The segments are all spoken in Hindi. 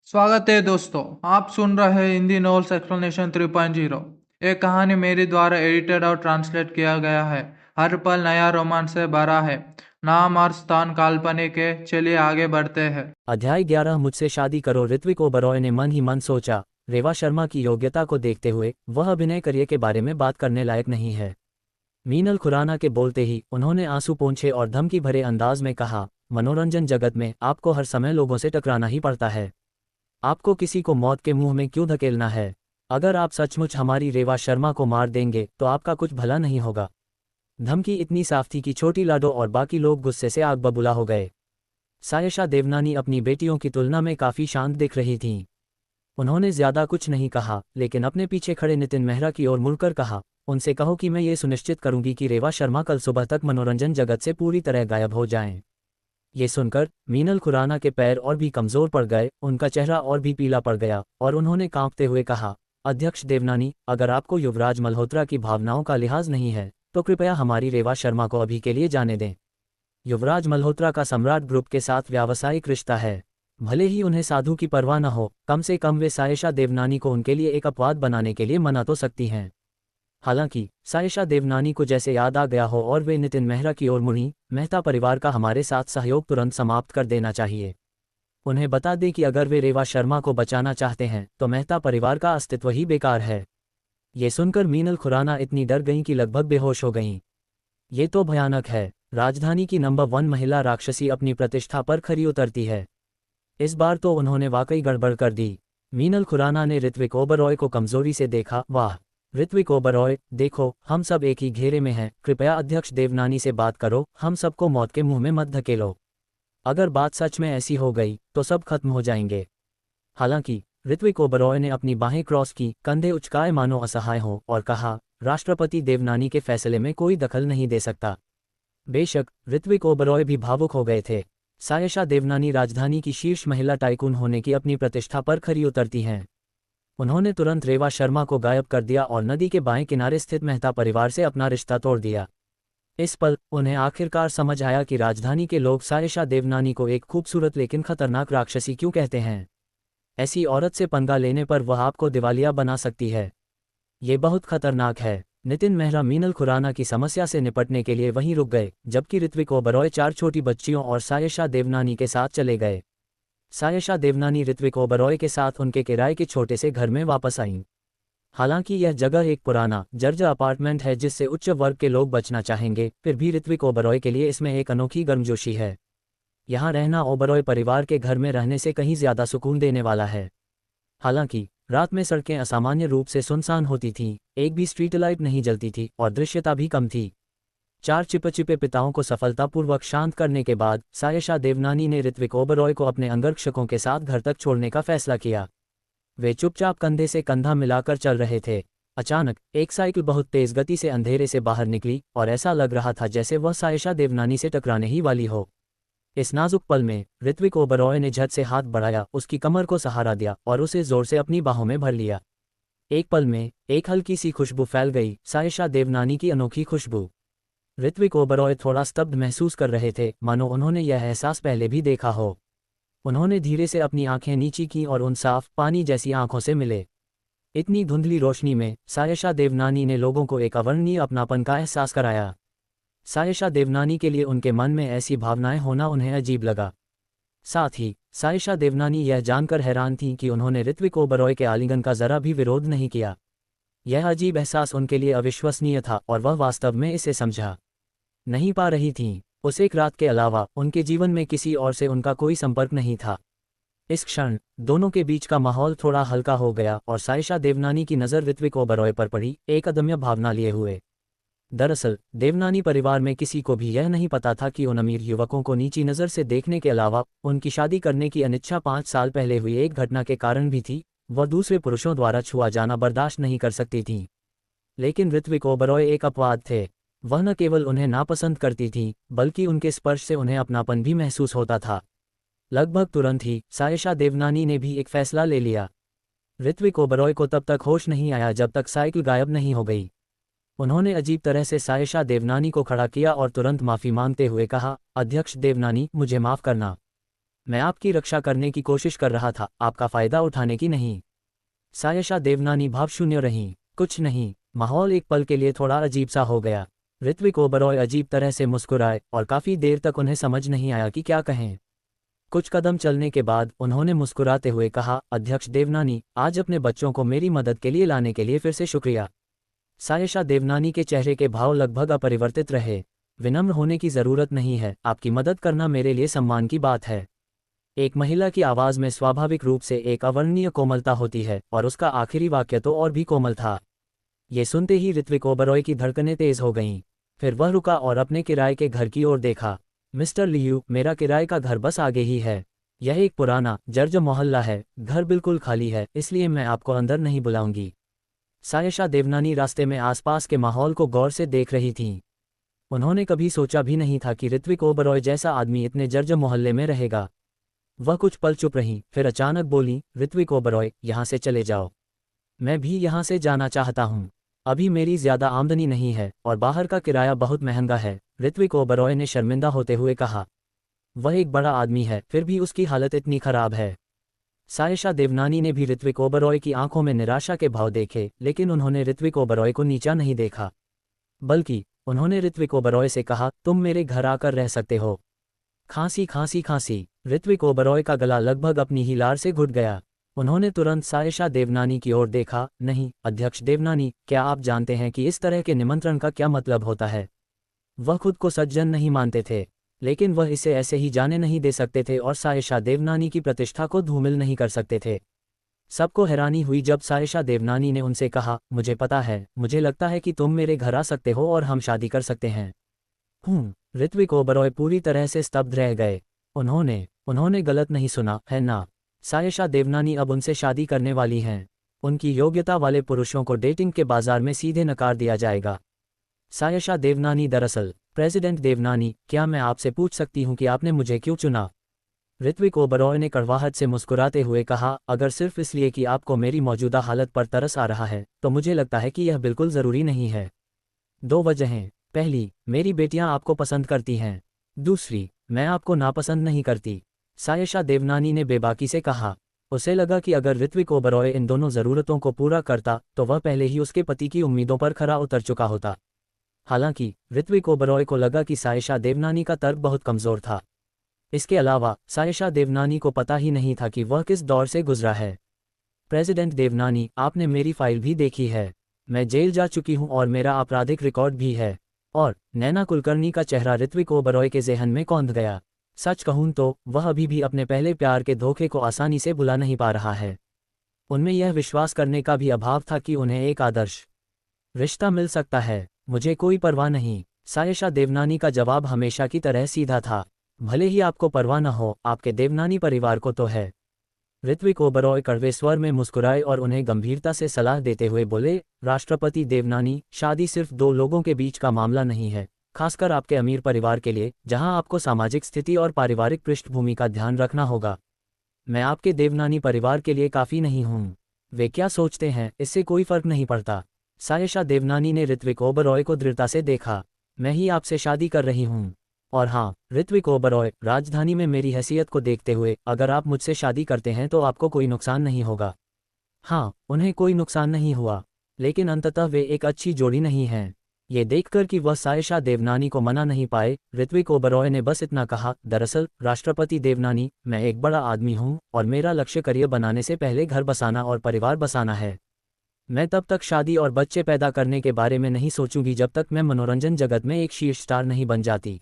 स्वागत है दोस्तों। आप सुन रहे हैं हिंदी नॉवेल्स एक्सप्लेनेशन 3.0। एक कहानी मेरे द्वारा एडिटेड और ट्रांसलेट किया गया है। हर पल नया रोमांच से भरा है। नाम और स्थान काल्पनिक है। चलिए आगे बढ़ते हैं। अध्याय 11 मुझसे शादी करो। ऋत्विक ओबरॉय ने मन ही मन सोचा, रेवा शर्मा की योग्यता को देखते हुए वह अभिनय करियर के बारे में बात करने लायक नहीं है। मीनल खुराना के बोलते ही उन्होंने आंसू पोंछे और धमकी भरे अंदाज में कहा, मनोरंजन जगत में आपको हर समय लोगों से टकराना ही पड़ता है। आपको किसी को मौत के मुंह में क्यों धकेलना है? अगर आप सचमुच हमारी रेवा शर्मा को मार देंगे तो आपका कुछ भला नहीं होगा। धमकी इतनी साफ थी कि छोटी लाडो और बाकी लोग गुस्से से आग बबूला हो गए। सायशा देवनानी अपनी बेटियों की तुलना में काफ़ी शांत दिख रही थीं। उन्होंने ज्यादा कुछ नहीं कहा, लेकिन अपने पीछे खड़े नितिन मेहरा की ओर मुड़कर कहा, उनसे कहो कि मैं ये सुनिश्चित करूंगी कि रेवा शर्मा कल सुबह तक मनोरंजन जगत से पूरी तरह गायब हो जाएं। ये सुनकर मीनल खुराना के पैर और भी कमजोर पड़ गए, उनका चेहरा और भी पीला पड़ गया और उन्होंने कांपते हुए कहा, अध्यक्ष देवनानी, अगर आपको युवराज मल्होत्रा की भावनाओं का लिहाज नहीं है तो कृपया हमारी रेवा शर्मा को अभी के लिए जाने दें। युवराज मल्होत्रा का सम्राट ग्रुप के साथ व्यावसायिक रिश्ता है। भले ही उन्हें साधु की परवाह न हो, कम से कम वे सायशा देवनानी को उनके लिए एक अपवाद बनाने के लिए मना तो सकती हैं। हालांकि सायशा देवनानी को जैसे याद आ गया हो और वे नितिन मेहरा की ओर मुड़ी, मेहता परिवार का हमारे साथ सहयोग तुरंत समाप्त कर देना चाहिए। उन्हें बता दें कि अगर वे रेवा शर्मा को बचाना चाहते हैं तो मेहता परिवार का अस्तित्व ही बेकार है। ये सुनकर मीनल खुराना इतनी डर गईं कि लगभग बेहोश हो गईं। ये तो भयानक है। राजधानी की नंबर 1 महिला राक्षसी अपनी प्रतिष्ठा पर खरी उतरती है। इस बार तो उन्होंने वाकई गड़बड़ कर दी। मीनल खुराना ने ऋत्विक ओबरॉय को कमजोरी से देखा। वाह ऋत्विक ओबरॉय, देखो हम सब एक ही घेरे में हैं, कृपया अध्यक्ष देवनानी से बात करो, हम सबको मौत के मुंह में मत धकेलो। अगर बात सच में ऐसी हो गई तो सब खत्म हो जाएंगे। हालांकि ऋत्विक ओबरॉय ने अपनी बाहें क्रॉस की, कंधे उचकाए मानो असहाय हो, और कहा, राष्ट्रपति देवनानी के फैसले में कोई दखल नहीं दे सकता। बेशक ऋत्विक ओबरॉय भी भावुक हो गए थे। सायशा देवनानी राजधानी की शीर्ष महिला टाइकून होने की अपनी प्रतिष्ठा पर खरी उतरती हैं। उन्होंने तुरंत रेवा शर्मा को गायब कर दिया और नदी के बाएं किनारे स्थित मेहता परिवार से अपना रिश्ता तोड़ दिया। इस पल उन्हें आखिरकार समझ आया कि राजधानी के लोग सायशा देवनानी को एक खूबसूरत लेकिन खतरनाक राक्षसी क्यों कहते हैं। ऐसी औरत से पंगा लेने पर वह आपको दिवालिया बना सकती है। ये बहुत खतरनाक है। नितिन मेहरा मीनल खुराना की समस्या से निपटने के लिए वहीं रुक गए, जबकि ऋत्विक ओबरॉय 4 छोटी बच्चियों और सायशा देवनानी के साथ चले गए। सायशा देवनानी ऋत्विक ओबरॉय के साथ उनके किराए के छोटे से घर में वापस आईं। हालांकि यह जगह एक पुराना जर्जर अपार्टमेंट है जिससे उच्च वर्ग के लोग बचना चाहेंगे, फिर भी ऋत्विक ओबरॉय के लिए इसमें एक अनोखी गर्मजोशी है। यहाँ रहना ओबरॉय परिवार के घर में रहने से कहीं ज्यादा सुकून देने वाला है। हालांकि रात में सड़कें असामान्य रूप से सुनसान होती थीं, एक भी स्ट्रीट लाइट नहीं जलती थी और दृश्यता भी कम थी। 4 चिपचिपे पिताओं को सफलतापूर्वक शांत करने के बाद सायशा देवनानी ने ऋत्विक ओबरॉय को अपने अंगरक्षकों के साथ घर तक छोड़ने का फैसला किया। वे चुपचाप कंधे से कंधा मिलाकर चल रहे थे। अचानक एक साइकिल बहुत तेज गति से अंधेरे से बाहर निकली और ऐसा लग रहा था जैसे वह सायशा देवनानी से टकराने ही वाली हो। इस नाजुक पल में ऋत्विक ओबरॉय ने झट से हाथ बढ़ाया, उसकी कमर को सहारा दिया और उसे जोर से अपनी बाहों में भर लिया। एक पल में एक हल्की सी खुशबू फैल गई, सायशा देवनानी की अनोखी खुशबू। ऋत्विक ओबरॉय थोड़ा स्तब्ध महसूस कर रहे थे, मानो उन्होंने यह एहसास पहले भी देखा हो। उन्होंने धीरे से अपनी आंखें नीची की और उन साफ पानी जैसी आंखों से मिले। इतनी धुंधली रोशनी में सायशा देवनानी ने लोगों को एक अवर्णनीय अपनापन का एहसास कराया। सायशा देवनानी के लिए उनके मन में ऐसी भावनाएं होना उन्हें अजीब लगा। साथ ही सायशा देवनानी यह जानकर हैरान थीं कि उन्होंने ऋत्विक ओबरॉय के आलिंगन का जरा भी विरोध नहीं किया। यह अजीब एहसास उनके लिए अविश्वसनीय था और वह वास्तव में इसे समझा नहीं पा रही थीं। उस एक रात के अलावा उनके जीवन में किसी और से उनका कोई संपर्क नहीं था। इस क्षण दोनों के बीच का माहौल थोड़ा हल्का हो गया और सायशा देवनानी की नज़र ऋत्विक ओबरॉय पर पड़ी, एक अदम्य भावना लिए हुए। दरअसल देवनानी परिवार में किसी को भी यह नहीं पता था कि उन अमीर युवकों को नीची नज़र से देखने के अलावा उनकी शादी करने की अनिच्छा 5 साल पहले हुई एक घटना के कारण भी थी। वह दूसरे पुरुषों द्वारा छुआ जाना बर्दाश्त नहीं कर सकती थीं। लेकिन ऋत्विक ओबरॉय एक अपवाद थे। वह न केवल उन्हें नापसंद करती थीं, बल्कि उनके स्पर्श से उन्हें अपनापन भी महसूस होता था। लगभग तुरंत ही सायशा देवनानी ने भी एक फैसला ले लिया। ऋत्विक ओबरॉय को तब तक होश नहीं आया जब तक साइकिल गायब नहीं हो गई। उन्होंने अजीब तरह से सायशा देवनानी को खड़ा किया और तुरंत माफ़ी मांगते हुए कहा, अध्यक्ष देवनानी, मुझे माफ़ करना। मैं आपकी रक्षा करने की कोशिश कर रहा था, आपका फायदा उठाने की नहीं। सायशा देवनानी भावशून्य रहीं। कुछ नहीं। माहौल एक पल के लिए थोड़ा अजीब सा हो गया। ऋत्विक ओबरॉय अजीब तरह से मुस्कुराए और काफी देर तक उन्हें समझ नहीं आया कि क्या कहें। कुछ कदम चलने के बाद उन्होंने मुस्कुराते हुए कहा, अध्यक्ष देवनानी, आज अपने बच्चों को मेरी मदद के लिए लाने के लिए फिर से शुक्रिया। सायशा देवनानी के चेहरे के भाव लगभग अपरिवर्तित रहे। विनम्र होने की जरूरत नहीं है, आपकी मदद करना मेरे लिए सम्मान की बात है। एक महिला की आवाज में स्वाभाविक रूप से एक अवर्णनीय कोमलता होती है और उसका आखिरी वाक्य तो और भी कोमल था। ये सुनते ही ऋत्विक ओबरॉय की धड़कनें तेज हो गईं। फिर वह रुका और अपने किराए के घर की ओर देखा। मिस्टर लियू, मेरा किराए का घर बस आगे ही है। यह एक पुराना जर्ज मोहल्ला है, घर बिल्कुल खाली है, इसलिए मैं आपको अंदर नहीं बुलाऊंगी। सायशा देवनानी रास्ते में आसपास के माहौल को गौर से देख रही थीं। उन्होंने कभी सोचा भी नहीं था कि ऋत्विक ओबरॉय जैसा आदमी इतने जर्ज मोहल्ले में रहेगा। वह कुछ पल चुप रहीं, फिर अचानक बोली, ऋत्विक ओबरॉय, यहाँ से चले जाओ। मैं भी यहाँ से जाना चाहता हूँ। अभी मेरी ज्यादा आमदनी नहीं है और बाहर का किराया बहुत महंगा है, ऋत्विक ओबरॉय ने शर्मिंदा होते हुए कहा। वह एक बड़ा आदमी है, फिर भी उसकी हालत इतनी खराब है। सायशा देवनानी ने भी ऋत्विक ओबरॉय की आंखों में निराशा के भाव देखे, लेकिन उन्होंने ऋत्विक ओबरॉय को नीचा नहीं देखा। बल्कि उन्होंने ऋत्विक ओबरॉय से कहा, तुम मेरे घर आकर रह सकते हो। खांसी खांसी खांसी। ऋत्विक ओबरॉय का गला लगभग अपनी ही लार से घुट गया। उन्होंने तुरंत सायशा देवनानी की ओर देखा। नहीं, अध्यक्ष देवनानी, क्या आप जानते हैं कि इस तरह के निमंत्रण का क्या मतलब होता है? वह खुद को सज्जन नहीं मानते थे, लेकिन वह इसे ऐसे ही जाने नहीं दे सकते थे और सायशा देवनानी की प्रतिष्ठा को धूमिल नहीं कर सकते थे। सबको हैरानी हुई जब सायशा देवनानी ने उनसे कहा, मुझे पता है, मुझे लगता है कि तुम मेरे घर आ सकते हो और हम शादी कर सकते हैं। ऋत्विक ओबरॉय पूरी तरह से स्तब्ध रह गए। उन्होंने गलत नहीं सुना, है ना? सायशा देवनानी अब उनसे शादी करने वाली हैं। उनकी योग्यता वाले पुरुषों को डेटिंग के बाजार में सीधे नकार दिया जाएगा। सायशा देवनानी, दरअसल प्रेसिडेंट देवनानी, क्या मैं आपसे पूछ सकती हूँ कि आपने मुझे क्यों चुना? ऋत्विक ओबरॉय ने कड़वाहट से मुस्कुराते हुए कहा, अगर सिर्फ इसलिए कि आपको मेरी मौजूदा हालत पर तरस आ रहा है, तो मुझे लगता है कि यह बिल्कुल ज़रूरी नहीं है। 2 वजहें। पहली, मेरी बेटियां आपको पसंद करती हैं। दूसरी, मैं आपको नापसंद नहीं करती। सायशा देवनानी ने बेबाकी से कहा। उसे लगा कि अगर ऋत्विक ओबरॉय इन दोनों ज़रूरतों को पूरा करता तो वह पहले ही उसके पति की उम्मीदों पर खरा उतर चुका होता। हालांकि ऋत्विक ओबरॉय को लगा कि सायशा देवनानी का तर्क बहुत कमज़ोर था। इसके अलावा सायशा देवनानी को पता ही नहीं था कि वह किस दौर से गुजरा है। प्रेसिडेंट देवनानी, आपने मेरी फाइल भी देखी है। मैं जेल जा चुकी हूं और मेरा आपराधिक रिकॉर्ड भी है। और नैना कुलकर्णी का चेहरा ऋत्विक ओबरॉय के ज़हन में कौंध गया। सच कहूं तो वह अभी भी अपने पहले प्यार के धोखे को आसानी से भुला नहीं पा रहा है। उनमें यह विश्वास करने का भी अभाव था कि उन्हें एक आदर्श रिश्ता मिल सकता है। मुझे कोई परवाह नहीं। सायशा देवनानी का जवाब हमेशा की तरह सीधा था। भले ही आपको परवाह न हो, आपके देवनानी परिवार को तो है। ऋत्विक ओबरॉय कड़वे स्वर में मुस्कुराए और उन्हें गंभीरता से सलाह देते हुए बोले, राष्ट्रपति देवनानी, शादी सिर्फ 2 लोगों के बीच का मामला नहीं है, खासकर आपके अमीर परिवार के लिए, जहां आपको सामाजिक स्थिति और पारिवारिक पृष्ठभूमि का ध्यान रखना होगा। मैं आपके देवनानी परिवार के लिए काफ़ी नहीं हूँ। वे क्या सोचते हैं, इससे कोई फर्क नहीं पड़ता। सायशा देवनानी ने ऋत्विक ओबरॉय को दृढ़ता से देखा। मैं ही आपसे शादी कर रही हूँ। और हाँ, ऋत्विक ओबरॉय, राजधानी में मेरी हैसियत को देखते हुए अगर आप मुझसे शादी करते हैं तो आपको कोई नुकसान नहीं होगा। हाँ, उन्हें कोई नुकसान नहीं हुआ, लेकिन अंततः वे एक अच्छी जोड़ी नहीं हैं। ये देखकर कि वह सायशा देवनानी को मना नहीं पाए, ऋत्विक ओबरॉय ने बस इतना कहा, दरअसल राष्ट्रपति देवनानी, मैं एक बड़ा आदमी हूँ और मेरा लक्ष्य करियर बनाने से पहले घर बसाना और परिवार बसाना है। मैं तब तक शादी और बच्चे पैदा करने के बारे में नहीं सोचूंगी जब तक मैं मनोरंजन जगत में एक शीर्ष स्टार नहीं बन जाती।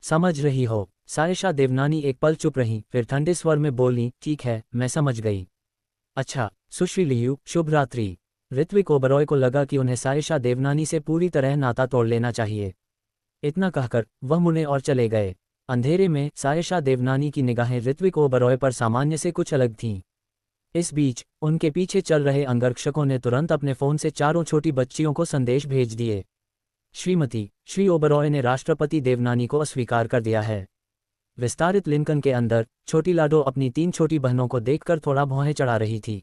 समझ रही हो? सायशा देवनानी एक पल चुप रहीं, फिर ठंडे स्वर में बोली, ठीक है, मैं समझ गई। अच्छा, सुश्री लियू, शुभ रात्रि। ऋत्विक ओबरॉय को लगा कि उन्हें सायशा देवनानी से पूरी तरह नाता तोड़ लेना चाहिए। इतना कहकर वह मुड़े और चले गए। अंधेरे में सायशा देवनानी की निगाहें ऋत्विक ओबरॉय पर सामान्य से कुछ अलग थीं। इस बीच उनके पीछे चल रहे अंगरक्षकों ने तुरंत अपने फ़ोन से 4 छोटी बच्चियों को संदेश भेज दिए। श्रीमती, श्री ओबरॉय ने राष्ट्रपति देवनानी को अस्वीकार कर दिया है। विस्तारित लिंकन के अंदर छोटी लाडो अपनी 3 छोटी बहनों को देखकर थोड़ा भौहें चढ़ा रही थी।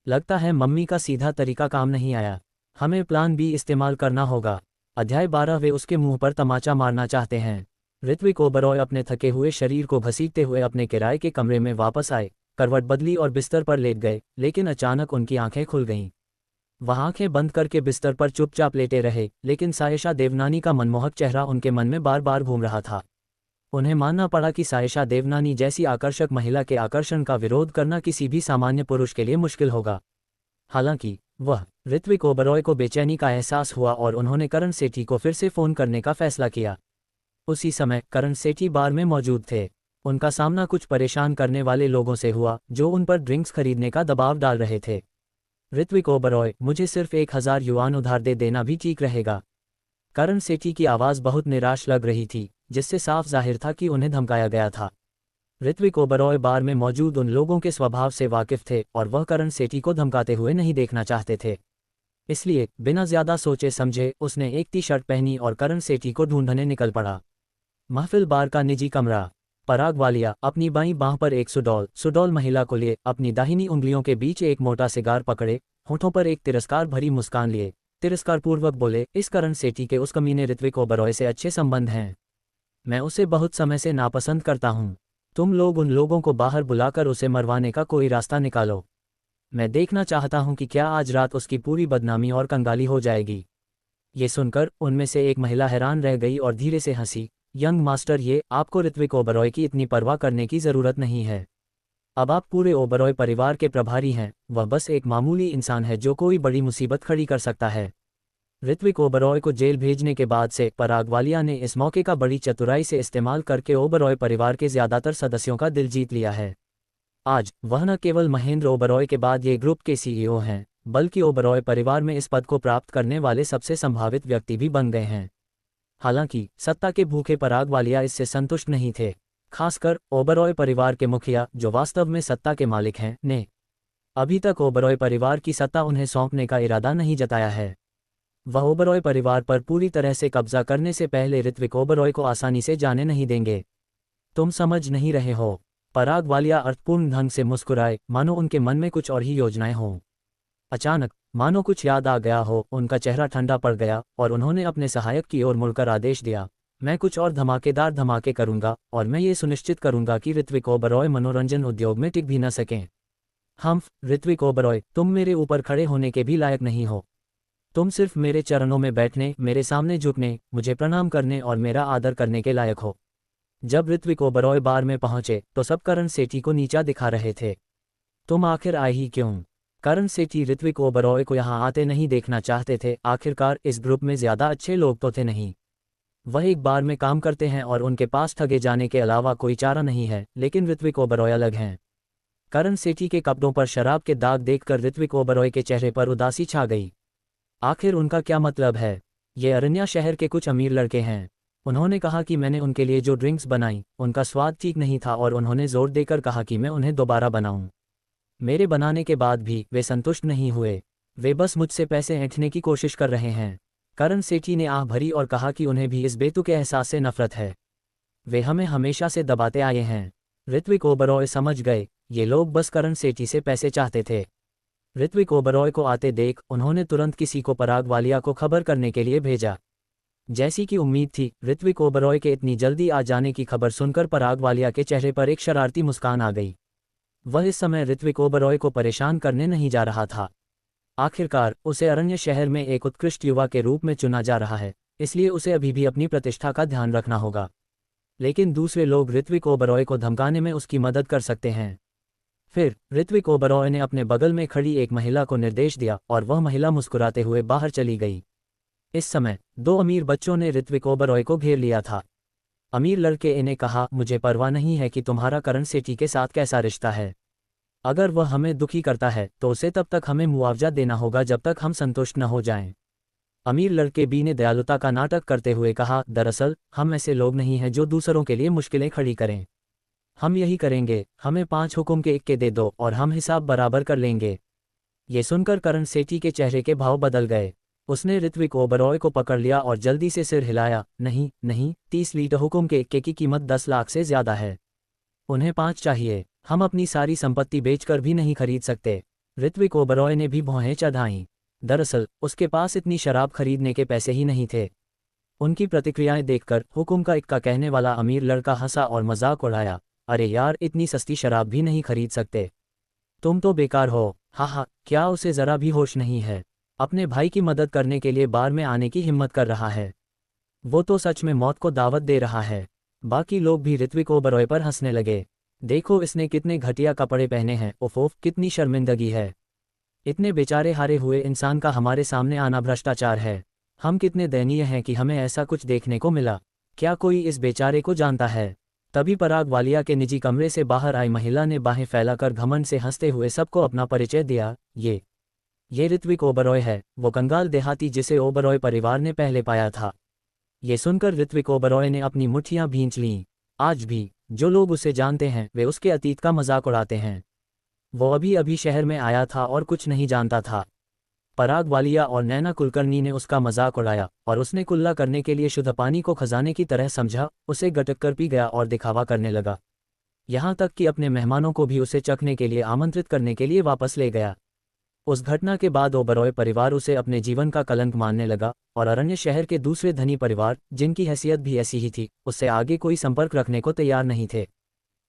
लगता है मम्मी का सीधा तरीका काम नहीं आया, हमें प्लान बी इस्तेमाल करना होगा। अध्याय 12। वे उसके मुंह पर तमाचा मारना चाहते हैं। ऋत्विक ओबरॉय अपने थके हुए शरीर को घसीटते हुए अपने किराए के कमरे में वापस आए, करवट बदली और बिस्तर पर लेट गए, लेकिन अचानक उनकी आंखें खुल गईं। वह आंखें बंद करके बिस्तर पर चुपचाप लेटे रहे, लेकिन सायशा देवनानी का मनमोहक चेहरा उनके मन में बार बार घूम रहा था। उन्हें मानना पड़ा कि सायशा देवनानी जैसी आकर्षक महिला के आकर्षण का विरोध करना किसी भी सामान्य पुरुष के लिए मुश्किल होगा। हालांकि वह ऋत्विक ओबरॉय को बेचैनी का एहसास हुआ और उन्होंने करण सेठी को फिर से फोन करने का फैसला किया। उसी समय करण सेठी बार में मौजूद थे। उनका सामना कुछ परेशान करने वाले लोगों से हुआ जो उन पर ड्रिंक्स खरीदने का दबाव डाल रहे थे। ऋत्विक ओबरॉय, मुझे सिर्फ 1000 युआन उधार दे देना भी ठीक रहेगा। करण सेठी की आवाज़ बहुत निराश लग रही थी, जिससे साफ जाहिर था कि उन्हें धमकाया गया था। ऋत्विक ओबरॉय बार में मौजूद उन लोगों के स्वभाव से वाकिफ थे और वह करण सेठी को धमकाते हुए नहीं देखना चाहते थे। इसलिए बिना ज्यादा सोचे समझे उसने एक टी शर्ट पहनी और करण सेठी को ढूंढने निकल पड़ा। महफिल बार का निजी कमरा। पराग वालिया अपनी बाईं बांह पर एक सुडौल महिला को लिए अपनी दाहिनी उंगलियों के बीच एक मोटा सिगार पकड़े, होठों पर एक तिरस्कार भरी मुस्कान लिए तिरस्कारपूर्वक बोले, इस करण सेठी के उस कमीने ऋत्विक ओबरॉय से अच्छे संबंध हैं। मैं उसे बहुत समय से नापसंद करता हूँ। तुम लोग उन लोगों को बाहर बुलाकर उसे मरवाने का कोई रास्ता निकालो। मैं देखना चाहता हूं कि क्या आज रात उसकी पूरी बदनामी और कंगाली हो जाएगी। ये सुनकर उनमें से एक महिला हैरान रह गई और धीरे से हंसी। यंग मास्टर, ये आपको ऋत्विक ओबरॉय की इतनी परवाह करने की ज़रूरत नहीं है। अब आप पूरे ओबरॉय परिवार के प्रभारी हैं, वह बस एक मामूली इंसान है जो कोई बड़ी मुसीबत खड़ी कर सकता है। ऋत्विक ओबरॉय को जेल भेजने के बाद से पराग वालिया ने इस मौके का बड़ी चतुराई से इस्तेमाल करके ओबरॉय परिवार के ज़्यादातर सदस्यों का दिल जीत लिया है। आज वह न केवल महेंद्र ओबरॉय के बाद ये ग्रुप के सीईओ हैं, बल्कि ओबरॉय परिवार में इस पद को प्राप्त करने वाले सबसे संभावित व्यक्ति भी बन गए हैं। हालांकि सत्ता के भूखे पराग वालिया इससे संतुष्ट नहीं थे। खासकर ओबरॉय परिवार के मुखिया, जो वास्तव में सत्ता के मालिक हैं, ने अभी तक ओबरॉय परिवार की सत्ता उन्हें सौंपने का इरादा नहीं जताया है। वह ओबरॉय परिवार पर पूरी तरह से कब्जा करने से पहले ऋत्विक ओबरॉय को आसानी से जाने नहीं देंगे। तुम समझ नहीं रहे हो। पराग वालिया अर्थपूर्ण ढंग से मुस्कुराए, मानो उनके मन में कुछ और ही योजनाएं हों। अचानक मानो कुछ याद आ गया हो, उनका चेहरा ठंडा पड़ गया और उन्होंने अपने सहायक की ओर मुड़कर आदेश दिया, मैं कुछ और धमाकेदार धमाके करूंगा और मैं ये सुनिश्चित करूंगा कि ऋत्विक ओबरॉय मनोरंजन उद्योग में टिक भी न सकें। ऋत्विक ओबरॉय, तुम मेरे ऊपर खड़े होने के भी लायक नहीं हो। तुम सिर्फ मेरे चरणों में बैठने, मेरे सामने झुकने, मुझे प्रणाम करने और मेरा आदर करने के लायक हो। जब ऋत्विक ओबरॉय बार में पहुंचे तो सब करण सेठी को नीचा दिखा रहे थे। तुम आखिर आए ही क्यों? करण सेठी ऋत्विक ओबरॉय को यहाँ आते नहीं देखना चाहते थे। आखिरकार इस ग्रुप में ज्यादा अच्छे लोग तो थे नहीं। वह एक बार में काम करते हैं और उनके पास ठगे जाने के अलावा कोई चारा नहीं है, लेकिन ऋत्विक ओबरॉय अलग हैं। करण सेठी के कपड़ों पर शराब के दाग देखकर ऋत्विक ओबरॉय के चेहरे पर उदासी छा गई। आखिर उनका क्या मतलब है? ये अरण्या शहर के कुछ अमीर लड़के हैं। उन्होंने कहा कि मैंने उनके लिए जो ड्रिंक्स बनाई उनका स्वाद ठीक नहीं था और उन्होंने जोर देकर कहा कि मैं उन्हें दोबारा बनाऊं। मेरे बनाने के बाद भी वे संतुष्ट नहीं हुए। वे बस मुझसे पैसे ऐंठने की कोशिश कर रहे हैं। करण सेठी ने आह भरी और कहा कि उन्हें भी इस बेतुके एहसास से नफरत है। वे हमें हमेशा से दबाते आए हैं। ऋत्विक ओबरॉय समझ गए, ये लोग बस करण सेठी से पैसे चाहते थे। ऋत्विक ओबरॉय को आते देख उन्होंने तुरंत किसी को पराग वालिया को खबर करने के लिए भेजा। जैसी कि उम्मीद थी, ऋत्विक ओबरॉय के इतनी जल्दी आ जाने की खबर सुनकर पराग वालिया के चेहरे पर एक शरारती मुस्कान आ गई। वह इस समय ऋत्विक ओबरॉय को परेशान करने नहीं जा रहा था। आखिरकार उसे अरण्य शहर में एक उत्कृष्ट युवा के रूप में चुना जा रहा है, इसलिए उसे अभी भी अपनी प्रतिष्ठा का ध्यान रखना होगा। लेकिन दूसरे लोग ऋत्विक ओबरॉय को धमकाने में उसकी मदद कर सकते हैं। फिर ऋत्विक ओबरॉय ने अपने बगल में खड़ी एक महिला को निर्देश दिया और वह महिला मुस्कुराते हुए बाहर चली गई। इस समय 2 अमीर बच्चों ने ऋत्विक ओबरॉय को घेर लिया था। अमीर लड़के इन्हें कहा, मुझे परवाह नहीं है कि तुम्हारा करण सेठी के साथ कैसा रिश्ता है। अगर वह हमें दुखी करता है तो उसे तब तक हमें मुआवजा देना होगा जब तक हम संतुष्ट न हो जाएं। अमीर लड़के बी ने दयालुता का नाटक करते हुए कहा, दरअसल हम ऐसे लोग नहीं हैं जो दूसरों के लिए मुश्किलें खड़ी करें। हम यही करेंगे, हमें 5 हुकुम के इक्के दे दो और हम हिसाब बराबर कर लेंगे। ये सुनकर करण सेठी के चेहरे के भाव बदल गए। उसने ऋत्विक ओबरॉय को पकड़ लिया और जल्दी से सिर हिलाया, नहीं नहीं, 30 लीटर हुकुम के इक्के की कीमत 10 लाख से ज्यादा है। उन्हें 5 चाहिए। हम अपनी सारी संपत्ति बेचकर भी नहीं खरीद सकते। ऋत्विक ओबरॉय ने भी भौहें चढ़ाईं। दरअसल उसके पास इतनी शराब खरीदने के पैसे ही नहीं थे। उनकी प्रतिक्रियाएं देखकर हुकुम का इक्का कहने वाला अमीर लड़का हंसा और मजाक उड़ाया। अरे यार, इतनी सस्ती शराब भी नहीं खरीद सकते, तुम तो बेकार हो। हा हा, क्या उसे ज़रा भी होश नहीं है? अपने भाई की मदद करने के लिए बार में आने की हिम्मत कर रहा है। वो तो सच में मौत को दावत दे रहा है। बाकी लोग भी ऋत्विक ओबरॉय पर हंसने लगे। देखो इसने कितने घटिया कपड़े पहने हैं, उफ उफ, कितनी शर्मिंदगी है। इतने बेचारे हारे हुए इंसान का हमारे सामने आना भ्रष्टाचार है। हम कितने दयनीय हैं कि हमें ऐसा कुछ देखने को मिला। क्या कोई इस बेचारे को जानता है? तभी पराग वालिया के निजी कमरे से बाहर आई महिला ने बाहें फैलाकर घमंड से हंसते हुए सबको अपना परिचय दिया। ये ऋत्विक ओबरॉय है, वो कंगाल देहाती जिसे ओबरॉय परिवार ने पहले पाया था। ये सुनकर ऋत्विक ओबरॉय ने अपनी मुट्ठियां भींच लीं। आज भी जो लोग उसे जानते हैं वे उसके अतीत का मजाक उड़ाते हैं। वो अभी अभी शहर में आया था और कुछ नहीं जानता था। पराग वालिया और नैना कुलकर्णी ने उसका मजाक उड़ाया और उसने कुल्ला करने के लिए शुद्ध पानी को खजाने की तरह समझा, उसे गटक कर पी गया और दिखावा करने लगा। यहाँ तक कि अपने मेहमानों को भी उसे चखने के लिए आमंत्रित करने के लिए वापस ले गया। उस घटना के बाद ओबरॉय परिवार उसे अपने जीवन का कलंक मानने लगा और अरण्य शहर के दूसरे धनी परिवार, जिनकी हैसियत भी ऐसी ही थी, उससे आगे कोई संपर्क रखने को तैयार नहीं थे।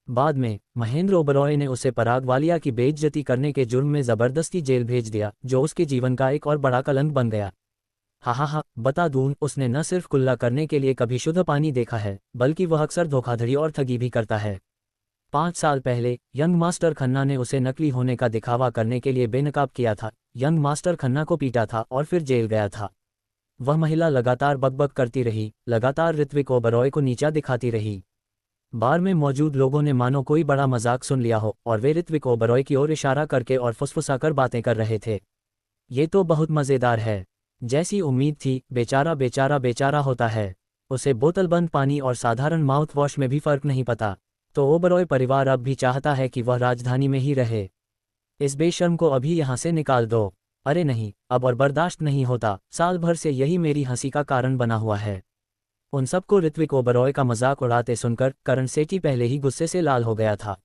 बाद में महेंद्र ओबरॉय ने उसे पराग वालिया की बेइज्जती करने के जुर्म में जबरदस्ती जेल भेज दिया, जो उसके जीवन का एक और बड़ा कलंक बन गया। हा, बता दूं, उसने न सिर्फ कुल्ला करने के लिए कभी शुद्ध पानी देखा है, बल्कि वह अक्सर धोखाधड़ी और ठगी भी करता है। 5 साल पहले यंग मास्टर खन्ना ने उसे नकली होने का दिखावा करने के लिए बेनकाब किया था। यंग मास्टर खन्ना को पीटा था और फिर जेल गया था। वह महिला लगातार बकबक करती रही, लगातार ऋत्विक ओबरॉय को नीचा दिखाती रही। बार में मौजूद लोगों ने मानो कोई बड़ा मजाक सुन लिया हो और वे ऋत्विक ओबरॉय की ओर इशारा करके और फुसफुसाकर बातें कर रहे थे। ये तो बहुत मज़ेदार है। जैसी उम्मीद थी, बेचारा बेचारा बेचारा होता है। उसे बोतलबंद पानी और साधारण माउथ वॉश में भी फर्क नहीं पता। तो ओबरॉय परिवार अब भी चाहता है कि वह राजधानी में ही रहे। इस बेशर्म को अभी यहाँ से निकाल दो। अरे नहीं, अब और बर्दाश्त नहीं होता। साल भर से यही मेरी हंसी का कारण बना हुआ है। उन सबको ऋत्विक ओबरॉय का मजाक उड़ाते सुनकर करण सेठी पहले ही गुस्से से लाल हो गया था।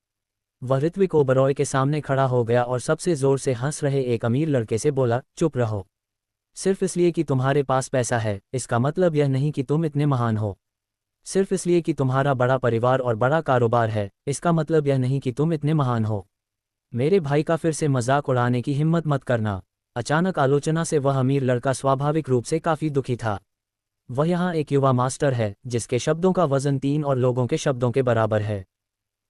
वह ऋत्विक ओबरॉय के सामने खड़ा हो गया और सबसे जोर से हंस रहे एक अमीर लड़के से बोला, चुप रहो। सिर्फ इसलिए कि तुम्हारे पास पैसा है, इसका मतलब यह नहीं कि तुम इतने महान हो। सिर्फ इसलिए कि तुम्हारा बड़ा परिवार और बड़ा कारोबार है, इसका मतलब यह नहीं कि तुम इतने महान हो। मेरे भाई का फिर से मजाक उड़ाने की हिम्मत मत करना। अचानक आलोचना से वह अमीर लड़का स्वाभाविक रूप से काफी दुखी था। वह यहाँ एक युवा मास्टर है जिसके शब्दों का वजन 3 और लोगों के शब्दों के बराबर है।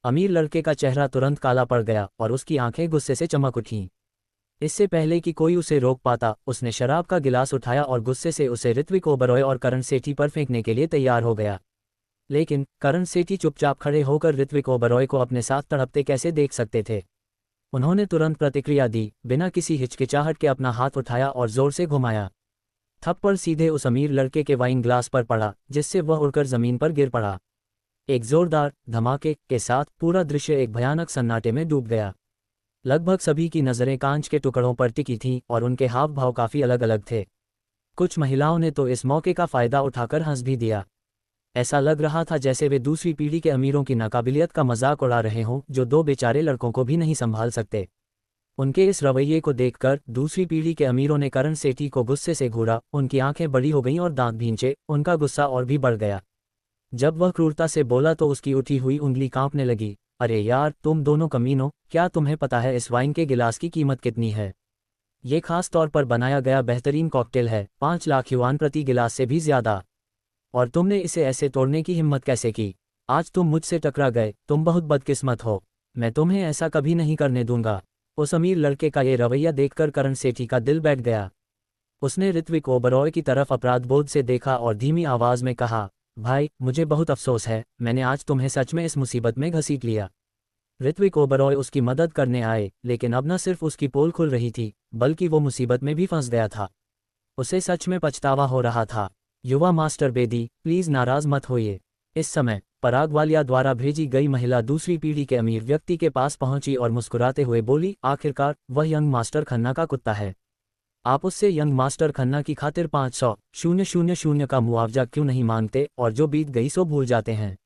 अमीर लड़के का चेहरा तुरंत काला पड़ गया और उसकी आंखें गुस्से से चमक उठीं। इससे पहले कि कोई उसे रोक पाता, उसने शराब का गिलास उठाया और गुस्से से उसे ऋत्विक ओबरॉय और करण सेठी पर फेंकने के लिए तैयार हो गया। लेकिन करण सेठी चुपचाप खड़े होकर ऋत्विक ओबरॉय को अपने साथ तड़पते कैसे देख सकते थे। उन्होंने तुरंत प्रतिक्रिया दी, बिना किसी हिचकिचाहट के अपना हाथ उठाया और जोर से घुमाया। थप्पड़ सीधे उस अमीर लड़के के वाइन ग्लास पर पड़ा, जिससे वह उड़कर जमीन पर गिर पड़ा। एक जोरदार धमाके के साथ पूरा दृश्य एक भयानक सन्नाटे में डूब गया। लगभग सभी की नज़रें कांच के टुकड़ों पर टिकी थीं और उनके हाव भाव काफ़ी अलग अलग थे। कुछ महिलाओं ने तो इस मौके का फ़ायदा उठाकर हंस भी दिया। ऐसा लग रहा था जैसे वे दूसरी पीढ़ी के अमीरों की नाकाबिलियत का मजाक उड़ा रहे हों, जो 2 बेचारे लड़कों को भी नहीं संभाल सकते। उनके इस रवैये को देखकर दूसरी पीढ़ी के अमीरों ने करण सेठी को गुस्से से घूरा, उनकी आंखें बड़ी हो गईं और दांत भींचे, उनका गुस्सा और भी बढ़ गया। जब वह क्रूरता से बोला तो उसकी उठी हुई उंगली कांपने लगी। अरे यार, तुम दोनों कमीनों, क्या तुम्हें पता है इस वाइन के गिलास की कीमत कितनी है? ये खास तौर पर बनाया गया बेहतरीन कॉकटेल है, 5 लाख युआन प्रति गिलास से भी ज्यादा। और तुमने इसे ऐसे तोड़ने की हिम्मत कैसे की? आज तुम मुझसे टकरा गए, तुम बहुत बदकिस्मत हो। मैं तुम्हें ऐसा कभी नहीं करने दूंगा। उस अमीर लड़के का ये रवैया देखकर करण सेठी का दिल बैठ गया। उसने ऋत्विक ओबरॉय की तरफ अपराधबोध से देखा और धीमी आवाज में कहा, भाई, मुझे बहुत अफसोस है, मैंने आज तुम्हें सच में इस मुसीबत में घसीट लिया। ऋत्विक ओबरॉय उसकी मदद करने आए, लेकिन अब न सिर्फ उसकी पोल खुल रही थी, बल्कि वो मुसीबत में भी फंस गया था। उसे सच में पछतावा हो रहा था। युवा मास्टर बेदी, प्लीज नाराज मत होइए। इस समय पराग वालिया द्वारा भेजी गई महिला दूसरी पीढ़ी के अमीर व्यक्ति के पास पहुंची और मुस्कुराते हुए बोली, आखिरकार वह यंग मास्टर खन्ना का कुत्ता है। आप उससे यंग मास्टर खन्ना की खातिर 500,000 का मुआवजा क्यों नहीं मांगते और जो बीत गई सो भूल जाते हैं?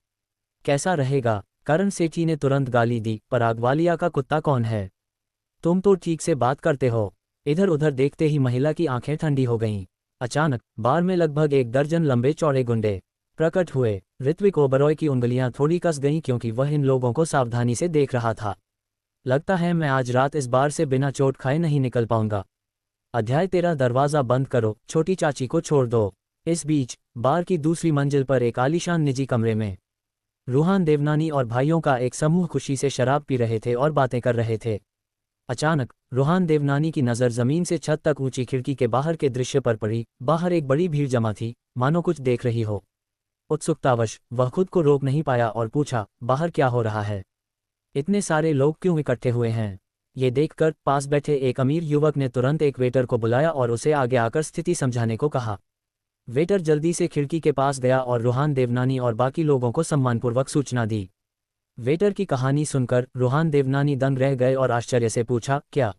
कैसा रहेगा? करण सेठी ने तुरंत गाली दी, पराग वालिया का कुत्ता कौन है? तुम तो ठीक से बात करते हो। इधर उधर देखते ही महिला की आंखें ठंडी हो गईं। अचानक बार में लगभग 1 दर्जन लंबे चौड़े गुंडे प्रकट हुए। ऋत्विक ओबरॉय की उंगलियां थोड़ी कस गईं क्योंकि वह इन लोगों को सावधानी से देख रहा था। लगता है मैं आज रात इस बार से बिना चोट खाए नहीं निकल पाऊंगा। अध्याय 13 दरवाज़ा बंद करो, छोटी चाची को छोड़ दो। इस बीच बार की दूसरी मंजिल पर एक आलीशान निजी कमरे में रूहान देवनानी और भाइयों का एक समूह खुशी से शराब पी रहे थे और बातें कर रहे थे। अचानक रूहान देवनानी की नज़र ज़मीन से छत तक ऊंची खिड़की के बाहर के दृश्य पर पड़ी। बाहर एक बड़ी भीड़ जमा थी, मानो कुछ देख रही हो। उत्सुकतावश वह खुद को रोक नहीं पाया और पूछा, बाहर क्या हो रहा है? इतने सारे लोग क्यों इकट्ठे हुए हैं? ये देखकर पास बैठे एक अमीर युवक ने तुरंत एक वेटर को बुलाया और उसे आगे आकर स्थिति समझाने को कहा। वेटर जल्दी से खिड़की के पास गया और रूहान देवनानी और बाकी लोगों को सम्मानपूर्वक सूचना दी। वेटर की कहानी सुनकर रूहान देवनानी दंग रह गए और आश्चर्य से पूछा, क्या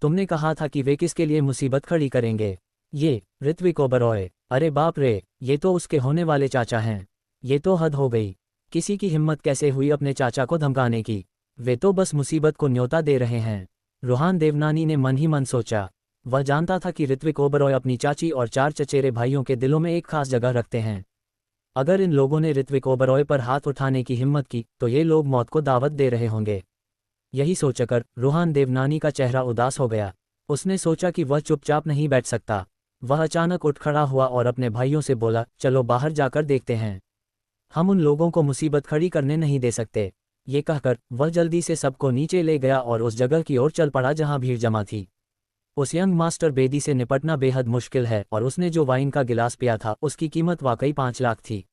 तुमने कहा था कि वे किसके लिए मुसीबत खड़ी करेंगे? ये ऋत्विक ओबरॉय। अरे बाप रे, ये तो उसके होने वाले चाचा हैं। ये तो हद हो गई। किसी की हिम्मत कैसे हुई अपने चाचा को धमकाने की? वे तो बस मुसीबत को न्योता दे रहे हैं। रूहान देवनानी ने मन ही मन सोचा। वह जानता था कि ऋत्विक ओबरॉय अपनी चाची और 4 चचेरे भाइयों के दिलों में एक खास जगह रखते हैं। अगर इन लोगों ने ऋत्विक ओबरॉय पर हाथ उठाने की हिम्मत की तो ये लोग मौत को दावत दे रहे होंगे। यही सोचकर रूहान देवनानी का चेहरा उदास हो गया। उसने सोचा कि वह चुपचाप नहीं बैठ सकता। वह अचानक उठ खड़ा हुआ और अपने भाइयों से बोला, चलो बाहर जाकर देखते हैं। हम उन लोगों को मुसीबत खड़ी करने नहीं दे सकते। ये कहकर वह जल्दी से सबको नीचे ले गया और उस जगह की ओर चल पड़ा जहां भीड़ जमा थी। उस यंग मास्टर बेदी से निपटना बेहद मुश्किल है और उसने जो वाइन का गिलास पिया था उसकी कीमत वाकई 5 लाख थी।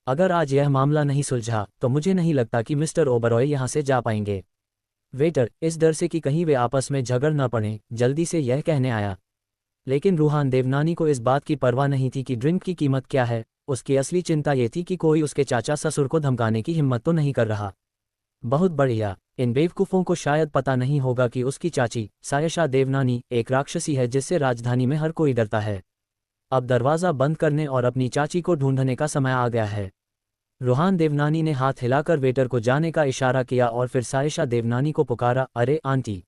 अगर आज यह मामला नहीं सुलझा तो मुझे नहीं लगता कि मिस्टर ओबरॉय यहाँ से जा पाएंगे। वेटर इस डर से कि कहीं वे आपस में झगड़ न पड़ें जल्दी से यह कहने आया। लेकिन रूहान देवनानी को इस बात की परवाह नहीं थी कि ड्रिंक की कीमत क्या है। उसकी असली चिंता ये थी कि कोई उसके चाचा ससुर को धमकाने की हिम्मत तो नहीं कर रहा। बहुत बढ़िया, इन बेवकूफ़ों को शायद पता नहीं होगा कि उसकी चाची सायशा देवनानी एक राक्षसी है जिससे राजधानी में हर कोई डरता है। अब दरवाज़ा बंद करने और अपनी चाची को ढूंढने का समय आ गया है। रूहान देवनानी ने हाथ हिलाकर वेटर को जाने का इशारा किया और फिर सायशा देवनानी को पुकारा, अरे आंटी,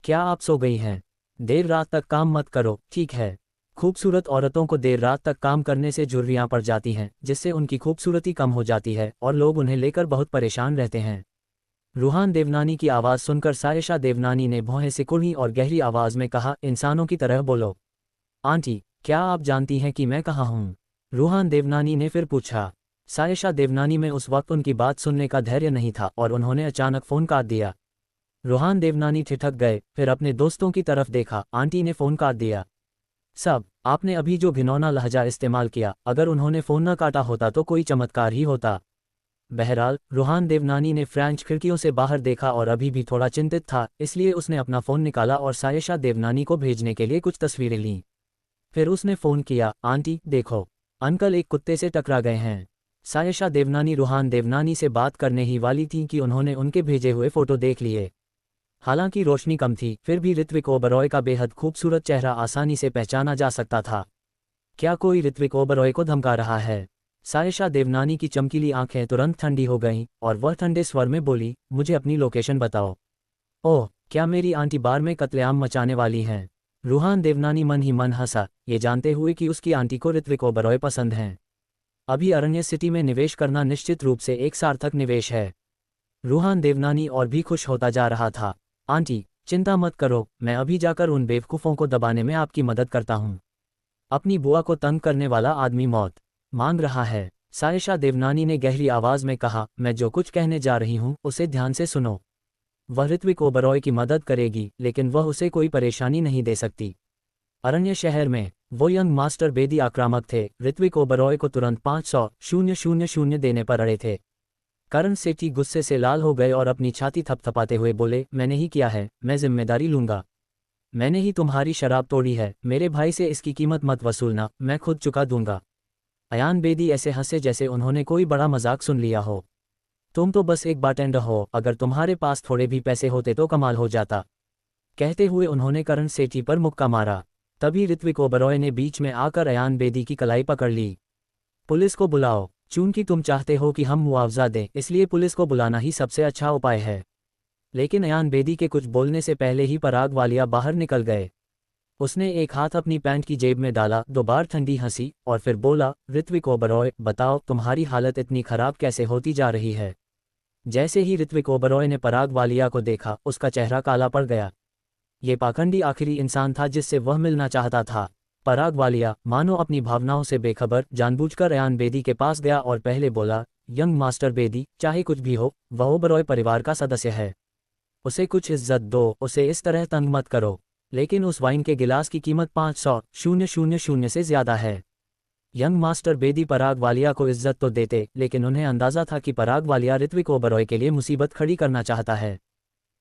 क्या आप सो गई हैं? देर रात तक काम मत करो, ठीक है? खूबसूरत औरतों को देर रात तक काम करने से झुर्रियाँ पड़ जाती हैं जिससे उनकी खूबसूरती कम हो जाती है और लोग उन्हें लेकर बहुत परेशान रहते हैं। रूहान देवनानी की आवाज़ सुनकर सायशा देवनानी ने भौहें सिकुड़ी और गहरी आवाज़ में कहा, इंसानों की तरह बोलो। आंटी, क्या आप जानती हैं कि मैं कहाँ हूँ? रूहान देवनानी ने फिर पूछा। सायशा देवनानी में उस वक्त उनकी बात सुनने का धैर्य नहीं था और उन्होंने अचानक फ़ोन काट दिया। रूहान देवनानी ठिठक गए, फिर अपने दोस्तों की तरफ देखा। आंटी ने फ़ोन काट दिया। सब, आपने अभी जो घिनौना लहजा इस्तेमाल किया, अगर उन्होंने फ़ोन न काटा होता तो कोई चमत्कार ही होता। बहरहाल रूहान देवनानी ने फ्रेंच खिड़कियों से बाहर देखा और अभी भी थोड़ा चिंतित था, इसलिए उसने अपना फ़ोन निकाला और सायशा देवनानी को भेजने के लिए कुछ तस्वीरें लीं। फिर उसने फ़ोन किया, आंटी देखो, अंकल एक कुत्ते से टकरा गए हैं। सायशा देवनानी रूहान देवनानी से बात करने ही वाली थी कि उन्होंने उनके भेजे हुए फ़ोटो देख लिए। हालांकि रोशनी कम थी, फिर भी ऋत्विक ओबरॉय का बेहद खूबसूरत चेहरा आसानी से पहचाना जा सकता था। क्या कोई ऋत्विक ओबरॉय को धमका रहा है? सायशा देवनानी की चमकीली आंखें तुरंत ठंडी हो गईं और वह ठंडे स्वर में बोली, मुझे अपनी लोकेशन बताओ। ओह, क्या मेरी आंटी बार में कत्लेआम मचाने वाली हैं? रूहान देवनानी मन ही मन हंसा, ये जानते हुए कि उसकी आंटी को ऋत्विक ओबरॉय पसंद हैं। अभी अरण्य सिटी में निवेश करना निश्चित रूप से एक सार्थक निवेश है। रूहान देवनानी और भी खुश होता जा रहा था। आंटी, चिंता मत करो, मैं अभी जाकर उन बेवकूफ़ों को दबाने में आपकी मदद करता हूँ। अपनी बुआ को तंग करने वाला आदमी मौत मांग रहा है। सायशा देवनानी ने गहरी आवाज़ में कहा, मैं जो कुछ कहने जा रही हूँ उसे ध्यान से सुनो। वह ऋत्विक ओबरॉय की मदद करेगी लेकिन वह उसे कोई परेशानी नहीं दे सकती। अरण्य शहर में वो यंग मास्टर बेदी आक्रामक थे। ऋत्विक ओबरॉय को तुरंत 500,000 देने पर अड़े थे। करण सेठी गुस्से से लाल हो गए और अपनी छाती थपथपाते हुए बोले, मैंने ही किया है, मैं जिम्मेदारी लूंगा। मैंने ही तुम्हारी शराब तोड़ी है, मेरे भाई से इसकी कीमत मत वसूलना, मैं खुद चुका दूंगा। अयान बेदी ऐसे हंसे जैसे उन्होंने कोई बड़ा मजाक सुन लिया हो। तुम तो बस एक बारटेंडर हो, अगर तुम्हारे पास थोड़े भी पैसे होते तो कमाल हो जाता। कहते हुए उन्होंने करण सेठी पर मुक्का मारा। तभी ऋत्विक ओबरॉय ने बीच में आकर अयान बेदी की कलाई पकड़ ली। पुलिस को बुलाओ। चूंकि तुम चाहते हो कि हम मुआवजा दें, इसलिए पुलिस को बुलाना ही सबसे अच्छा उपाय है। लेकिन अयान बेदी के कुछ बोलने से पहले ही पराग वालिया बाहर निकल गए। उसने एक हाथ अपनी पैंट की जेब में डाला, 2 बार ठंडी हंसी और फिर बोला, ऋत्विक ओबरॉय, बताओ तुम्हारी हालत इतनी खराब कैसे होती जा रही है। जैसे ही ऋत्विक ओबरॉय ने पराग वालिया को देखा, उसका चेहरा काला पड़ गया। ये पाखंडी आखिरी इंसान था जिससे वह मिलना चाहता था। पराग वालिया मानो अपनी भावनाओं से बेखबर जानबूझकर अयान बेदी के पास गया और पहले बोला, यंग मास्टर बेदी, चाहे कुछ भी हो, वह ओबरॉय परिवार का सदस्य है। उसे कुछ इज्जत दो, उसे इस तरह तंग मत करो। लेकिन उस वाइन के गिलास की कीमत 500,000 से ज्यादा है। यंग मास्टर बेदी पराग वालिया को इज्जत तो देते, लेकिन उन्हें अंदाजा था कि पराग वालिया ऋत्विक ओबरॉय के लिए मुसीबत खड़ी करना चाहता है।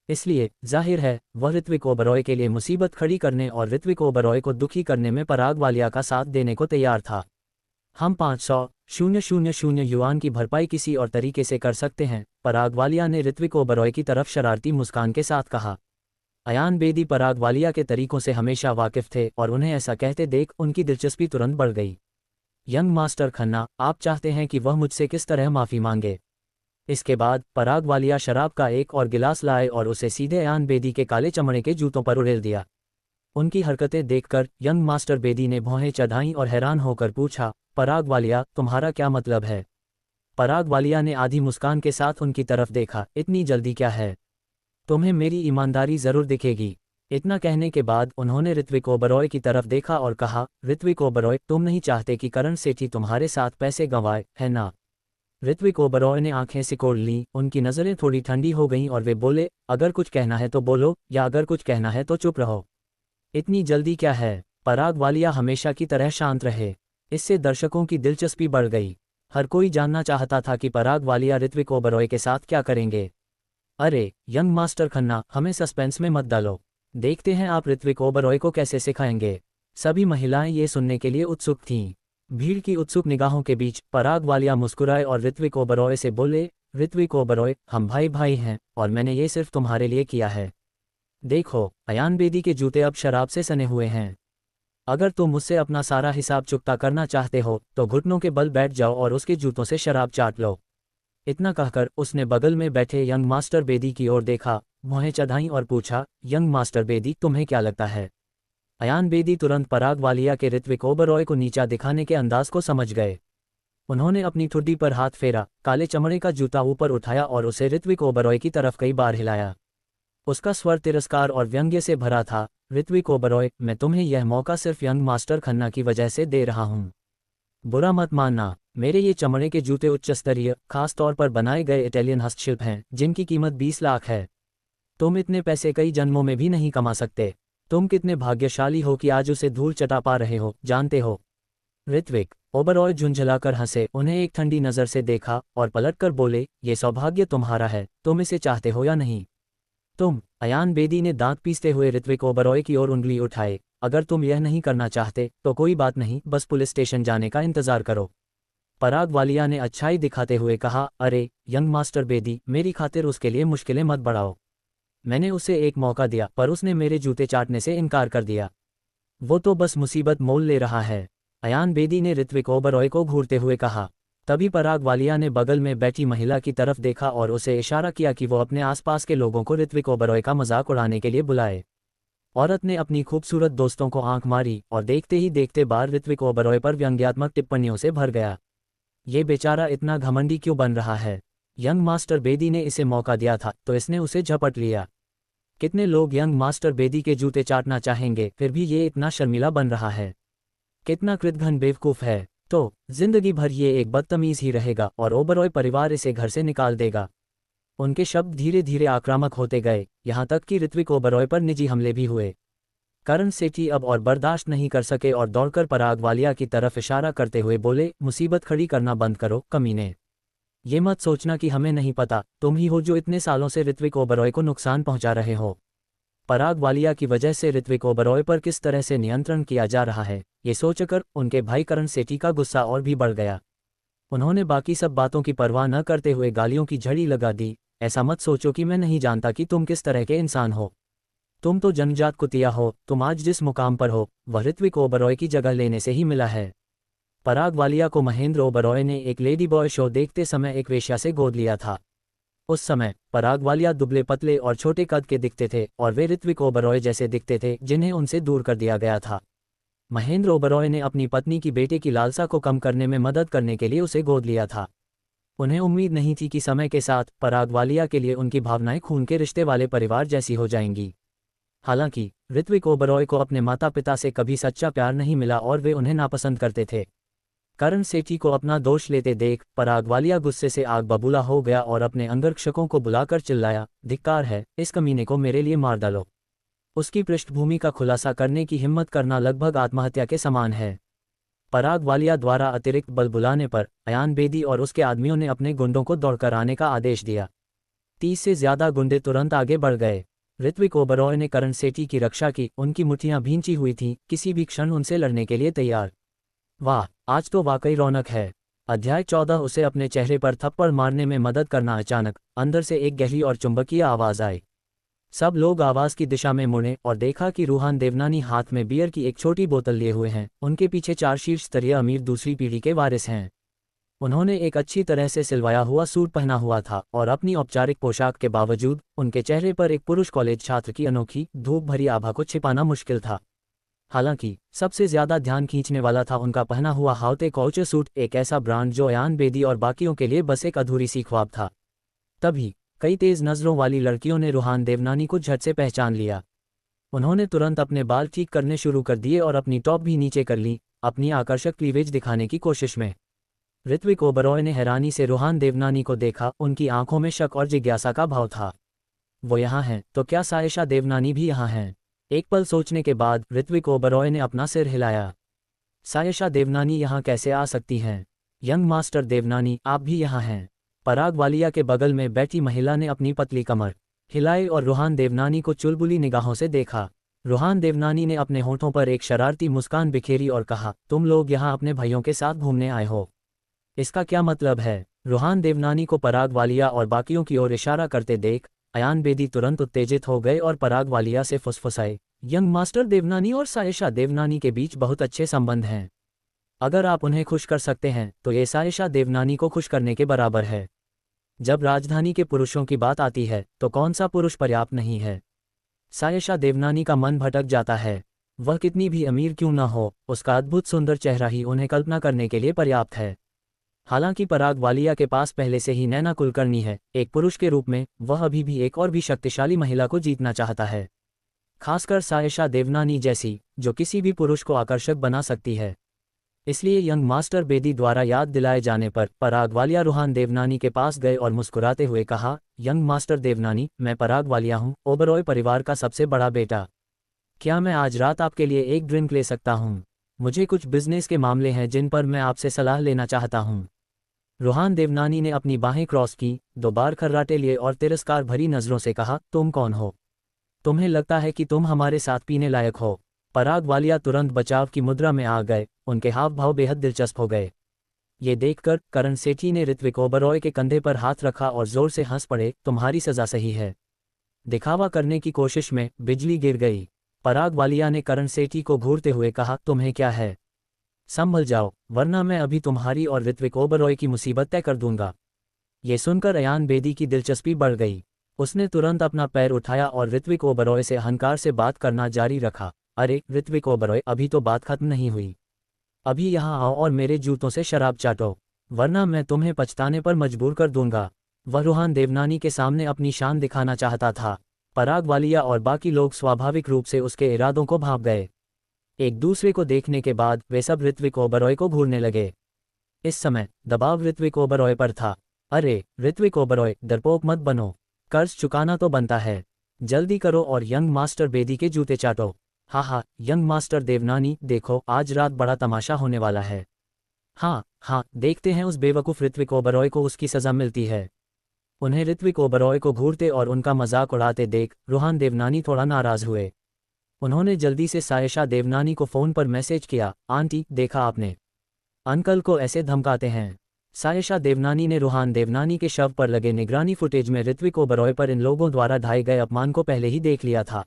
इसलिए जाहिर है वह ऋत्विक ओबरॉय के लिए मुसीबत खड़ी करने और ऋत्विक ओबरॉय को दुखी करने में पराग वालिया का साथ देने को तैयार था। हम 500,000 युआन की भरपाई किसी और तरीके से कर सकते हैं, पराग वालिया ने ऋत्विक ओबरॉय की तरफ शरारती मुस्कान के साथ कहा। अयान बेदी पराग वालिया के तरीकों से हमेशा वाकिफ थे और उन्हें ऐसा कहते देख उनकी दिलचस्पी तुरंत बढ़ गई। यंग मास्टर खन्ना, आप चाहते हैं कि वह मुझसे किस तरह माफ़ी मांगे? इसके बाद पराग वालिया शराब का एक और गिलास लाए और उसे सीधे अयान बेदी के काले चमड़े के जूतों पर उड़ेल दिया। उनकी हरकतें देखकर यंग मास्टर बेदी ने भौहें चढ़ाईं और हैरान होकर पूछा, पराग वालिया, तुम्हारा क्या मतलब है? पराग वालिया ने आधी मुस्कान के साथ उनकी तरफ देखा, इतनी जल्दी क्या है? तुम्हें मेरी ईमानदारी जरूर दिखेगी। इतना कहने के बाद उन्होंने ऋत्विक ओबरॉय की तरफ देखा और कहा, ऋत्विक ओबरॉय, तुम नहीं चाहते कि करण सेठी तुम्हारे साथ पैसे गंवाए, है ना? ऋत्विक ओबरॉय ने आंखें सिकोड़ लीं, उनकी नज़रें थोड़ी ठंडी हो गईं और वे बोले, अगर कुछ कहना है तो बोलो, या अगर कुछ कहना है तो चुप रहो। इतनी जल्दी क्या है? पराग वालिया हमेशा की तरह शांत रहे। इससे दर्शकों की दिलचस्पी बढ़ गई। हर कोई जानना चाहता था कि पराग वालिया ऋत्विक ओबरॉय के साथ क्या करेंगे। अरे यंग मास्टर खन्ना, हमें सस्पेंस में मत डालो। देखते हैं आप ऋत्विक ओबरॉय को कैसे सिखाएंगे। सभी महिलाएं ये सुनने के लिए उत्सुक थीं। भीड़ की उत्सुक निगाहों के बीच पराग वालिया मुस्कुराए और ऋत्विक ओबरॉय से बोले, ऋत्विक ओबरॉय, हम भाई भाई हैं और मैंने ये सिर्फ तुम्हारे लिए किया है। देखो, अयान बेदी के जूते अब शराब से सने हुए हैं। अगर तुम मुझसे अपना सारा हिसाब चुकता करना चाहते हो तो घुटनों के बल बैठ जाओ और उसके जूतों से शराब चाट लो। इतना कहकर उसने बगल में बैठे यंग मास्टर बेदी की ओर देखा, भौहें चढ़ाईं और पूछा, यंग मास्टर बेदी, तुम्हें क्या लगता है? अयान बेदी तुरंत पराग वालिया के ऋत्विक ओबरॉय को नीचा दिखाने के अंदाज को समझ गए। उन्होंने अपनी ठुड्डी पर हाथ फेरा, काले चमड़े का जूता ऊपर उठाया और उसे ऋत्विक ओबरॉय की तरफ कई बार हिलाया। उसका स्वर तिरस्कार और व्यंग्य से भरा था, ऋत्विक ओबरॉय, मैं तुम्हें यह मौका सिर्फ यंग मास्टर खन्ना की वजह से दे रहा हूँ। बुरा मत मानना, मेरे ये चमड़े के जूते उच्च स्तरीय, खास तौर पर बनाए गए इटालियन हस्तशिल्प हैं जिनकी कीमत 20 लाख है। तुम इतने पैसे कई जन्मों में भी नहीं कमा सकते। तुम कितने भाग्यशाली हो कि आज उसे धूल चटा पा रहे हो, जानते हो? ऋत्विक ओबरॉय झुंझलाकर हंसे, उन्हें एक ठंडी नज़र से देखा और पलटकर बोले, ये सौभाग्य तुम्हारा है, तुम इसे चाहते हो या नहीं? तुम? अयान बेदी ने दांत पीसते हुए ऋत्विक ओबरॉय की ओर उंगली उठाए, अगर तुम यह नहीं करना चाहते तो कोई बात नहीं, बस पुलिस स्टेशन जाने का इंतजार करो। पराग वालिया ने अच्छाई दिखाते हुए कहा, अरे यंग मास्टर बेदी, मेरी खातिर उसके लिए मुश्किलें मत बढ़ाओ। मैंने उसे एक मौका दिया पर उसने मेरे जूते चाटने से इनकार कर दिया। वो तो बस मुसीबत मोल ले रहा है। अयान बेदी ने ऋत्विक ओबरॉय को घूरते हुए कहा। तभी पराग वालिया ने बगल में बैठी महिला की तरफ देखा और उसे इशारा किया कि वो अपने आसपास के लोगों को ऋत्विक ओबरॉय का मजाक उड़ाने के लिए बुलाए। औरत ने अपनी खूबसूरत दोस्तों को आंख मारी और देखते ही देखते बार ऋत्विक ओबरॉय पर व्यंग्यात्मक टिप्पणियों से भर गया। ये बेचारा इतना घमंडी क्यों बन रहा है? यंग मास्टर बेदी ने इसे मौका दिया था तो इसने उसे झपट लिया। कितने लोग यंग मास्टर बेदी के जूते चाटना चाहेंगे, फिर भी ये इतना शर्मिला बन रहा है। कितना कृतघ्न बेवकूफ़ है। तो जिंदगी भर ये एक बदतमीज ही रहेगा और ओबरॉय परिवार इसे घर से निकाल देगा। उनके शब्द धीरे धीरे आक्रामक होते गए, यहाँ तक कि ऋत्विक ओबरॉय पर निजी हमले भी हुए। करण सेठी अब और बर्दाश्त नहीं कर सके और दौड़कर पराग वालिया की तरफ इशारा करते हुए बोले, मुसीबत खड़ी करना बंद करो, कमीने। ये मत सोचना कि हमें नहीं पता, तुम ही हो जो इतने सालों से ऋत्विक ओबरॉय को नुकसान पहुंचा रहे हो। पराग वालिया की वजह से ऋत्विक ओबरॉय पर किस तरह से नियंत्रण किया जा रहा है, ये सोचकर उनके भाई करण सेठी का गुस्सा और भी बढ़ गया। उन्होंने बाकी सब बातों की परवाह न करते हुए गालियों की झड़ी लगा दी, ऐसा मत सोचो कि मैं नहीं जानता कि तुम किस तरह के इंसान हो। तुम तो जन्मजात कुतिया हो। तुम आज जिस मुकाम पर हो वह ऋत्विक ओबरॉय की जगह लेने से ही मिला है। पराग वालिया को महेंद्र ओबरॉय ने एक लेडी बॉय शो देखते समय एक वेश्या से गोद लिया था। उस समय पराग वालिया दुबले पतले और छोटे कद के दिखते थे और वे ऋत्विक ओबरॉय जैसे दिखते थे जिन्हें उनसे दूर कर दिया गया था। महेंद्र ओबरॉय ने अपनी पत्नी की बेटे की लालसा को कम करने में मदद करने के लिए उसे गोद लिया था। उन्हें उम्मीद नहीं थी कि समय के साथ पराग वालिया के लिए उनकी भावनाएं खून के रिश्ते वाले परिवार जैसी हो जाएंगी। हालांकि ऋत्विक ओबरॉय को अपने माता पिता से कभी सच्चा प्यार नहीं मिला और वे उन्हें नापसंद करते थे। करण सेठी को अपना दोष लेते देख पराग वालिया गुस्से से आग बबूला हो गया और अपने अंगरक्षकों को बुलाकर चिल्लाया, धिक्कार है, इस कमीने को मेरे लिए मार डालो। उसकी पृष्ठभूमि का खुलासा करने की हिम्मत करना लगभग आत्महत्या के समान है। पराग वालिया द्वारा अतिरिक्त बल बुलाने पर अयान बेदी और उसके आदमियों ने अपने गुंडों को दौड़कर आने का आदेश दिया। 30 से ज्यादा गुंडे तुरंत आगे बढ़ गए। ऋत्विक ओबरॉय ने करण सेठी की रक्षा की, उनकी मुट्ठियां भींची हुई थीं, किसी भी क्षण उनसे लड़ने के लिए तैयार। वाह, आज तो वाकई रौनक है। अध्याय 14। उसे अपने चेहरे पर थप्पड़ मारने में मदद करना। अचानक अंदर से एक गहरी और चुंबकीय आवाज आई। सब लोग आवाज की दिशा में मुड़े और देखा कि रूहान देवनानी हाथ में बियर की एक छोटी बोतल लिए हुए हैं। उनके पीछे 4 शीर्ष स्तरीय अमीर दूसरी पीढ़ी के वारिस हैं। उन्होंने एक अच्छी तरह से सिलवाया हुआ सूट पहना हुआ था और अपनी औपचारिक पोशाक के बावजूद उनके चेहरे पर एक पुरुष कॉलेज छात्र की अनोखी धूप भरी आभा को छिपाना मुश्किल था। हालांकि सबसे ज्यादा ध्यान खींचने वाला था उनका पहना हुआ हाउते कौचे सूट, एक ऐसा ब्रांड जो अयान बेदी और बाकियों के लिए बस एक अधूरी सी ख्वाब था। तभी कई तेज नजरों वाली लड़कियों ने रूहान देवनानी को झट से पहचान लिया। उन्होंने तुरंत अपने बाल ठीक करने शुरू कर दिए और अपनी टॉप भी नीचे कर ली, अपनी आकर्षक क्लीवेज दिखाने की कोशिश में। ऋत्विक ओबरॉय ने हैरानी से रूहान देवनानी को देखा, उनकी आंखों में शक और जिज्ञासा का भाव था। वो यहाँ हैं, तो क्या सायशा देवनानी भी यहाँ हैं? एक पल सोचने के बाद ऋत्विक ओबरॉय ने अपना सिर हिलाया। सायशा देवनानी यहाँ कैसे आ सकती हैं? यंग मास्टर देवनानी, आप भी यहाँ हैं? पराग वालिया के बगल में बैठी महिला ने अपनी पतली कमर हिलाई और रूहान देवनानी को चुलबुली निगाहों से देखा। रूहान देवनानी ने अपने होठों पर एक शरारती मुस्कान बिखेरी और कहा, तुम लोग यहाँ अपने भाइयों के साथ घूमने आए हो? इसका क्या मतलब है? रूहान देवनानी को पराग वालिया और बाकियों की ओर इशारा करते देख अयान बेदी तुरंत उत्तेजित हो गए और पराग वालिया से फुसफुसाए, यंग मास्टर देवनानी और सायशा देवनानी के बीच बहुत अच्छे संबंध हैं। अगर आप उन्हें खुश कर सकते हैं तो ये सायशा देवनानी को खुश करने के बराबर है। जब राजधानी के पुरुषों की बात आती है तो कौन सा पुरुष पर्याप्त नहीं है? सायशा देवनानी का मन भटक जाता है। वह कितनी भी अमीर क्यों न हो, उसका अद्भुत सुंदर चेहरा ही उन्हें कल्पना करने के लिए पर्याप्त है। हालांकि पराग वालिया के पास पहले से ही नैना कुलकर्णी है, एक पुरुष के रूप में वह अभी भी एक और भी शक्तिशाली महिला को जीतना चाहता है, खासकर सायशा देवनानी जैसी, जो किसी भी पुरुष को आकर्षक बना सकती है। इसलिए यंग मास्टर बेदी द्वारा याद दिलाए जाने पर पराग वालिया रूहान देवनानी के पास गए और मुस्कुराते हुए कहा, यंग मास्टर देवनानी, मैं पराग वालिया हूँ, ओबरॉय परिवार का सबसे बड़ा बेटा। क्या मैं आज रात आपके लिए एक ड्रिंक ले सकता हूँ? मुझे कुछ बिजनेस के मामले हैं जिन पर मैं आपसे सलाह लेना चाहता हूँ। रूहान देवनानी ने अपनी बाहें क्रॉस की, 2 बार खर्राटे लिए और तिरस्कार भरी नजरों से कहा, तुम कौन हो? तुम्हें लगता है कि तुम हमारे साथ पीने लायक हो? पराग वालिया तुरंत बचाव की मुद्रा में आ गए, उनके हाव भाव बेहद दिलचस्प हो गए। ये देखकर करण सेठी ने ऋत्विक ओबरॉय के कंधे पर हाथ रखा और जोर से हंस पड़े, तुम्हारी सजा सही है। दिखावा करने की कोशिश में बिजली गिर गई। पराग वालिया ने करण सेठी को घूरते हुए कहा, तुम्हें क्या है? संभल जाओ, वरना मैं अभी तुम्हारी और ऋत्विक ओबरॉय की मुसीबत तय कर दूंगा। ये सुनकर अयान बेदी की दिलचस्पी बढ़ गई। उसने तुरंत अपना पैर उठाया और ऋत्विक ओबरॉय से अहंकार से बात करना जारी रखा, अरे ऋत्विक ओबरॉय, अभी तो बात खत्म नहीं हुई। अभी यहाँ आओ और मेरे जूतों से शराब चाटो, वरना मैं तुम्हें पछताने पर मजबूर कर दूंगा। वह रूहान देवनानी के सामने अपनी शान दिखाना चाहता था। पराग वालिया और बाकी लोग स्वाभाविक रूप से उसके इरादों को भांप गए। एक दूसरे को देखने के बाद वे सब ऋत्विक ओबरॉय को घूरने लगे। इस समय दबाव ऋत्विक ओबरॉय पर था। अरे ऋत्विक ओबरॉय, डरपोक मत बनो, कर्ज चुकाना तो बनता है, जल्दी करो और यंग मास्टर बेदी के जूते चाटो। हाँ, यंग मास्टर देवनानी, देखो आज रात बड़ा तमाशा होने वाला है। हाँ, देखते हैं उस बेवकूफ़ ऋत्विक ओबरॉय को उसकी सज़ा मिलती है। उन्हें ऋत्विक ओबरॉय को घूरते और उनका मजाक उड़ाते देख रूहान देवनानी थोड़ा नाराज हुए। उन्होंने जल्दी से सायशा देवनानी को फ़ोन पर मैसेज किया, आंटी, देखा आपने, अंकल को ऐसे धमकाते हैं। सायशा देवनानी ने रूहान देवनानी के शव पर लगे निगरानी फुटेज में ऋत्विक ओबरॉय पर इन लोगों द्वारा ढाए गए अपमान को पहले ही देख लिया था।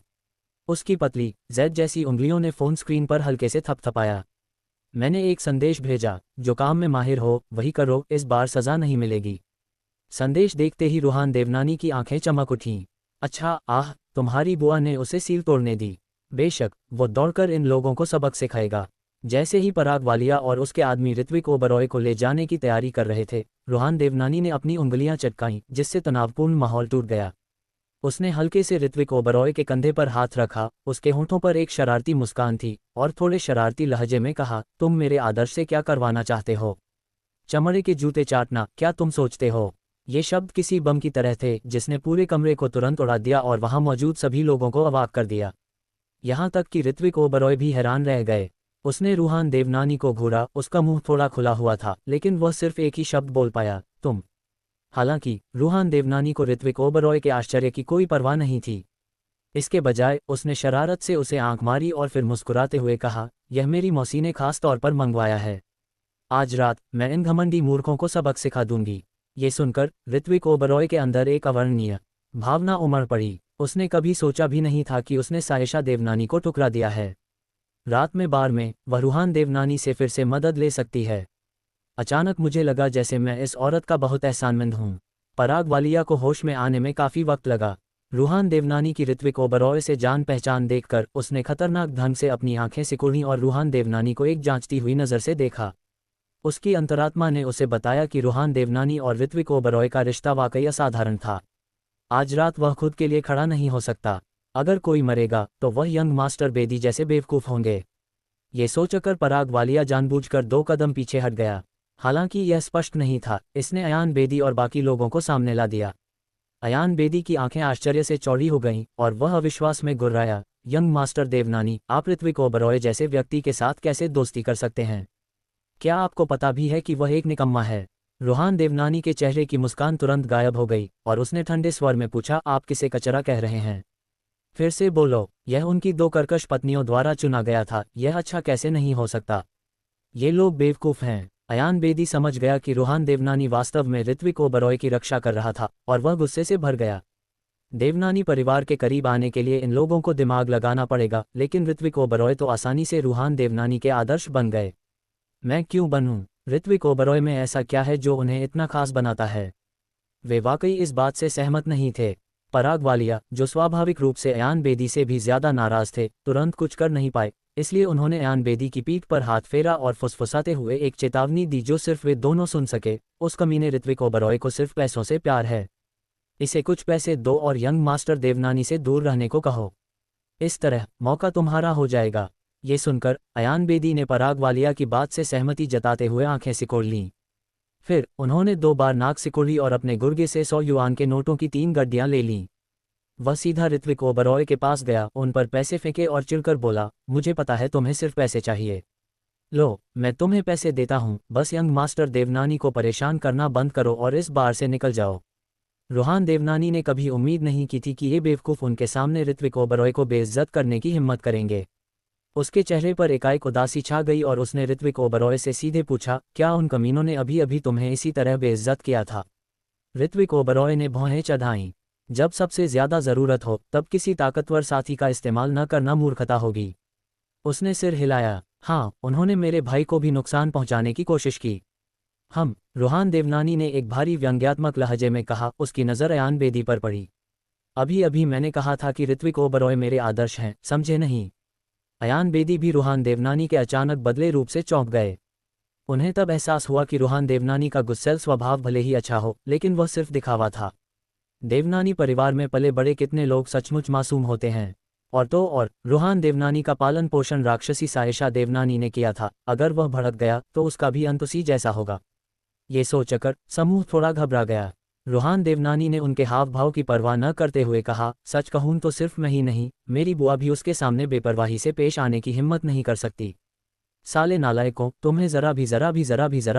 उसकी पतली जेड जैसी उंगलियों ने फ़ोन स्क्रीन पर हल्के से थपथपाया। मैंने एक संदेश भेजा, जो काम में माहिर हो वही करो, इस बार सज़ा नहीं मिलेगी। संदेश देखते ही रूहान देवनानी की आंखें चमक उठीं। अच्छा, आह, तुम्हारी बुआ ने उसे सील तोड़ने दी। बेशक, वो दौड़कर इन लोगों को सबक सिखाएगा। जैसे ही पराग वालिया और उसके आदमी ऋत्विक ओबरॉय को ले जाने की तैयारी कर रहे थे, रूहान देवनानी ने अपनी उंगलियां चटकाईं, जिससे तनावपूर्ण माहौल टूट गया। उसने हल्के से ऋत्विक ओबरॉय के कंधे पर हाथ रखा, उसके होंठों पर एक शरारती मुस्कान थी, और थोड़े शरारती लहजे में कहा, तुम मेरे आदर्श से क्या करवाना चाहते हो? चमड़े के जूते चाटना, क्या तुम सोचते हो? ये शब्द किसी बम की तरह थे जिसने पूरे कमरे को तुरंत उड़ा दिया और वहां मौजूद सभी लोगों को अवाक कर दिया। यहाँ तक कि ऋत्विक ओबरॉय भी हैरान रह गए। उसने रूहान देवनानी को घूरा, उसका मुंह थोड़ा खुला हुआ था, लेकिन वह सिर्फ एक ही शब्द बोल पाया, तुम। हालांकि रूहान देवनानी को ऋत्विक ओबरॉय के आश्चर्य की कोई परवाह नहीं थी। इसके बजाय उसने शरारत से उसे आंख मारी और फिर मुस्कुराते हुए कहा, यह मेरी मौसी ने खास तौर पर मंगवाया है। आज रात मैं इन घमंडी मूर्खों को सबक सिखा दूंगी। ये सुनकर ऋत्विक ओबरॉय के अंदर एक अवर्णनीय भावना उमड़ पड़ी। उसने कभी सोचा भी नहीं था कि उसने सायशा देवनानी को ठुकरा दिया है। रात में बार में वह रूहान देवनानी से फिर से मदद ले सकती है। अचानक मुझे लगा जैसे मैं इस औरत का बहुत एहसानमंद हूँ। पराग वालिया को होश में आने में काफ़ी वक्त लगा। रूहान देवनानी की ऋत्विक ओबरॉय से जान पहचान देखकर उसने खतरनाक ढंग से अपनी आंखें सिकुड़ीं और रूहान देवनानी को एक जांचती हुई नज़र से देखा। उसकी अंतरात्मा ने उसे बताया कि रूहान देवनानी और ऋत्विक ओबरॉय का रिश्ता वाकई असाधारण था। आज रात वह खुद के लिए खड़ा नहीं हो सकता। अगर कोई मरेगा तो वह यंग मास्टर बेदी जैसे बेवकूफ़ होंगे। ये सोचकर पराग वालिया जानबूझकर 2 कदम पीछे हट गया। हालांकि यह स्पष्ट नहीं था, इसने अयान बेदी और बाकी लोगों को सामने ला दिया। अयान बेदी की आंखें आश्चर्य से चौड़ी हो गईं और वह अविश्वास में गुर्राया, यंग मास्टर देवनानी, आप ऋत्विक ओबरॉय जैसे व्यक्ति के साथ कैसे दोस्ती कर सकते हैं? क्या आपको पता भी है कि वह एक निकम्मा है? रूहान देवनानी के चेहरे की मुस्कान तुरंत गायब हो गई और उसने ठंडे स्वर में पूछा, आप किसे कचरा कह रहे हैं? फिर से बोलो। यह उनकी 2 कर्कश पत्नियों द्वारा चुना गया था, यह अच्छा कैसे नहीं हो सकता? ये लोग बेवकूफ़ हैं। अयान बेदी समझ गया कि रूहान देवनानी वास्तव में ऋत्विक ओबरॉय की रक्षा कर रहा था और वह गुस्से से भर गया। देवनानी परिवार के करीब आने के लिए इन लोगों को दिमाग लगाना पड़ेगा, लेकिन ऋत्विक ओबरॉय तो आसानी से रूहान देवनानी के आदर्श बन गए। मैं क्यों बनूं? ऋत्विक ओबरॉय में ऐसा क्या है जो उन्हें इतना खास बनाता है? वे वाकई इस बात से सहमत नहीं थे। पराग वालिया, जो स्वाभाविक रूप से अयान बेदी से भी ज्यादा नाराज थे, तुरंत कुछ कर नहीं पाए, इसलिए उन्होंने अयान बेदी की पीठ पर हाथ फेरा और फुसफुसाते हुए एक चेतावनी दी जो सिर्फ वे दोनों सुन सके, उस कमीने ऋत्विक ओबरॉय को सिर्फ पैसों से प्यार है। इसे कुछ पैसे दो और यंग मास्टर देवनानी से दूर रहने को कहो। इस तरह मौका तुम्हारा हो जाएगा। ये सुनकर अयान बेदी ने पराग वालिया की बात से सहमति जताते हुए आंखें सिकोड़ लीं। फिर उन्होंने 2 बार नाक सिकोड़ी और अपने गुर्गे से 100 युआन के नोटों की 3 गड्डियां ले लीं। वह सीधा ऋत्विक ओबरॉय के पास गया, उन पर पैसे फेंके और चिढ़कर बोला, मुझे पता है तुम्हें सिर्फ पैसे चाहिए। लो, मैं तुम्हें पैसे देता हूँ, बस यंग मास्टर देवनानी को परेशान करना बंद करो और इस बार से निकल जाओ। रूहान देवनानी ने कभी उम्मीद नहीं की थी कि ये बेवकूफ़ उनके सामने ऋत्विक ओबरॉय को बेइज्जत करने की हिम्मत करेंगे। उसके चेहरे पर एकाएक उदासी छा गई और उसने ऋत्विक ओबरॉय से सीधे पूछा, क्या उन कमीनों ने अभी अभी तुम्हें इसी तरह बेइज्जत किया था? ऋत्विक ओबरॉय ने भौहें चढ़ाईं। जब सबसे ज्यादा जरूरत हो तब किसी ताकतवर साथी का इस्तेमाल न करना मूर्खता होगी। उसने सिर हिलाया। हाँ, उन्होंने मेरे भाई को भी नुकसान पहुंचाने की कोशिश की। रूहान देवनानी ने एक भारी व्यंग्यात्मक लहजे में कहा, उसकी नज़र अयान बेदी पर पड़ी। अभी अभी मैंने कहा था कि ऋत्विक ओबरॉय मेरे आदर्श हैं, समझे नहीं? अयान बेदी भी रूहान देवनानी के अचानक बदले रूप से चौंक गए। उन्हें तब एहसास हुआ कि रूहान देवनानी का गुस्सैल स्वभाव भले ही अच्छा हो, लेकिन वह सिर्फ दिखावा था। देवनानी परिवार में पले बड़े कितने लोग सचमुच मासूम होते हैं। और रूहान देवनानी का पालन पोषण राक्षसी सायशा देवनानी ने किया था, अगर वह भड़क गया तो उसका भी अंत उसी जैसा होगा। ये सोचकर समूह थोड़ा घबरा गया। रूहान देवनानी ने उनके हाव भाव की परवाह न करते हुए कहा, सच कहूं तो सिर्फ मैं ही नहीं, मेरी बुआ भी उसके सामने बेपरवाही से पेश आने की हिम्मत नहीं कर सकती। साले नालायकों, तुम्हें जरा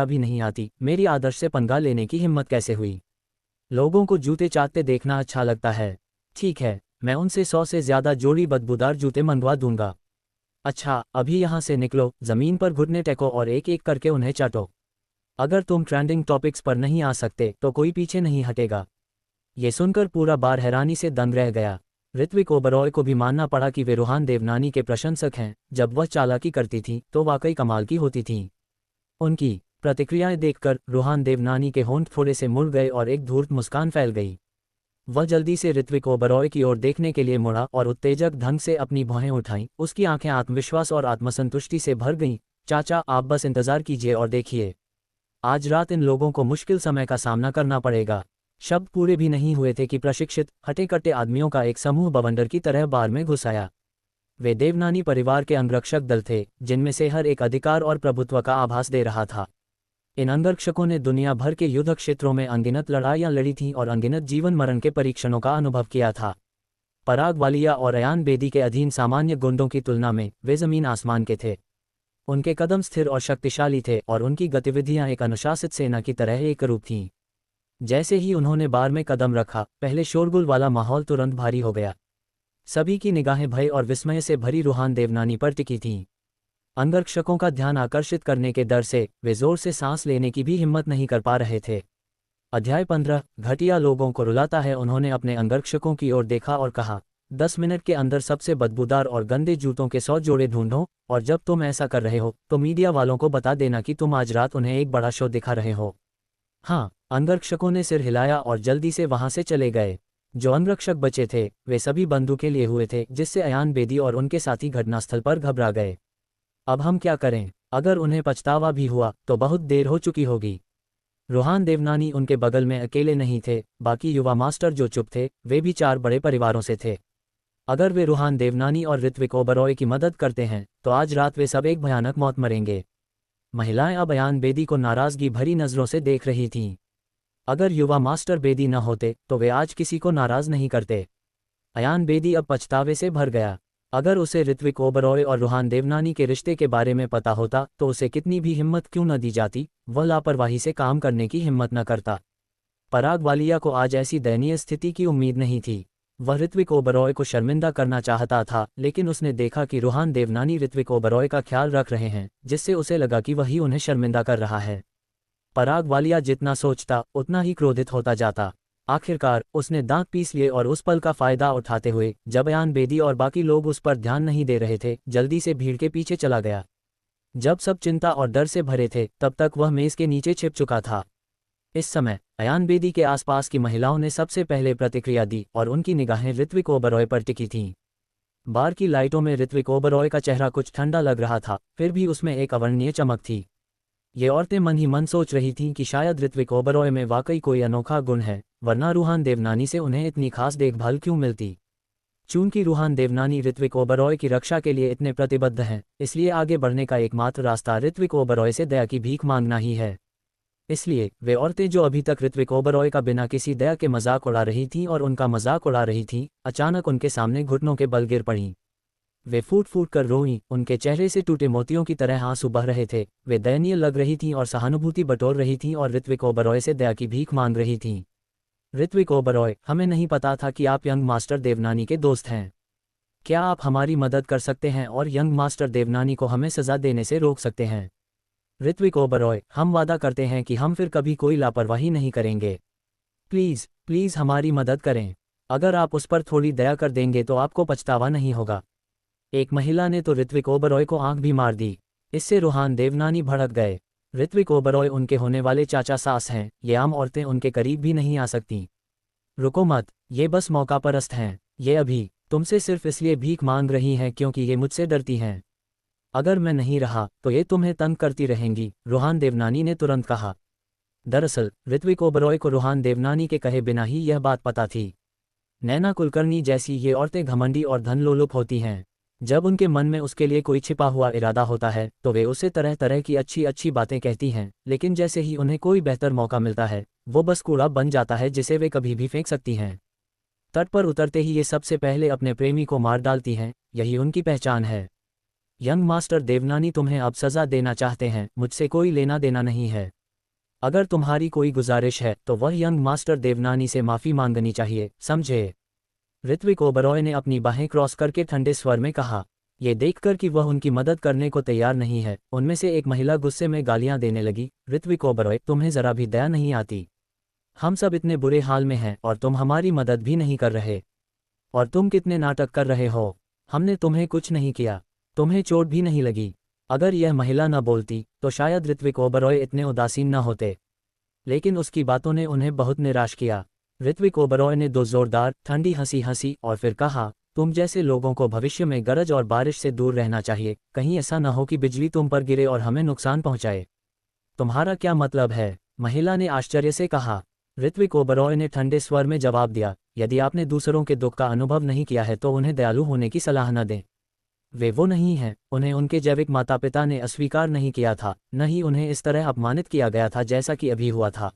भी नहीं आती, मेरी आदर्श से पंगा लेने की हिम्मत कैसे हुई? लोगों को जूते चाटते देखना अच्छा लगता है। ठीक है, मैं उनसे 100 से ज्यादा जोड़ी बदबूदार जूते मंगवा दूंगा। अच्छा, अभी यहाँ से निकलो, जमीन पर घुटने टेको और एक एक करके उन्हें चाटो। अगर तुम ट्रेंडिंग टॉपिक्स पर नहीं आ सकते तो कोई पीछे नहीं हटेगा। ये सुनकर पूरा बार हैरानी से दंग रह गया। ऋत्विक ओबरॉय को भी मानना पड़ा कि वे रूहान देवनानी के प्रशंसक हैं। जब वह चालाकी करती थी तो वाकई कमाल की होती थीं। उनकी प्रतिक्रियाएं देखकर रूहान देवनानी के होंठ थोड़े से मुड़ गए और एक धूर्त मुस्कान फैल गई। वह जल्दी से ऋत्विक ओबरॉय की ओर देखने के लिए मुड़ा और उत्तेजक ढंग से अपनी भौहें उठाईं। उसकी आंखें आत्मविश्वास और आत्मसंतुष्टि से भर गईं। चाचा, आप बस इंतजार कीजिए और देखिए। आज रात इन लोगों को मुश्किल समय का सामना करना पड़ेगा। शब्द पूरे भी नहीं हुए थे कि प्रशिक्षित हटे-कट्टे आदमियों का एक समूह बवंडर की तरह बार में घुस आया। वे देवनानी परिवार के अंगरक्षक दल थे, जिनमें से हर एक अधिकार और प्रभुत्व का आभास दे रहा था। इन अंगरक्षकों ने दुनिया भर के युद्ध क्षेत्रों में अनगिनत लड़ाइयां लड़ी थीं और अनगिनत जीवन मरण के परीक्षणों का अनुभव किया था। पराग वालिया और अयान बेदी के अधीन सामान्य गुंडों की तुलना में वे जमीन आसमान के थे। उनके कदम स्थिर और शक्तिशाली थे और उनकी गतिविधियां एक अनुशासित सेना की तरह एकरूप थीं। जैसे ही उन्होंने बार में कदम रखा, पहले शोरगुल वाला माहौल तुरंत भारी हो गया। सभी की निगाहें भय और विस्मय से भरी रूहान देवनानी पर टिकी थीं। अंगरक्षकों का ध्यान आकर्षित करने के डर से वे जोर से सांस लेने की भी हिम्मत नहीं कर पा रहे थे। अध्याय 15 घटिया लोगों को रुलाता है। उन्होंने अपने अंगरक्षकों की ओर देखा और कहा, 10 मिनट के अंदर सबसे बदबूदार और गंदे जूतों के 100 जोड़े ढूंढो, और जब तुम ऐसा कर रहे हो तो मीडिया वालों को बता देना कि तुम आज रात उन्हें एक बड़ा शो दिखा रहे हो। हाँ, अंगरक्षकों ने सिर हिलाया और जल्दी से वहां से चले गए। जो अंगरक्षक बचे थे वे सभी बंदूकें लिए हुए थे, जिससे अयान बेदी और उनके साथी घटनास्थल पर घबरा गए। अब हम क्या करें? अगर उन्हें पछतावा भी हुआ तो बहुत देर हो चुकी होगी। रूहान देवनानी उनके बगल में अकेले नहीं थे। बाकी युवा मास्टर जो चुप थे, वे भी 4 बड़े परिवारों से थे। अगर वे रूहान देवनानी और ऋत्विक ओबरॉय की मदद करते हैं तो आज रात वे सब एक भयानक मौत मरेंगे। महिलाएं अब अयान बेदी को नाराजगी भरी नजरों से देख रही थीं। अगर युवा मास्टर बेदी न होते तो वे आज किसी को नाराज नहीं करते। अयान बेदी अब पछतावे से भर गया। अगर उसे ऋत्विक ओबरॉय और रूहान देवनानी के रिश्ते के बारे में पता होता तो उसे कितनी भी हिम्मत क्यों न दी जाती, वह लापरवाही से काम करने की हिम्मत न करता। पराग वालिया को आज ऐसी दयनीय स्थिति की उम्मीद नहीं थी। वह ऋत्विक ओबरॉय को शर्मिंदा करना चाहता था, लेकिन उसने देखा कि रूहान देवनानी ऋत्विक ओबरॉय का ख्याल रख रहे हैं, जिससे उसे लगा कि वही उन्हें शर्मिंदा कर रहा है। पराग वालिया जितना सोचता उतना ही क्रोधित होता जाता। आखिरकार उसने दांत पीस लिए और उस पल का फायदा उठाते हुए, जब अयान बेदी और बाकी लोग उस पर ध्यान नहीं दे रहे थे, जल्दी से भीड़ के पीछे चला गया। जब सब चिंता और डर से भरे थे, तब तक वह मेज के नीचे छिप चुका था। इस समय अयान बेदी के आसपास की महिलाओं ने सबसे पहले प्रतिक्रिया दी और उनकी निगाहें ऋत्विक ओबरॉय पर टिकी थीं। बार की लाइटों में ऋत्विक ओबरॉय का चेहरा कुछ ठंडा लग रहा था, फिर भी उसमें एक अवर्णनीय चमक थी। ये औरतें मन ही मन सोच रही थीं कि शायद ऋत्विक ओबरॉय में वाकई कोई अनोखा गुण है, वरना रूहान देवनानी से उन्हें इतनी खास देखभाल क्यों मिलती। चूंकि रूहान देवनानी ऋत्विक ओबरॉय की रक्षा के लिए इतने प्रतिबद्ध हैं, इसलिए आगे बढ़ने का एकमात्र रास्ता ऋत्विक ओबरॉय से दया की भीख मांगना ही है। इसलिए वे औरतें जो अभी तक ऋत्विक ओबरॉय का बिना किसी दया के मजाक उड़ा रही थीं और उनका मजाक उड़ा रही थीं, अचानक उनके सामने घुटनों के बल गिर पड़ीं। वे फूट फूट कर रोईं। उनके चेहरे से टूटे मोतियों की तरह आंसू बह रहे थे। वे दयनीय लग रही थीं और सहानुभूति बटोर रही थीं और ऋत्विक ओबरॉय से दया की भीख मांग रही थीं। ऋत्विक ओबरॉय, हमें नहीं पता था कि आप यंग मास्टर देवनानी के दोस्त हैं। क्या आप हमारी मदद कर सकते हैं और यंग मास्टर देवनानी को हमें सजा देने से रोक सकते हैं? ऋत्विक ओबरॉय, हम वादा करते हैं कि हम फिर कभी कोई लापरवाही नहीं करेंगे। प्लीज़ प्लीज़ हमारी मदद करें। अगर आप उस पर थोड़ी दया कर देंगे तो आपको पछतावा नहीं होगा। एक महिला ने तो ऋत्विक ओबरॉय को आंख भी मार दी। इससे रूहान देवनानी भड़क गए। ऋत्विक ओबरॉय उनके होने वाले चाचा सास हैं, ये आम औरतें उनके करीब भी नहीं आ सकतीं। रुको मत, ये बस मौका परस्त हैं। ये अभी तुमसे सिर्फ इसलिए भीख मांग रही हैं क्योंकि ये मुझसे डरती हैं। अगर मैं नहीं रहा तो ये तुम्हें तंग करती रहेंगी, रूहान देवनानी ने तुरंत कहा। दरअसल ऋत्विक ओबरॉय को रूहान देवनानी के कहे बिना ही यह बात पता थी। नैना कुलकर्णी जैसी ये औरतें घमंडी और धनलोलुप होती हैं। जब उनके मन में उसके लिए कोई छिपा हुआ इरादा होता है तो वे उसे तरह तरह की अच्छी अच्छी बातें कहती हैं, लेकिन जैसे ही उन्हें कोई बेहतर मौका मिलता है, वो बस कूड़ा बन जाता है जिसे वे कभी भी फेंक सकती हैं। तट पर उतरते ही ये सबसे पहले अपने प्रेमी को मार डालती हैं, यही उनकी पहचान है। यंग मास्टर देवनानी तुम्हें अब सजा देना चाहते हैं, मुझसे कोई लेना देना नहीं है। अगर तुम्हारी कोई गुजारिश है तो वह यंग मास्टर देवनानी से माफ़ी मांगनी चाहिए, समझे? ऋत्विक ओबरॉय ने अपनी बाहें क्रॉस करके ठंडे स्वर में कहा। ये देखकर कि वह उनकी मदद करने को तैयार नहीं है, उनमें से एक महिला गुस्से में गालियां देने लगी। ऋत्विक ओबरॉय, तुम्हें जरा भी दया नहीं आती। हम सब इतने बुरे हाल में हैं और तुम हमारी मदद भी नहीं कर रहे। और तुम कितने नाटक कर रहे हो। हमने तुम्हें कुछ नहीं किया, तुम्हें चोट भी नहीं लगी। अगर यह महिला न बोलती तो शायद ऋत्विक ओबरॉय इतने उदासीन न होते, लेकिन उसकी बातों ने उन्हें बहुत निराश किया। ऋत्विक ओबरॉय ने दो जोरदार ठंडी हंसी हंसी और फिर कहा, तुम जैसे लोगों को भविष्य में गरज और बारिश से दूर रहना चाहिए, कहीं ऐसा न हो कि बिजली तुम पर गिरे और हमें नुकसान पहुंचाए। तुम्हारा क्या मतलब है? महिला ने आश्चर्य से कहा। ऋत्विक ओबरॉय ने ठंडे स्वर में जवाब दिया, यदि आपने दूसरों के दुख का अनुभव नहीं किया है तो उन्हें दयालु होने की सलाह न दें। वे वो नहीं हैं, उन्हें उनके जैविक माता पिता ने अस्वीकार नहीं किया था, न ही उन्हें इस तरह अपमानित किया गया था जैसा कि अभी हुआ था।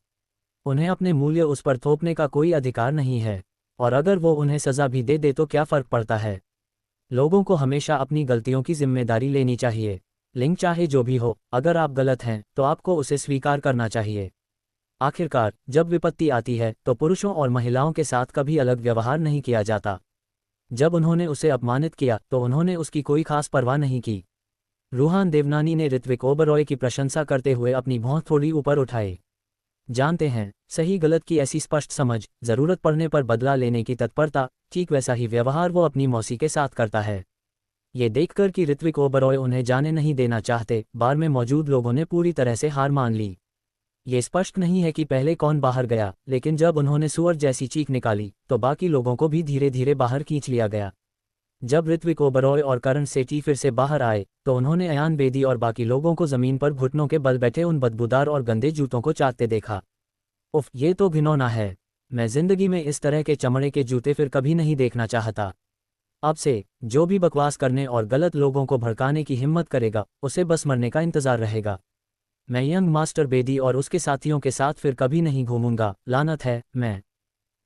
उन्हें अपने मूल्य उस पर थोपने का कोई अधिकार नहीं है, और अगर वो उन्हें सज़ा भी दे दे तो क्या फ़र्क पड़ता है। लोगों को हमेशा अपनी गलतियों की जिम्मेदारी लेनी चाहिए। लिंग चाहे जो भी हो, अगर आप गलत हैं तो आपको उसे स्वीकार करना चाहिए। आखिरकार जब विपत्ति आती है तो पुरुषों और महिलाओं के साथ कभी अलग व्यवहार नहीं किया जाता। जब उन्होंने उसे अपमानित किया तो उन्होंने उसकी कोई खास परवाह नहीं की। रूहान देवनानी ने ऋत्विक ओबरॉय की प्रशंसा करते हुए अपनी भौं थोड़ी ऊपर उठाई। जानते हैं, सही गलत की ऐसी स्पष्ट समझ, जरूरत पड़ने पर बदला लेने की तत्परता, ठीक वैसा ही व्यवहार वो अपनी मौसी के साथ करता है। ये देखकर कि ऋत्विक ओबरॉय उन्हें जाने नहीं देना चाहते, बार में मौजूद लोगों ने पूरी तरह से हार मान ली। ये स्पष्ट नहीं है कि पहले कौन बाहर गया, लेकिन जब उन्होंने सुअर जैसी चीख निकाली तो बाकी लोगों को भी धीरे धीरे बाहर खींच लिया गया। जब ऋत्विक ओबरॉय और करण सेठी फिर से बाहर आए तो उन्होंने अयान बेदी और बाकी लोगों को जमीन पर घुटनों के बल बैठे उन बदबूदार और गंदे जूतों को चाटते देखा। उफ, ये तो घिनौना है। मैं जिंदगी में इस तरह के चमड़े के जूते फिर कभी नहीं देखना चाहता। अब से जो भी बकवास करने और गलत लोगों को भड़काने की हिम्मत करेगा, उसे बस मरने का इंतजार रहेगा। मैं यंग मास्टर बेदी और उसके साथियों के साथ फिर कभी नहीं घूमूंगा, लानत है, मैं।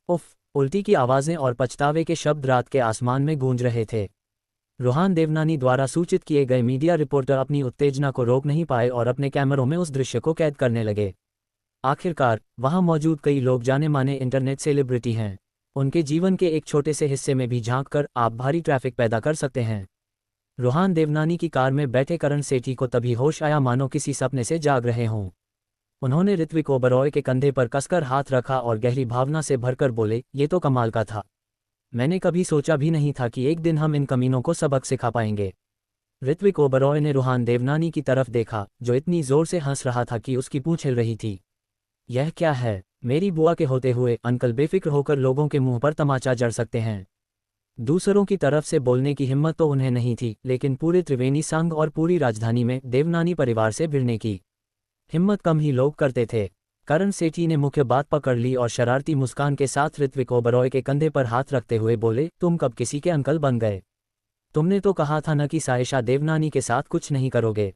उफ, उल्टी की आवाज़ें और पछतावे के शब्द रात के आसमान में गूंज रहे थे। रूहान देवनानी द्वारा सूचित किए गए मीडिया रिपोर्टर अपनी उत्तेजना को रोक नहीं पाए और अपने कैमरों में उस दृश्य को कैद करने लगे। आखिरकार वहां मौजूद कई लोग जाने माने इंटरनेट सेलिब्रिटी हैं। उनके जीवन के एक छोटे से हिस्से में भी झांककर आप भारी ट्रैफिक पैदा कर सकते हैं। रूहान देवनानी की कार में बैठे करण सेठी को तभी होश आया मानो किसी सपने से जाग रहे हों। उन्होंने ऋत्विक ओबरॉय के कंधे पर कसकर हाथ रखा और गहरी भावना से भरकर बोले, ये तो कमाल का था। मैंने कभी सोचा भी नहीं था कि एक दिन हम इन कमीनों को सबक सिखा पाएंगे। ऋत्विक ओबरॉय ने रूहान देवनानी की तरफ देखा, जो इतनी जोर से हंस रहा था कि उसकी पूंछ हिल रही थी। यह क्या है? मेरी बुआ के होते हुए अंकल बेफिक्र होकर लोगों के मुंह पर तमाचा जड़ सकते हैं। दूसरों की तरफ से बोलने की हिम्मत तो उन्हें नहीं थी, लेकिन पूरे त्रिवेणी संघ और पूरी राजधानी में देवनानी परिवार से भिड़ने की हिम्मत कम ही लोग करते थे। करण सेठी ने मुख्य बात पकड़ ली और शरारती मुस्कान के साथ ऋत्विक ओबरॉय के कंधे पर हाथ रखते हुए बोले, तुम कब किसी के अंकल बन गए? तुमने तो कहा था न कि सायशा देवनानी के साथ कुछ नहीं करोगे।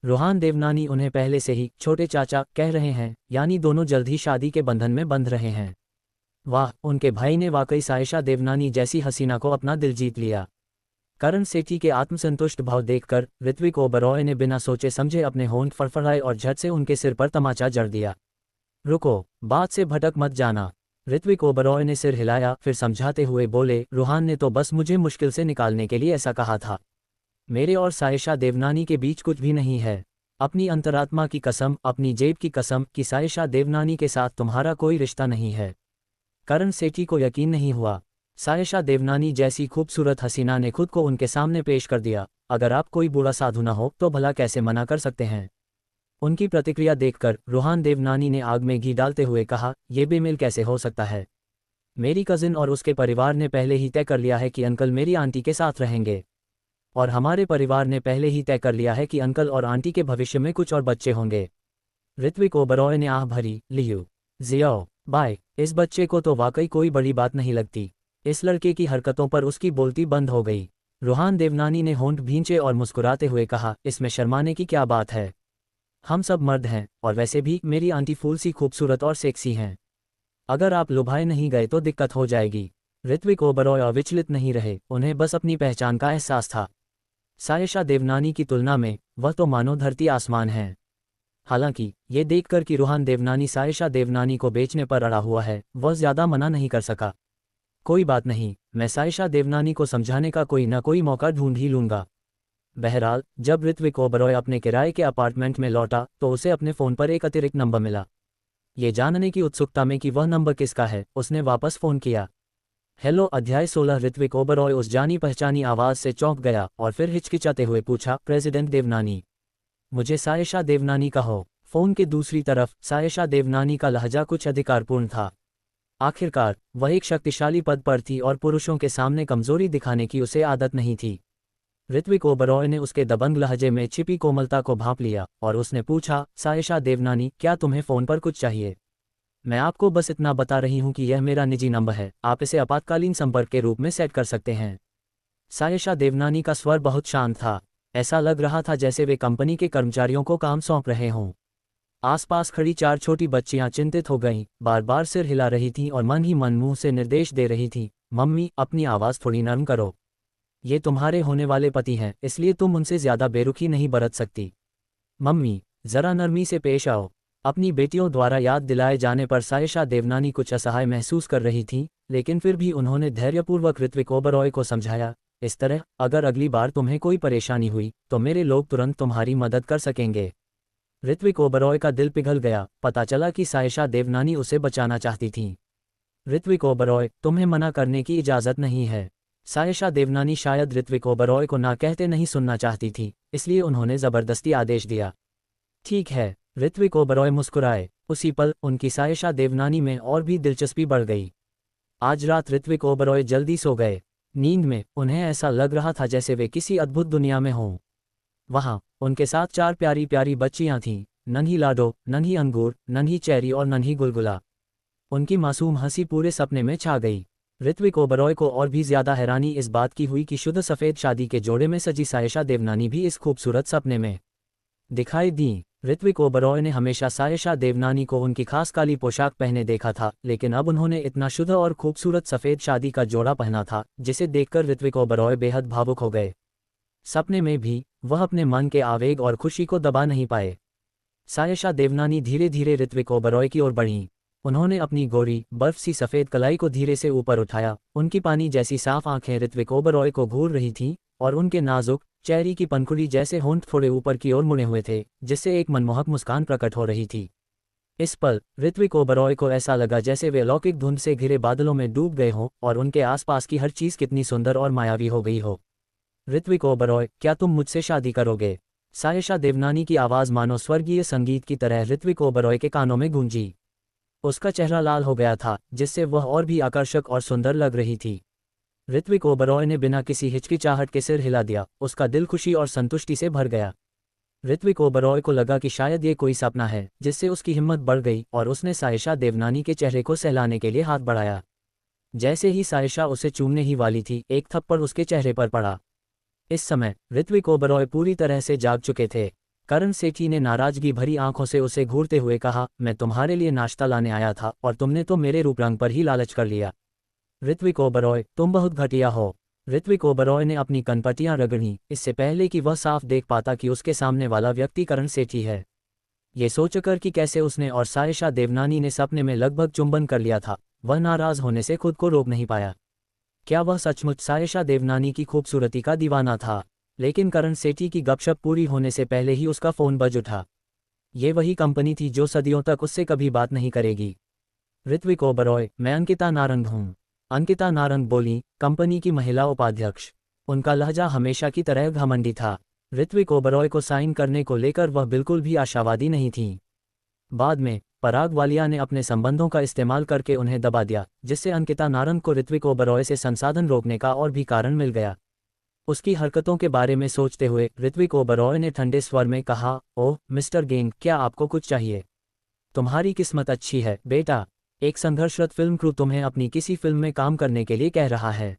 रूहान देवनानी उन्हें पहले से ही छोटे चाचा कह रहे हैं, यानी दोनों जल्द ही शादी के बंधन में बंध रहे हैं। वाह, उनके भाई ने वाकई सायशा देवनानी जैसी हसीना को अपना दिल जीत लिया। करण सेठी के आत्मसंतुष्ट भाव देखकर ऋत्विक ओबरॉय ने बिना सोचे समझे अपने होंठ फड़फड़ाए और झट से उनके सिर पर तमाचा जड़ दिया। रुको, बात से भटक मत जाना। ऋत्विक ओबरॉय ने सिर हिलाया, फिर समझाते हुए बोले, रूहान ने तो बस मुझे मुश्किल से निकालने के लिए ऐसा कहा था। मेरे और सायशा देवनानी के बीच कुछ भी नहीं है। अपनी अंतरात्मा की कसम, अपनी जेब की कसम कि सायशा देवनानी के साथ तुम्हारा कोई रिश्ता नहीं है। करण सेठी को यकीन नहीं हुआ। सायशा देवनानी जैसी खूबसूरत हसीना ने खुद को उनके सामने पेश कर दिया। अगर आप कोई बुरा साधु न हो तो भला कैसे मना कर सकते हैं? उनकी प्रतिक्रिया देखकर रूहान देवनानी ने आग में घी डालते हुए कहा, यह बेमेल कैसे हो सकता है? मेरी कजिन और उसके परिवार ने पहले ही तय कर लिया है कि अंकल मेरी आंटी के साथ रहेंगे, और हमारे परिवार ने पहले ही तय कर लिया है कि अंकल और आंटी के भविष्य में कुछ और बच्चे होंगे। ऋत्विक ओबरॉय ने आह भरी, लियो जियो बाय। इस बच्चे को तो वाकई कोई बड़ी बात नहीं लगती। इस लड़के की हरकतों पर उसकी बोलती बंद हो गई। रूहान देवनानी ने होंठ भींचे और मुस्कुराते हुए कहा, इसमें शर्माने की क्या बात है? हम सब मर्द हैं, और वैसे भी मेरी आंटी फूल सी खूबसूरत और सेक्सी हैं। अगर आप लुभाए नहीं गए तो दिक्कत हो जाएगी। ऋत्विक ओबरॉय अविचलित नहीं रहे, उन्हें बस अपनी पहचान का एहसास था। सायशा देवनानी की तुलना में वह तो मानो धरती आसमान है। हालांकि ये देखकर कि रूहान देवनानी सायशा देवनानी को बेचने पर अड़ा हुआ है, वह ज्यादा मना नहीं कर सका। कोई बात नहीं, मैं सायशा देवनानी को समझाने का कोई ना कोई मौका ढूंढ ही लूंगा। बहरहाल जब ऋत्विक ओबरॉय अपने किराए के अपार्टमेंट में लौटा तो उसे अपने फ़ोन पर एक अतिरिक्त नंबर मिला। ये जानने की उत्सुकता में कि वह नंबर किसका है, उसने वापस फ़ोन किया। हेलो। अध्याय 16। ऋत्विक ओबरॉय उस जानी पहचानी आवाज़ से चौंक गया और फिर हिचकिचाते हुए पूछा, प्रेसिडेंट देवनानी? मुझे सायशा देवनानी कहो। फ़ोन के दूसरी तरफ सायशा देवनानी का लहजा कुछ अधिकारपूर्ण था। आखिरकार वह एक शक्तिशाली पद पर थी और पुरुषों के सामने कमजोरी दिखाने की उसे आदत नहीं थी। ऋत्विक ओबरॉय ने उसके दबंग लहजे में छिपी कोमलता को भांप लिया और उसने पूछा, सायशा देवनानी, क्या तुम्हें फ़ोन पर कुछ चाहिए? मैं आपको बस इतना बता रही हूं कि यह मेरा निजी नंबर है, आप इसे आपातकालीन संपर्क के रूप में सेट कर सकते हैं। सायशा देवनानी का स्वर बहुत शांत था। ऐसा लग रहा था जैसे वे कंपनी के कर्मचारियों को काम सौंप रहे हों। आसपास खड़ी 4 छोटी बच्चियां चिंतित हो गईं, बार बार सिर हिला रही थीं और मन ही मन मुंह से निर्देश दे रही थीं, मम्मी अपनी आवाज़ थोड़ी नरम करो। ये तुम्हारे होने वाले पति हैं, इसलिए तुम उनसे ज़्यादा बेरुखी नहीं बरत सकती। मम्मी ज़रा नरमी से पेश आओ। अपनी बेटियों द्वारा याद दिलाए जाने पर सायशा देवनानी कुछ असहाय महसूस कर रही थीं, लेकिन फिर भी उन्होंने धैर्यपूर्वक ऋत्विक ओबरॉय को समझाया, इस तरह अगर अगली बार तुम्हें कोई परेशानी हुई तो मेरे लोग तुरंत तुम्हारी मदद कर सकेंगे। ऋत्विक ओबरॉय का दिल पिघल गया। पता चला कि सायशा देवनानी उसे बचाना चाहती थीं। ऋत्विक ओबरॉय, तुम्हें मना करने की इजाज़त नहीं है। सायशा देवनानी शायद ऋत्विक ओबरॉय को ना कहते नहीं सुनना चाहती थी, इसलिए उन्होंने ज़बरदस्ती आदेश दिया। ठीक है। ऋत्विक ओबरॉय मुस्कुराए। उसी पल उनकी सायशा देवनानी में और भी दिलचस्पी बढ़ गई। आज रात ऋत्विक ओबरॉय जल्दी सो गए। नींद में उन्हें ऐसा लग रहा था जैसे वे किसी अद्भुत दुनिया में हों। वहाँ उनके साथ 4 प्यारी प्यारी बच्चियां थीं, नन्ही लाडो, नन्ही अंगूर, नन्ही चेरी और नन्ही गुलगुला। उनकी मासूम हंसी पूरे सपने में छा गई। ऋत्विक ओबरॉय को और भी ज्यादा हैरानी इस बात की हुई कि शुद्ध सफ़ेद शादी के जोड़े में सजी सायशा देवनानी भी इस खूबसूरत सपने में दिखाई दी। ऋत्विक ओबरॉय ने हमेशा सायशा देवनानी को उनकी खास काली पोशाक पहने देखा था, लेकिन अब उन्होंने इतना शुद्ध और खूबसूरत सफ़ेद शादी का जोड़ा पहना था, जिसे देखकर ऋत्विक ओबरॉय बेहद भावुक हो गए। सपने में भी वह अपने मन के आवेग और खुशी को दबा नहीं पाए। सायशा देवनानी धीरे धीरे ऋत्विक ओबरॉय की ओर बढ़ीं। उन्होंने अपनी गोरी बर्फ सी सफ़ेद कलाई को धीरे से ऊपर उठाया। उनकी पानी जैसी साफ आंखें ऋत्विक ओबरॉय को घूर रही थीं और उनके नाजुक चेरी की पनखुड़ी जैसे होंठ थोड़े ऊपर की ओर मुड़े हुए थे, जिससे एक मनमोहक मुस्कान प्रकट हो रही थी। इस पल ऋत्विक ओबरॉय को ऐसा लगा जैसे वे अलौकिक धुंध से घिरे बादलों में डूब गए हों और उनके आसपास की हर चीज़ कितनी सुंदर और मायावी हो गई हो। ऋत्विक ओबरॉय, क्या तुम मुझसे शादी करोगे? सायशा देवनानी की आवाज़ मानो स्वर्गीय संगीत की तरह ऋत्विक ओबरॉय के कानों में गूंजी। उसका चेहरा लाल हो गया था, जिससे वह और भी आकर्षक और सुंदर लग रही थी। ऋत्विक ओबरॉय ने बिना किसी हिचकिचाहट के सिर हिला दिया। उसका दिल खुशी और संतुष्टि से भर गया। ऋत्विक ओबरॉय को लगा कि शायद ये कोई सपना है, जिससे उसकी हिम्मत बढ़ गई और उसने सायशा देवनानी के चेहरे को सहलाने के लिए हाथ बढ़ाया। जैसे ही सायशा उसे चूमने ही वाली थी, एक थप्पड़ उसके चेहरे पर पड़ा। इस समय ऋत्विक ओबरॉय पूरी तरह से जाग चुके थे। करण सेठी ने नाराजगी भरी आंखों से उसे घूरते हुए कहा, मैं तुम्हारे लिए नाश्ता लाने आया था और तुमने तो मेरे रूप रंग पर ही लालच कर लिया। ऋत्विक ओबरॉय, तुम बहुत घटिया हो। ऋत्विक ओबरॉय ने अपनी कनपटियां रगड़ीं, इससे पहले कि वह साफ देख पाता कि उसके सामने वाला व्यक्ति करण सेठी है। ये सोचकर कि कैसे उसने और सायशा देवनानी ने सपने में लगभग चुंबन कर लिया था, वह नाराज होने से खुद को रोक नहीं पाया। क्या वह सचमुच सायशा देवनानी की खूबसूरती का दीवाना था? लेकिन करण सेठी की गपशप पूरी होने से पहले ही उसका फ़ोन बज उठा। ये वही कंपनी थी जो सदियों तक उससे कभी बात नहीं करेगी। ऋत्विक ओबरॉय, मैं अंकिता नारंग हूँ। अंकिता नारंग बोली, कंपनी की महिला उपाध्यक्ष। उनका लहजा हमेशा की तरह घमंडी था। ऋत्विक ओबरॉय को साइन करने को लेकर वह बिल्कुल भी आशावादी नहीं थीं। बाद में पराग वालिया ने अपने संबंधों का इस्तेमाल करके उन्हें दबा दिया, जिससे अंकिता नारंग को ऋत्विक ओबरॉय से संसाधन रोकने का और भी कारण मिल गया। उसकी हरकतों के बारे में सोचते हुए ऋत्विक ओबरॉय ने ठंडे स्वर में कहा, ओह मिस्टर गेंग, क्या आपको कुछ चाहिए? तुम्हारी किस्मत अच्छी है बेटा। एक संघर्षरत फिल्म क्रू तुम्हें अपनी किसी फिल्म में काम करने के लिए कह रहा है।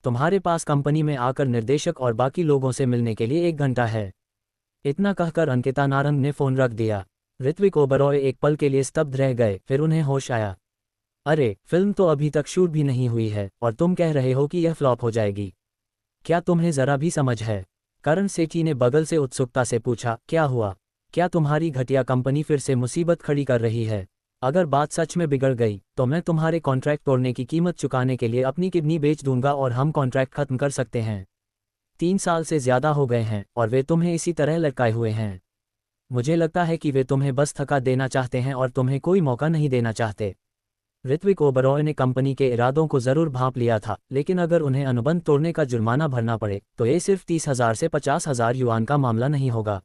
तुम्हारे पास कंपनी में आकर निर्देशक और बाकी लोगों से मिलने के लिए 1 घंटा है। इतना कहकर अंकिता नारंग ने फ़ोन रख दिया। ऋत्विक ओबरॉय एक पल के लिए स्तब्ध रह गए, फिर उन्हें होश आया। अरे, फिल्म तो अभी तक शूट भी नहीं हुई है और तुम कह रहे हो कि यह फ्लॉप हो जाएगी। क्या तुम्हें ज़रा भी समझ है? करण सेठी ने बगल से उत्सुकता से पूछा, क्या हुआ? क्या तुम्हारी घटिया कंपनी फिर से मुसीबत खड़ी कर रही है? अगर बात सच में बिगड़ गई तो मैं तुम्हारे कॉन्ट्रैक्ट तोड़ने की कीमत चुकाने के लिए अपनी किडनी बेच दूंगा और हम कॉन्ट्रैक्ट खत्म कर सकते हैं। 3 साल से ज़्यादा हो गए हैं और वे तुम्हें इसी तरह लटकाए हुए हैं। मुझे लगता है कि वे तुम्हें बस थका देना चाहते हैं और तुम्हें कोई मौका नहीं देना चाहते। ऋत्विक ओबरॉय ने कंपनी के इरादों को जरूर भांप लिया था, लेकिन अगर उन्हें अनुबंध तोड़ने का जुर्माना भरना पड़े तो ये सिर्फ 30,000 से 50,000 युआन का मामला नहीं होगा।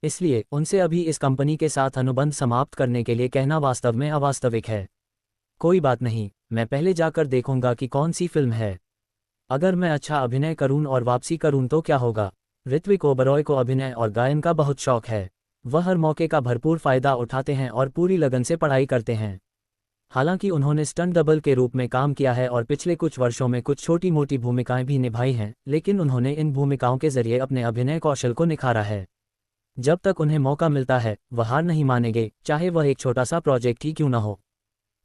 इसलिए उनसे अभी इस कंपनी के साथ अनुबंध समाप्त करने के लिए कहना वास्तव में अवास्तविक है। कोई बात नहीं, मैं पहले जाकर देखूंगा कि कौन सी फिल्म है। अगर मैं अच्छा अभिनय करूं और वापसी करूं तो क्या होगा। ऋत्विक ओबरॉय को अभिनय और गायन का बहुत शौक है। वह हर मौके का भरपूर फायदा उठाते हैं और पूरी लगन से पढ़ाई करते हैं। हालांकि उन्होंने स्टंट डबल के रूप में काम किया है और पिछले कुछ वर्षों में कुछ छोटी मोटी भूमिकाएं भी निभाई हैं, लेकिन उन्होंने इन भूमिकाओं के जरिए अपने अभिनय कौशल को निखारा है। जब तक उन्हें मौका मिलता है वह हार नहीं मानेंगे, चाहे वह एक छोटा सा प्रोजेक्ट ही क्यों न हो।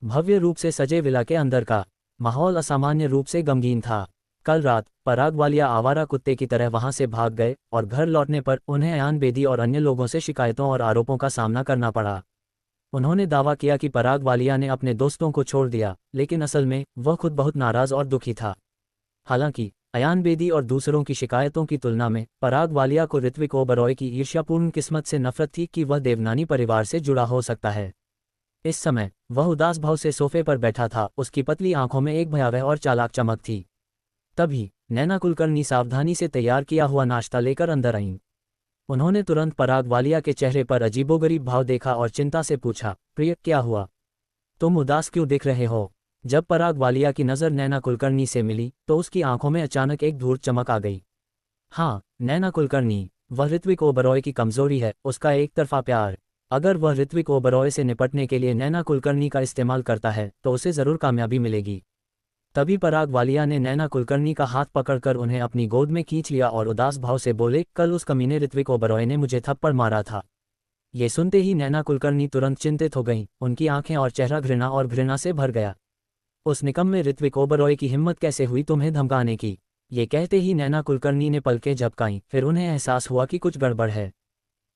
भव्य रूप से सजे विला के अंदर का माहौल असामान्य रूप से गमगीन था। कल रात पराग वालिया आवारा कुत्ते की तरह वहां से भाग गए और घर लौटने पर उन्हें अयान बेदी और अन्य लोगों से शिकायतों और आरोपों का सामना करना पड़ा। उन्होंने दावा किया कि पराग वालिया ने अपने दोस्तों को छोड़ दिया, लेकिन असल में वह खुद बहुत नाराज और दुखी था। हालांकि अयान बेदी और दूसरों की शिकायतों की तुलना में पराग वालिया को ऋत्विक ओबरॉय की ईर्ष्यापूर्ण किस्मत से नफरत थी कि वह देवनानी परिवार से जुड़ा हो सकता है। इस समय वह उदास भाव से सोफे पर बैठा था, उसकी पतली आंखों में एक भयावह और चालाक चमक थी। तभी नैना कुलकर्णी सावधानी से तैयार किया हुआ नाश्ता लेकर अंदर आईं। उन्होंने तुरंत पराग वालिया के चेहरे पर अजीबोगरीब भाव देखा और चिंता से पूछा, प्रिय क्या हुआ? तुम उदास क्यों दिख रहे हो? जब पराग वालिया की नज़र नैना कुलकर्णी से मिली तो उसकी आंखों में अचानक एक धूर्त चमक आ गई। हाँ, नैना कुलकर्णी, वह ऋत्विक ओबरॉय की कमजोरी है, उसका एक तरफा प्यार। अगर वह ऋत्विक ओबरॉय से निपटने के लिए नैना कुलकर्णी का इस्तेमाल करता है तो उसे जरूर कामयाबी मिलेगी। तभी पराग वालिया ने नैना कुलकर्णी का हाथ पकड़कर उन्हें अपनी गोद में खींच लिया और उदास भाव से बोले, कल उस कमीने ऋत्विक ओबरॉय ने मुझे थप्पड़ मारा था। ये सुनते ही नैना कुलकर्णी तुरंत चिंतित हो गईं, उनकी आंखें और चेहरा घृणा से भर गया। उस निकम्मे ऋत्विक ओबरॉय की हिम्मत कैसे हुई तुम्हें धमकाने की? ये कहते ही नैना कुलकर्णी ने पलकें झपकाईं, फिर उन्हें एहसास हुआ कि कुछ गड़बड़ है।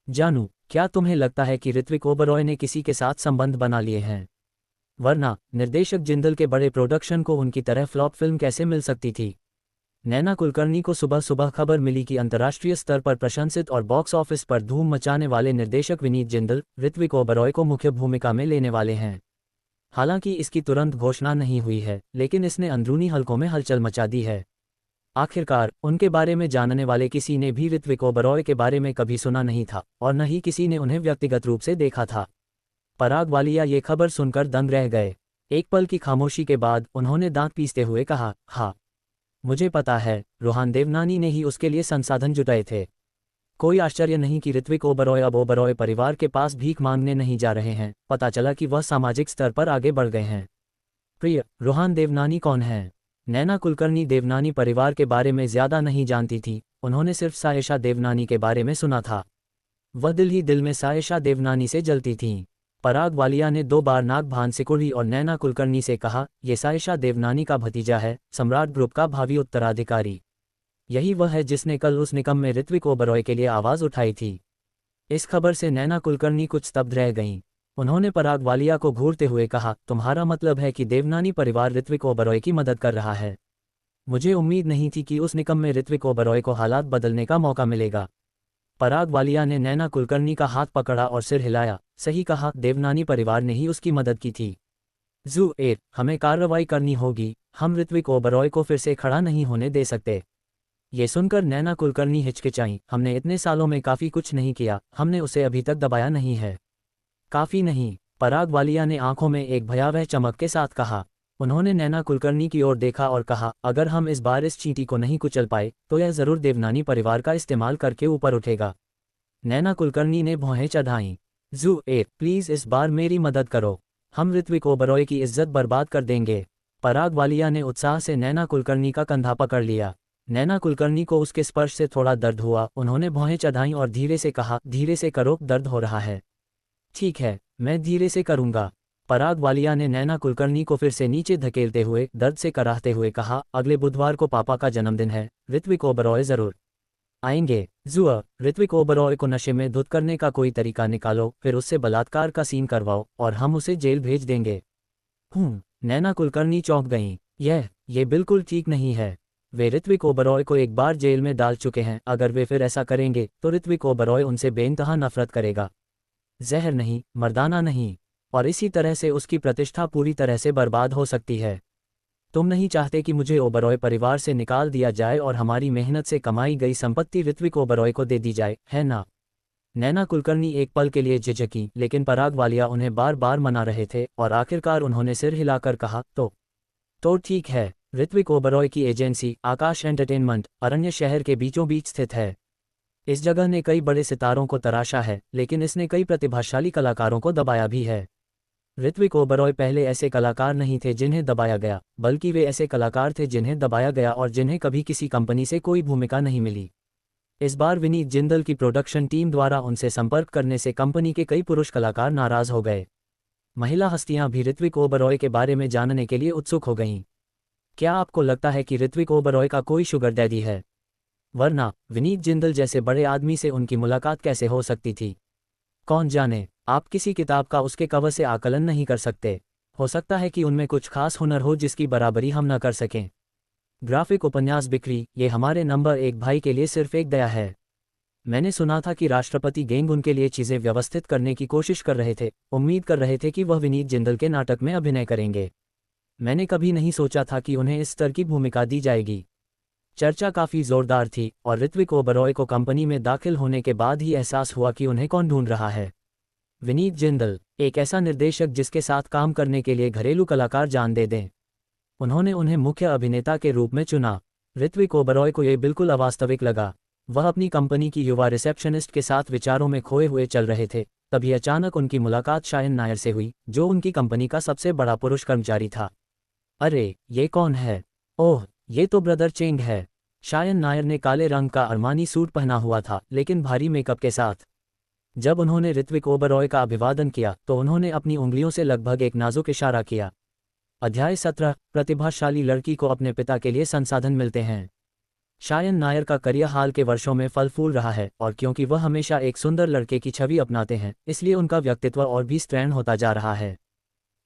जानू, क्या तुम्हें लगता है कि ऋत्विक ओबरॉय ने किसी के साथ संबंध बना लिए हैं? वरना निर्देशक जिंदल के बड़े प्रोडक्शन को उनकी तरह फ्लॉप फिल्म कैसे मिल सकती थी? नैना कुलकर्णी को सुबह सुबह खबर मिली कि अंतर्राष्ट्रीय स्तर पर प्रशंसित और बॉक्स ऑफिस पर धूम मचाने वाले निर्देशक विनीत जिंदल ऋत्विक ओबरॉय को मुख्य भूमिका में लेने वाले हैं। हालांकि इसकी तुरंत घोषणा नहीं हुई है, लेकिन इसने अंदरूनी हलकों में हलचल मचा दी है। आखिरकार उनके बारे में जानने वाले किसी ने भी ऋत्विक ओबरॉय के बारे में कभी सुना नहीं था और न ही किसी ने उन्हें व्यक्तिगत रूप से देखा था। पराग वालिया ये खबर सुनकर दंग रह गए। एक पल की खामोशी के बाद उन्होंने दांत पीसते हुए कहा, हाँ, मुझे पता है, रोहान देवनानी ने ही उसके लिए संसाधन जुटाए थे। कोई आश्चर्य नहीं कि ऋत्विक ओबरॉय अब ओबरॉय परिवार के पास भीख मांगने नहीं जा रहे हैं। पता चला कि वह सामाजिक स्तर पर आगे बढ़ गए हैं। प्रिय, रोहान देवनानी कौन है? नैना कुलकर्णी देवनानी परिवार के बारे में ज्यादा नहीं जानती थी, उन्होंने सिर्फ सायशा देवनानी के बारे में सुना था। वह दिल ही दिल में सायशा देवनानी से जलती थीं। पराग वालिया ने 2 बार नाक भान सिकुड़ी और नैना कुलकर्णी से कहा, ये सायशा देवनानी का भतीजा है, सम्राट ग्रुप का भावी उत्तराधिकारी। यही वह है जिसने कल उस निकम्मे ऋत्विक ओबरॉय के लिए आवाज उठाई थी। इस खबर से नैना कुलकर्णी कुछ स्तब्ध रह गईं। उन्होंने पराग वालिया को घूरते हुए कहा, तुम्हारा मतलब है कि देवनानी परिवार ऋत्विक ओबरॉय की मदद कर रहा है? मुझे उम्मीद नहीं थी कि उस निकम्मे ऋत्विक ओबरॉय को हालात बदलने का मौका मिलेगा। पराग वालिया ने नैना कुलकर्णी का हाथ पकड़ा और सिर हिलाया, सही कहा, देवनानी परिवार ने ही उसकी मदद की थी। जू-8, हमें कार्रवाई करनी होगी, हम ऋत्विक ओबरॉय को फिर से खड़ा नहीं होने दे सकते। ये सुनकर नैना कुलकर्णी हिचकिचाईं, हमने इतने सालों में काफ़ी कुछ नहीं किया, हमने उसे अभी तक दबाया नहीं है। काफ़ी नहीं, पराग वालिया ने आंखों में एक भयावह चमक के साथ कहा। उन्होंने नैना कुलकर्णी की ओर देखा और कहा, अगर हम इस बार इस चींटी को नहीं कुचल पाए तो यह जरूर देवनानी परिवार का इस्तेमाल करके ऊपर उठेगा। नैना कुलकर्णी ने भौहें चढ़ाईं। जू-8, प्लीज़ इस बार मेरी मदद करो, हम ऋत्विक ओबरॉय की इज्जत बर्बाद कर देंगे। पराग वालिया ने उत्साह से नैना कुलकर्णी का कंधा पकड़ लिया। नैना कुलकर्णी को उसके स्पर्श से थोड़ा दर्द हुआ, उन्होंने भौहें चढ़ाईं और धीरे से कहा, धीरे से करो, दर्द हो रहा है। ठीक है, मैं धीरे से करूंगा। पराग वालिया ने नैना कुलकर्णी को फिर से नीचे धकेलते हुए दर्द से कराहते हुए कहा, अगले बुधवार को पापा का जन्मदिन है, ऋत्विक ओबरॉय जरूर आएंगे। जुआ, ऋत्विक ओबरॉय को नशे में धुत करने का कोई तरीका निकालो, फिर उससे बलात्कार का सीन करवाओ और हम उसे जेल भेज देंगे। नैना कुलकर्णी चौंक गईं। ये बिल्कुल ठीक नहीं है। वे ऋत्विक ओबरॉय को एक बार जेल में डाल चुके हैं, अगर वे फिर ऐसा करेंगे तो ऋत्विक ओबरॉय उनसे बेइंतहा नफरत करेगा। जहर नहीं, मर्दाना नहीं। और इसी तरह से उसकी प्रतिष्ठा पूरी तरह से बर्बाद हो सकती है। तुम नहीं चाहते कि मुझे ओबरॉय परिवार से निकाल दिया जाए और हमारी मेहनत से कमाई गई संपत्ति ऋत्विक ओबरॉय को दे दी जाए, है ना? नैना कुलकर्णी एक पल के लिए झिझकी, लेकिन पराग वालिया उन्हें बार बार मना रहे थे और आखिरकार उन्होंने सिर हिलाकर कहा, तो ठीक है। ऋत्विक ओबरॉय की एजेंसी आकाश एंटरटेनमेंट अरण्य शहर के बीचों बीच स्थित है। इस जगह ने कई बड़े सितारों को तराशा है, लेकिन इसने कई प्रतिभाशाली कलाकारों को दबाया भी है। ऋत्विक ओबरॉय पहले ऐसे कलाकार नहीं थे जिन्हें दबाया गया, बल्कि वे ऐसे कलाकार थे जिन्हें दबाया गया और जिन्हें कभी किसी कंपनी से कोई भूमिका नहीं मिली। इस बार विनीत जिंदल की प्रोडक्शन टीम द्वारा उनसे संपर्क करने से कंपनी के कई पुरुष कलाकार नाराज हो गए। महिला हस्तियां भी ऋत्विक ओबरॉय के बारे में जानने के लिए उत्सुक हो गईं। क्या आपको लगता है कि ऋत्विक ओबरॉय का कोई शुगर डैडी है? वरना विनीत जिंदल जैसे बड़े आदमी से उनकी मुलाकात कैसे हो सकती थी? कौन जाने, आप किसी किताब का उसके कवर से आकलन नहीं कर सकते। हो सकता है कि उनमें कुछ खास हुनर हो जिसकी बराबरी हम न कर सकें। ग्राफिक उपन्यास बिक्री, ये हमारे नंबर 1 भाई के लिए सिर्फ एक दया है। मैंने सुना था कि राष्ट्रपति गेंग उनके लिए चीज़ें व्यवस्थित करने की कोशिश कर रहे थे, उम्मीद कर रहे थे कि वह विनीत जिंदल के नाटक में अभिनय करेंगे। मैंने कभी नहीं सोचा था कि उन्हें इस स्तर की भूमिका दी जाएगी। चर्चा काफ़ी ज़ोरदार थी और ऋत्विक ओबरॉय को कंपनी में दाखिल होने के बाद ही एहसास हुआ कि उन्हें कौन ढूंढ रहा है। विनीत जिंदल, एक ऐसा निर्देशक जिसके साथ काम करने के लिए घरेलू कलाकार जान दे दें। उन्होंने उन्हें मुख्य अभिनेता के रूप में चुना। ऋत्विक ओबरॉय को यह बिल्कुल अवास्तविक लगा। वह अपनी कंपनी की युवा रिसेप्शनिस्ट के साथ विचारों में खोए हुए चल रहे थे। तभी अचानक उनकी मुलाकात शायन नायर से हुई, जो उनकी कंपनी का सबसे बड़ा पुरुष कर्मचारी था। अरे, ये कौन है? ओह, ये तो ब्रदर चेंग है। शायन नायर ने काले रंग का अरमानी सूट पहना हुआ था, लेकिन भारी मेकअप के साथ। जब उन्होंने ऋत्विक ओबरॉय का अभिवादन किया तो उन्होंने अपनी उंगलियों से लगभग एक नाजुक इशारा किया। अध्याय 17, प्रतिभाशाली लड़की को अपने पिता के लिए संसाधन मिलते हैं। शायन नायर का करियर हाल के वर्षों में फल फूल रहा है और क्योंकि वह हमेशा एक सुंदर लड़के की छवि अपनाते हैं, इसलिए उनका व्यक्तित्व और भी स्ट्रैंड होता जा रहा है।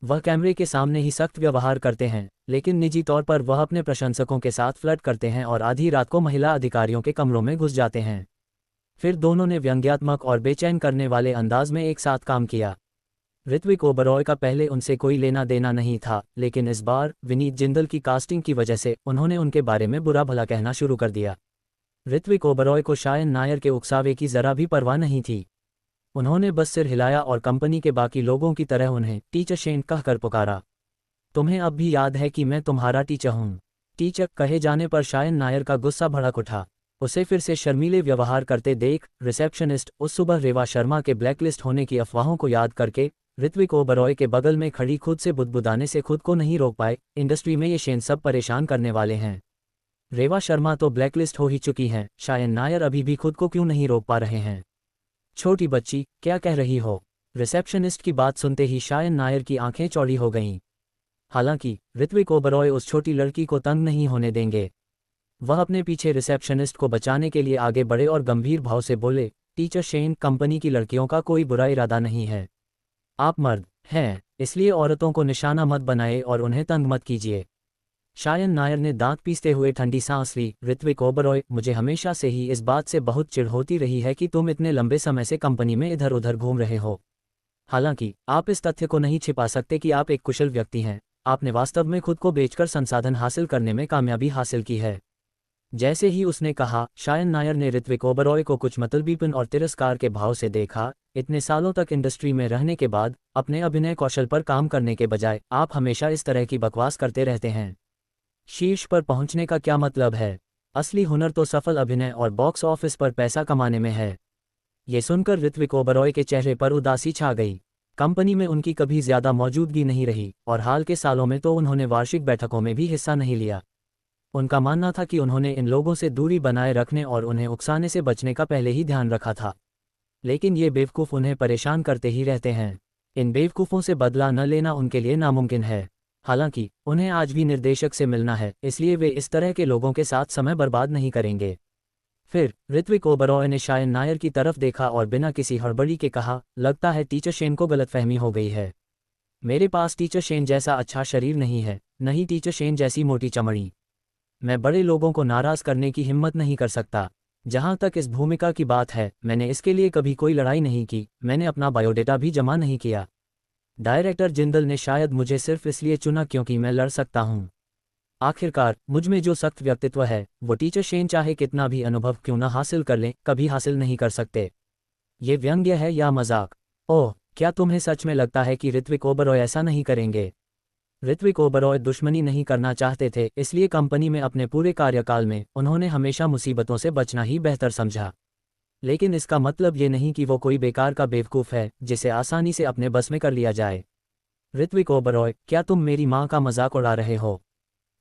वह कैमरे के सामने ही सख्त व्यवहार करते हैं, लेकिन निजी तौर पर वह अपने प्रशंसकों के साथ फ्लर्ट करते हैं और आधी रात को महिला अधिकारियों के कमरों में घुस जाते हैं। फिर दोनों ने व्यंग्यात्मक और बेचैन करने वाले अंदाज में एक साथ काम किया। ऋत्विक ओबरॉय का पहले उनसे कोई लेना देना नहीं था, लेकिन इस बार विनीत जिंदल की कास्टिंग की वजह से उन्होंने उनके बारे में बुरा भला कहना शुरू कर दिया। ऋत्विक ओबरॉय को शायन नायर के उकसावे की जरा भी परवाह नहीं थी। उन्होंने बस सिर हिलाया और कंपनी के बाकी लोगों की तरह उन्हें टीचर शेन कहकर पुकारा। तुम्हें अब भी याद है कि मैं तुम्हारा टीचर हूँ? टीचर कहे जाने पर शायन नायर का गुस्सा भड़क उठा। उसे फिर से शर्मीले व्यवहार करते देख रिसेप्शनिस्ट उस सुबह रेवा शर्मा के ब्लैकलिस्ट होने की अफवाहों को याद करके ऋत्विक ओबरॉय के बगल में खड़ी खुद से बुदबुदाने से खुद को नहीं रोक पाए। इंडस्ट्री में ये शेन सब परेशान करने वाले हैं। रेवा शर्मा तो ब्लैकलिस्ट हो ही चुकी हैं, शायन नायर अभी भी खुद को क्यों नहीं रोक पा रहे हैं? छोटी बच्ची, क्या कह रही हो? रिसेप्शनिस्ट की बात सुनते ही शायन नायर की आंखें चौड़ी हो गईं। हालांकि ऋत्विक ओबरॉय उस छोटी लड़की को तंग नहीं होने देंगे। वह अपने पीछे रिसेप्शनिस्ट को बचाने के लिए आगे बढ़े और गंभीर भाव से बोले, टीचर शेन, कंपनी की लड़कियों का कोई बुरा इरादा नहीं है। आप मर्द हैं, इसलिए औरतों को निशाना मत बनाए और उन्हें तंग मत कीजिए। शायन नायर ने दांत पीसते हुए ठंडी सांस ली। ऋत्विक ओबरॉय, मुझे हमेशा से ही इस बात से बहुत चिढ़ होती रही है कि तुम इतने लंबे समय से कंपनी में इधर उधर घूम रहे हो। हालांकि आप इस तथ्य को नहीं छिपा सकते कि आप एक कुशल व्यक्ति हैं। आपने वास्तव में खुद को बेचकर संसाधन हासिल करने में कामयाबी हासिल की है। जैसे ही उसने कहा, शायन नायर ने ऋत्विक ओबरॉय को कुछ मतलबीपन और तिरस्कार के भाव से देखा। इतने सालों तक इंडस्ट्री में रहने के बाद अपने अभिनय कौशल पर काम करने के बजाय आप हमेशा इस तरह की बकवास करते रहते हैं। शीर्ष पर पहुंचने का क्या मतलब है? असली हुनर तो सफल अभिनय और बॉक्स ऑफिस पर पैसा कमाने में है। ये सुनकर ऋत्विक ओबरॉय के चेहरे पर उदासी छा गई। कंपनी में उनकी कभी ज्यादा मौजूदगी नहीं रही और हाल के सालों में तो उन्होंने वार्षिक बैठकों में भी हिस्सा नहीं लिया। उनका मानना था कि उन्होंने इन लोगों से दूरी बनाए रखने और उन्हें उकसाने से बचने का पहले ही ध्यान रखा था। लेकिन ये बेवकूफ़ उन्हें परेशान करते ही रहते हैं। इन बेवकूफ़ों से बदला न लेना उनके लिए नामुमकिन है। हालांकि उन्हें आज भी निर्देशक से मिलना है, इसलिए वे इस तरह के लोगों के साथ समय बर्बाद नहीं करेंगे। फिर ऋत्विक ओबरॉय ने शायन नायर की तरफ देखा और बिना किसी हड़बड़ी के कहा, लगता है टीचर शेन को गलतफहमी हो गई है। मेरे पास टीचर शेन जैसा अच्छा शरीर नहीं है, नहीं टीचर शेन जैसी मोटी चमड़ी। मैं बड़े लोगों को नाराज करने की हिम्मत नहीं कर सकता। जहां तक इस भूमिका की बात है, मैंने इसके लिए कभी कोई लड़ाई नहीं की, मैंने अपना बायोडेटा भी जमा नहीं किया। डायरेक्टर जिंदल ने शायद मुझे सिर्फ इसलिए चुना क्योंकि मैं लड़ सकता हूँ। आखिरकार मुझ में जो सख्त व्यक्तित्व है वो टीचर शेन चाहे कितना भी अनुभव क्यों न हासिल कर लें कभी हासिल नहीं कर सकते। ये व्यंग्य है या मजाक? ओह, क्या तुम्हें सच में लगता है कि ऋत्विक ओबरॉय ऐसा नहीं करेंगे? ऋत्विक ओबरॉय दुश्मनी नहीं करना चाहते थे, इसलिए कंपनी में अपने पूरे कार्यकाल में उन्होंने हमेशा मुसीबतों से बचना ही बेहतर समझा। लेकिन इसका मतलब ये नहीं कि वो कोई बेकार का बेवकूफ़ है जिसे आसानी से अपने बस में कर लिया जाए। ऋत्विक ओबरॉय, क्या तुम मेरी माँ का मजाक उड़ा रहे हो?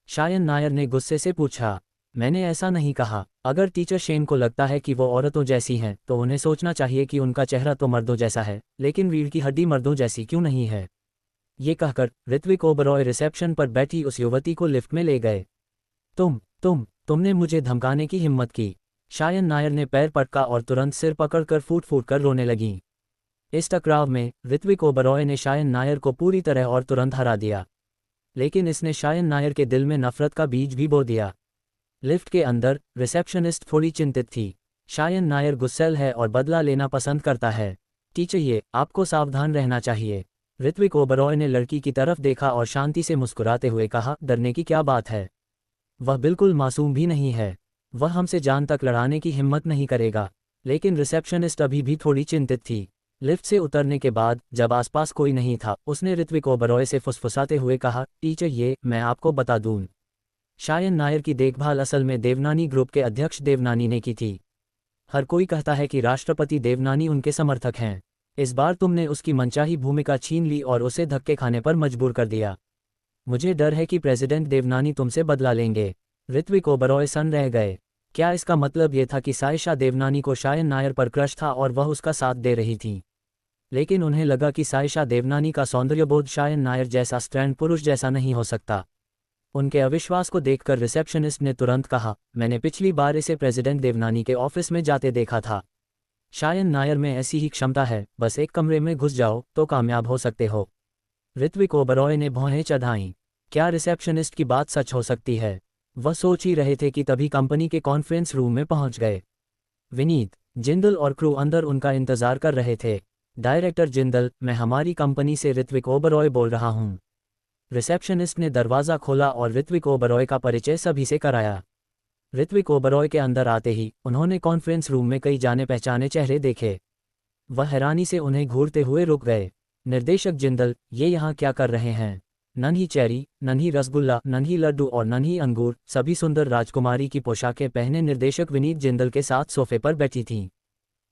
शायन नायर ने गुस्से से पूछा। मैंने ऐसा नहीं कहा। अगर टीचर शेन को लगता है कि वो औरतों जैसी हैं तो उन्हें सोचना चाहिए कि उनका चेहरा तो मर्दों जैसा है, लेकिन रीढ़ की हड्डी मर्दों जैसी क्यों नहीं है। ये कहकर ऋत्विक ओबरॉय रिसेप्शन पर बैठी उस युवती को लिफ्ट में ले गए। तुमने मुझे धमकाने की हिम्मत की? शायन नायर ने पैर पटका और तुरंत सिर पकड़कर फूट फूट कर रोने लगी। इस टकराव में ऋत्विक ओबरॉय ने शायन नायर को पूरी तरह और तुरंत हरा दिया, लेकिन इसने शायन नायर के दिल में नफरत का बीज भी बो दिया। लिफ्ट के अंदर रिसेप्शनिस्ट थोड़ी चिंतित थी। शायन नायर गुस्सैल है और बदला लेना पसंद करता है। टीचर, ये आपको सावधान रहना चाहिए। ऋत्विक ओबरॉय ने लड़की की तरफ देखा और शांति से मुस्कुराते हुए कहा, डरने की क्या बात है? वह बिल्कुल मासूम भी नहीं है। वह हमसे जान तक लड़ाने की हिम्मत नहीं करेगा। लेकिन रिसेप्शनिस्ट अभी भी थोड़ी चिंतित थी। लिफ्ट से उतरने के बाद जब आसपास कोई नहीं था, उसने ऋत्विक ओबरॉय से फुसफुसाते हुए कहा, टीचर, ये मैं आपको बता दूं, शायन नायर की देखभाल असल में देवनानी ग्रुप के अध्यक्ष देवनानी ने की थी। हर कोई कहता है कि राष्ट्रपति देवनानी उनके समर्थक हैं। इस बार तुमने उसकी मनचाही भूमिका छीन ली और उसे धक्के खाने पर मजबूर कर दिया। मुझे डर है कि प्रेसिडेंट देवनानी तुमसे बदला लेंगे। ऋत्विक ओबरॉय सन्न रह गए। क्या इसका मतलब ये था कि सायशा देवनानी को शायन नायर पर क्रश था और वह उसका साथ दे रही थी? लेकिन उन्हें लगा कि सायशा देवनानी का सौंदर्यबोध शायन नायर जैसा स्ट्रैंड पुरुष जैसा नहीं हो सकता। उनके अविश्वास को देखकर रिसेप्शनिस्ट ने तुरंत कहा, मैंने पिछली बार इसे प्रेसिडेंट देवनानी के ऑफिस में जाते देखा था। शायन नायर में ऐसी ही क्षमता है, बस एक कमरे में घुस जाओ तो कामयाब हो सकते हो। ऋत्विक ओबरॉय ने भौहें चढ़ाईं। क्या रिसेप्शनिस्ट की बात सच हो सकती है? वह सोच ही रहे थे कि तभी कंपनी के कॉन्फ्रेंस रूम में पहुंच गए। विनीत, जिंदल और क्रू अंदर उनका इंतजार कर रहे थे। डायरेक्टर जिंदल, मैं हमारी कंपनी से ऋत्विक ओबरॉय बोल रहा हूं। रिसेप्शनिस्ट ने दरवाज़ा खोला और ऋत्विक ओबरॉय का परिचय सभी से कराया। ऋत्विक ओबरॉय के अंदर आते ही उन्होंने कॉन्फ्रेंस रूम में कई जाने पहचाने चेहरे देखे। वह हैरानी से उन्हें घूरते हुए रुक गए। निर्देशक जिंदल, ये यहाँ क्या कर रहे हैं? नन्ही चेरी, नन्ही रसगुल्ला, नन्ही लड्डू और नन्ही अंगूर, सभी सुंदर राजकुमारी की पोशाकें पहने निर्देशक विनीत जिंदल के साथ सोफे पर बैठी थीं।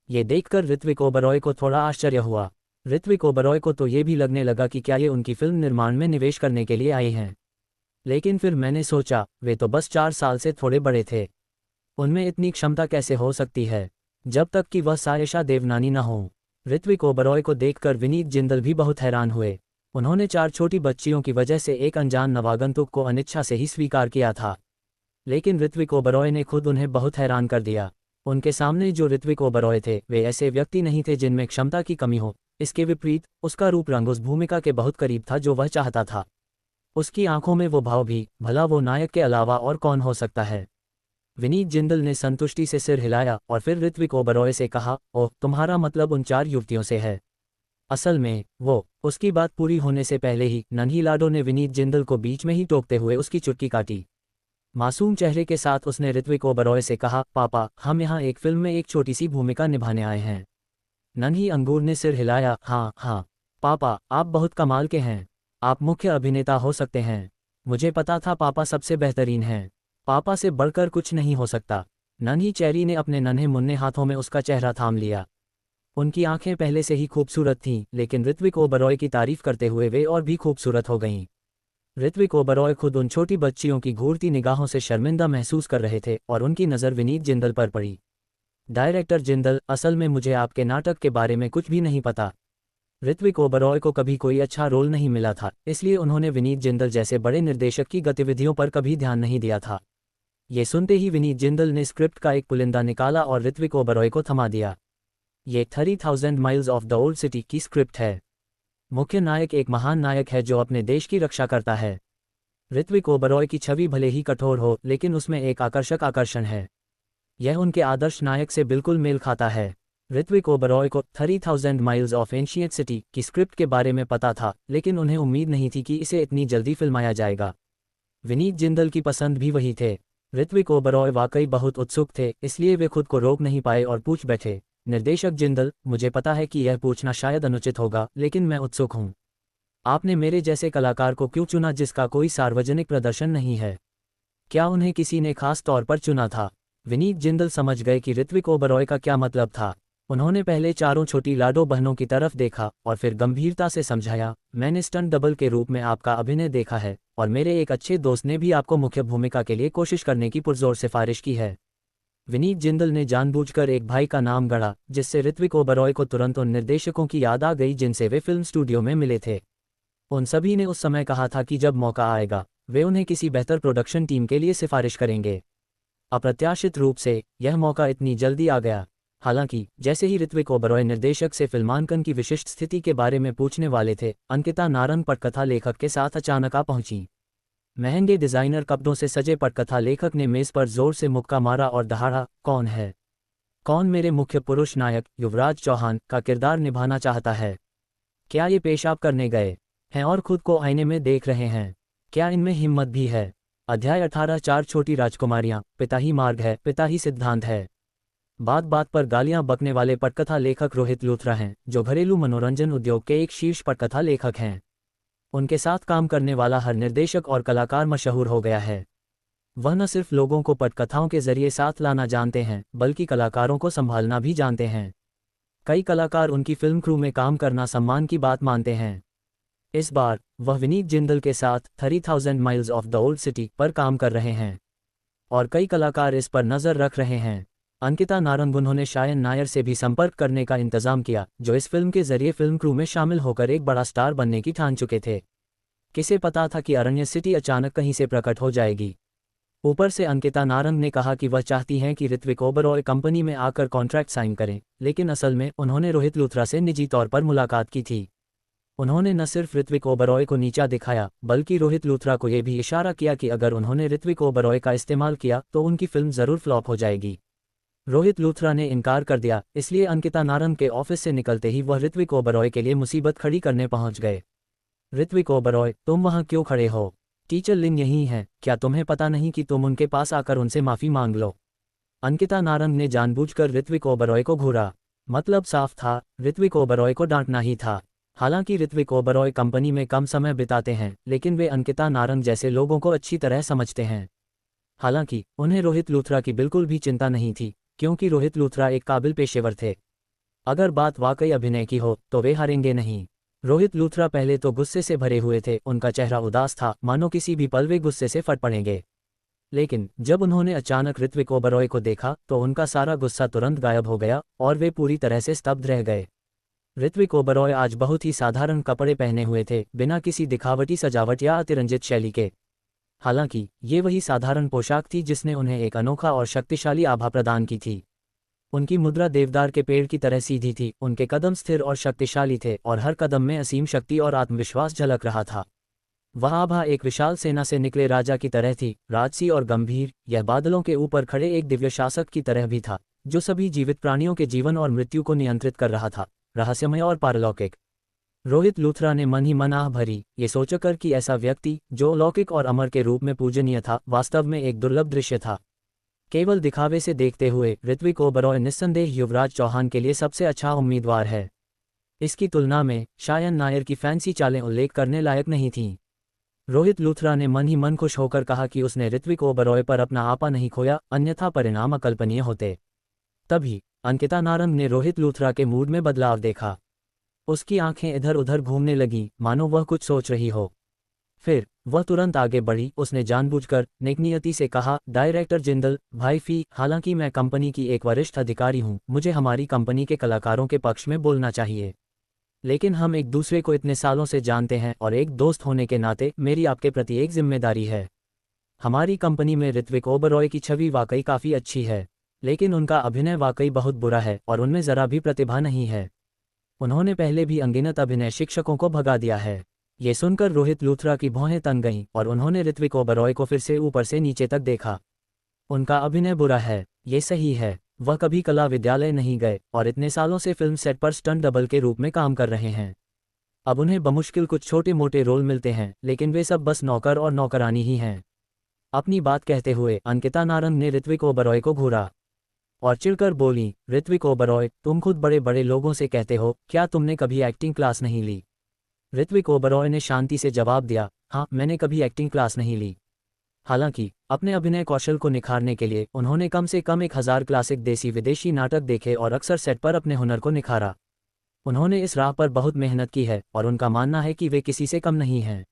ये देखकर ऋत्विक ओबरॉय को थोड़ा आश्चर्य हुआ। ऋत्विक ओबरॉय को तो ये भी लगने लगा कि क्या ये उनकी फिल्म निर्माण में निवेश करने के लिए आए हैं। लेकिन फिर मैंने सोचा, वे तो बस 4 साल से थोड़े बड़े थे। उनमें इतनी क्षमता कैसे हो सकती है, जब तक कि वह सायशा देवनानी न हो। ऋत्विक ओबरॉय को देखकर विनीत जिंदल भी बहुत हैरान हुए। उन्होंने 4 छोटी बच्चियों की वजह से एक अनजान नवागंतुक को अनिच्छा से ही स्वीकार किया था, लेकिन ऋत्विक ओबरॉय ने खुद उन्हें बहुत हैरान कर दिया। उनके सामने जो ऋत्विक ओबरॉय थे वे ऐसे व्यक्ति नहीं थे जिनमें क्षमता की कमी हो। इसके विपरीत उसका रूप रंग उस भूमिका के बहुत करीब था जो वह चाहता था। उसकी आंखों में वो भाव भी, भला वो नायक के अलावा और कौन हो सकता है। विनीत जिंदल ने संतुष्टि से सिर हिलाया और फिर ऋत्विक ओबरॉय से कहा, ओह, तुम्हारा मतलब उन 4 युवतियों से है? असल में वो। उसकी बात पूरी होने से पहले ही नन्ही लाडो ने विनीत जिंदल को बीच में ही टोकते हुए उसकी चुटकी काटी। मासूम चेहरे के साथ उसने ऋत्विक ओबरॉय से कहा, पापा, हम यहाँ एक फिल्म में एक छोटी सी भूमिका निभाने आए हैं। नन्ही अंगूर ने सिर हिलाया, हाँ हाँ पापा, आप बहुत कमाल के हैं। आप मुख्य अभिनेता हो सकते हैं। मुझे पता था पापा सबसे बेहतरीन हैं। पापा से बढ़कर कुछ नहीं हो सकता। नन्ही चेरी ने अपने नन्हे मुन्ने हाथों में उसका चेहरा थाम लिया। उनकी आंखें पहले से ही खूबसूरत थीं, लेकिन ऋत्विक ओबरॉय की तारीफ करते हुए वे और भी खूबसूरत हो गईं। ऋत्विक ओबरॉय खुद उन छोटी बच्चियों की घूरती निगाहों से शर्मिंदा महसूस कर रहे थे और उनकी नज़र विनीत जिंदल पर पड़ी। डायरेक्टर जिंदल, असल में मुझे आपके नाटक के बारे में कुछ भी नहीं पता। ऋत्विक ओबरॉय को कभी कोई अच्छा रोल नहीं मिला था, इसलिए उन्होंने विनीत जिंदल जैसे बड़े निर्देशक की गतिविधियों पर कभी ध्यान नहीं दिया था। ये सुनते ही विनीत जिंदल ने स्क्रिप्ट का एक पुलिंदा निकाला और ऋत्विक ओबरॉय को थमा दिया। ये 30,000 miles of the old city की स्क्रिप्ट है। मुख्य नायक एक महान नायक है जो अपने देश की रक्षा करता है। ऋत्विक ओबरॉय की छवि भले ही कठोर हो, लेकिन उसमें एक आकर्षक आकर्षण है। यह उनके आदर्श नायक से बिल्कुल मेल खाता है। ऋत्विक ओबरॉय को 30,000 माइल्स ऑफ एंशिएंट सिटी की स्क्रिप्ट के बारे में पता था, लेकिन उन्हें उम्मीद नहीं थी कि इसे इतनी जल्दी फिल्माया जाएगा। विनीत जिंदल की पसंद भी वही थे। ऋत्विक ओबरॉय वाकई बहुत उत्सुक थे, इसलिए वे खुद को रोक नहीं पाए और पूछ बैठे, निर्देशक जिंदल, मुझे पता है कि यह पूछना शायद अनुचित होगा, लेकिन मैं उत्सुक हूँ। आपने मेरे जैसे कलाकार को क्यों चुना जिसका कोई सार्वजनिक प्रदर्शन नहीं है? क्या उन्हें किसी ने खास तौर पर चुना था? विनीत जिंदल समझ गए कि ऋत्विक ओबरॉय का क्या मतलब था। उन्होंने पहले चारों छोटी लाडो बहनों की तरफ देखा और फिर गंभीरता से समझाया, मैंने स्टंट डबल के रूप में आपका अभिनय देखा है और मेरे एक अच्छे दोस्त ने भी आपको मुख्य भूमिका के लिए कोशिश करने की पुरजोर सिफारिश की है। विनीत जिंदल ने जानबूझकर एक भाई का नाम गढ़ा, जिससे ऋत्विक ओबरॉय को तुरंत उन निर्देशकों की याद आ गई जिनसे वे फिल्म स्टूडियो में मिले थे। उन सभी ने उस समय कहा था कि जब मौका आएगा वे उन्हें किसी बेहतर प्रोडक्शन टीम के लिए सिफारिश करेंगे। अप्रत्याशित रूप से यह मौका इतनी जल्दी आ गया। हालांकि जैसे ही ऋत्विक ओबरॉय निर्देशक से फिल्मांकन की विशिष्ट स्थिति के बारे में पूछने वाले थे, अंकिता नारंग पटकथा लेखक के साथ अचानक आ पहुंची। महंगे डिजाइनर कपड़ों से सजे पटकथा लेखक ने मेज पर जोर से मुक्का मारा और दहाड़ा, कौन है? कौन मेरे मुख्य पुरुष नायक युवराज चौहान का किरदार निभाना चाहता है? क्या ये पेशाब करने गए हैं और खुद को आईने में देख रहे हैं? क्या इनमें हिम्मत भी है? अध्याय 18 चार छोटी राजकुमारियां, पिता ही मार्ग है, पिता ही सिद्धांत है। बात बात पर गालियां बकने वाले पटकथा लेखक रोहित लूथरा हैं, जो घरेलू मनोरंजन उद्योग के एक शीर्ष पटकथा लेखक हैं। उनके साथ काम करने वाला हर निर्देशक और कलाकार मशहूर हो गया है। वह न सिर्फ लोगों को पटकथाओं के जरिए साथ लाना जानते हैं, बल्कि कलाकारों को संभालना भी जानते हैं। कई कलाकार उनकी फिल्म क्रू में काम करना सम्मान की बात मानते हैं। इस बार वह विनीत जिंदल के साथ 30,000 miles of the old city पर काम कर रहे हैं और कई कलाकार इस पर नज़र रख रहे हैं। अंकिता नारंग, उन्होंने शायन नायर से भी संपर्क करने का इंतजाम किया, जो इस फिल्म के जरिए फिल्म क्रू में शामिल होकर एक बड़ा स्टार बनने की ठान चुके थे। किसे पता था कि अरण्य सिटी अचानक कहीं से प्रकट हो जाएगी। ऊपर से अंकिता नारंग ने कहा कि वह चाहती हैं कि ऋत्विक ओबरॉय कंपनी में आकर कॉन्ट्रैक्ट साइन करें, लेकिन असल में उन्होंने रोहित लूथरा से निजी तौर पर मुलाकात की थी। उन्होंने न सिर्फ ऋत्विक ओबरॉय को नीचा दिखाया, बल्कि रोहित लूथरा को यह भी इशारा किया कि अगर उन्होंने ऋत्विक ओबरॉय का इस्तेमाल किया तो उनकी फिल्म जरूर फ्लॉप हो जाएगी। रोहित लूथरा ने इनकार कर दिया, इसलिए अंकिता नारंग के ऑफिस से निकलते ही वह ऋत्विक ओबरॉय के लिए मुसीबत खड़ी करने पहुंच गए। ऋत्विक ओबरॉय, तुम वहां क्यों खड़े हो? टीचर लिन यही हैं, क्या तुम्हें पता नहीं कि तुम उनके पास आकर उनसे माफी मांग लो? अंकिता नारंग ने जानबूझकर ऋत्विक ओबरॉय को घूरा। मतलब साफ था, ऋत्विक ओबरॉय को डांटना ही था। हालांकि ऋत्विक ओबरॉय कंपनी में कम समय बिताते हैं, लेकिन वे अंकिता नारंग जैसे लोगों को अच्छी तरह समझते हैं। हालांकि उन्हें रोहित लूथरा की बिल्कुल भी चिंता नहीं थी, क्योंकि रोहित लूथरा एक काबिल पेशेवर थे। अगर बात वाकई अभिनय की हो तो वे हारेंगे नहीं। रोहित लूथरा पहले तो गुस्से से भरे हुए थे, उनका चेहरा उदास था, मानो किसी भी पल वे गुस्से से फट पड़ेंगे। लेकिन जब उन्होंने अचानक ऋत्विक ओबरॉय को देखा तो उनका सारा गुस्सा तुरंत गायब हो गया और वे पूरी तरह से स्तब्ध रह गए। ऋत्विक ओबरॉय आज बहुत ही साधारण कपड़े पहने हुए थे, बिना किसी दिखावटी सजावट या अतिरंजित शैली के। हालांकि ये वही साधारण पोशाक थी जिसने उन्हें एक अनोखा और शक्तिशाली आभा प्रदान की थी। उनकी मुद्रा देवदार के पेड़ की तरह सीधी थी, उनके कदम स्थिर और शक्तिशाली थे और हर कदम में असीम शक्ति और आत्मविश्वास झलक रहा था। वह आभा एक विशाल सेना से निकले राजा की तरह थी, राजसी और गंभीर। यह बादलों के ऊपर खड़े एक दिव्य शासक की तरह भी था, जो सभी जीवित प्राणियों के जीवन और मृत्यु को नियंत्रित कर रहा था, रहस्यमय और पारलौकिक। रोहित लूथरा ने मन ही मन आह भरी, ये सोचकर कि ऐसा व्यक्ति जो अलौकिक और अमर के रूप में पूजनीय था, वास्तव में एक दुर्लभ दृश्य था। केवल दिखावे से देखते हुए ऋत्विक ओबरॉय निस्संदेह युवराज चौहान के लिए सबसे अच्छा उम्मीदवार है। इसकी तुलना में शायन नायर की फैंसी चालें उल्लेख करने लायक नहीं थीं। रोहित लूथरा ने मन ही मन खुश होकर कहा कि उसने ऋत्विक ओबरॉय पर अपना आपा नहीं खोया, अन्यथा परिणाम अकल्पनीय होते। तभी अंकिता नारंग ने रोहित लूथरा के मूड में बदलाव देखा। उसकी आंखें इधर उधर घूमने लगीं, मानो वह कुछ सोच रही हो। फिर वह तुरंत आगे बढ़ी। उसने जानबूझकर नेकनियती से कहा, डायरेक्टर जिंदल भाई फी, हालांकि मैं कंपनी की एक वरिष्ठ अधिकारी हूं, मुझे हमारी कंपनी के कलाकारों के पक्ष में बोलना चाहिए। लेकिन हम एक दूसरे को इतने सालों से जानते हैं और एक दोस्त होने के नाते मेरी आपके प्रति एक जिम्मेदारी है। हमारी कंपनी में ऋत्विक ओबरॉय की छवि वाकई काफ़ी अच्छी है, लेकिन उनका अभिनय वाकई बहुत बुरा है और उनमें ज़रा भी प्रतिभा नहीं है। उन्होंने पहले भी अनगिनत अभिनय शिक्षकों को भगा दिया है। ये सुनकर रोहित लूथरा की भौहें तन गईं और उन्होंने ऋत्विक ओबरॉय को फिर से ऊपर से नीचे तक देखा। उनका अभिनय बुरा है, ये सही है, वह कभी कला विद्यालय नहीं गए और इतने सालों से फिल्म सेट पर स्टंट डबल के रूप में काम कर रहे हैं। अब उन्हें बमुश्किल कुछ छोटे मोटे रोल मिलते हैं, लेकिन वे सब बस नौकर और नौकरानी ही हैं। अपनी बात कहते हुए अंकिता नारंग ने ऋत्विक ओबरॉय को घूरा और चिढ़कर बोली, ऋत्विक ओबरॉय, तुम खुद बड़े बड़े लोगों से कहते हो, क्या तुमने कभी एक्टिंग क्लास नहीं ली? ऋत्विक ओबरॉय ने शांति से जवाब दिया, हाँ, मैंने कभी एक्टिंग क्लास नहीं ली। हालांकि अपने अभिनय कौशल को निखारने के लिए उन्होंने कम से कम 1000 क्लासिक देसी विदेशी नाटक देखे और अक्सर सेट पर अपने हुनर को निखारा। उन्होंने इस राह पर बहुत मेहनत की है और उनका मानना है कि वे किसी से कम नहीं हैं।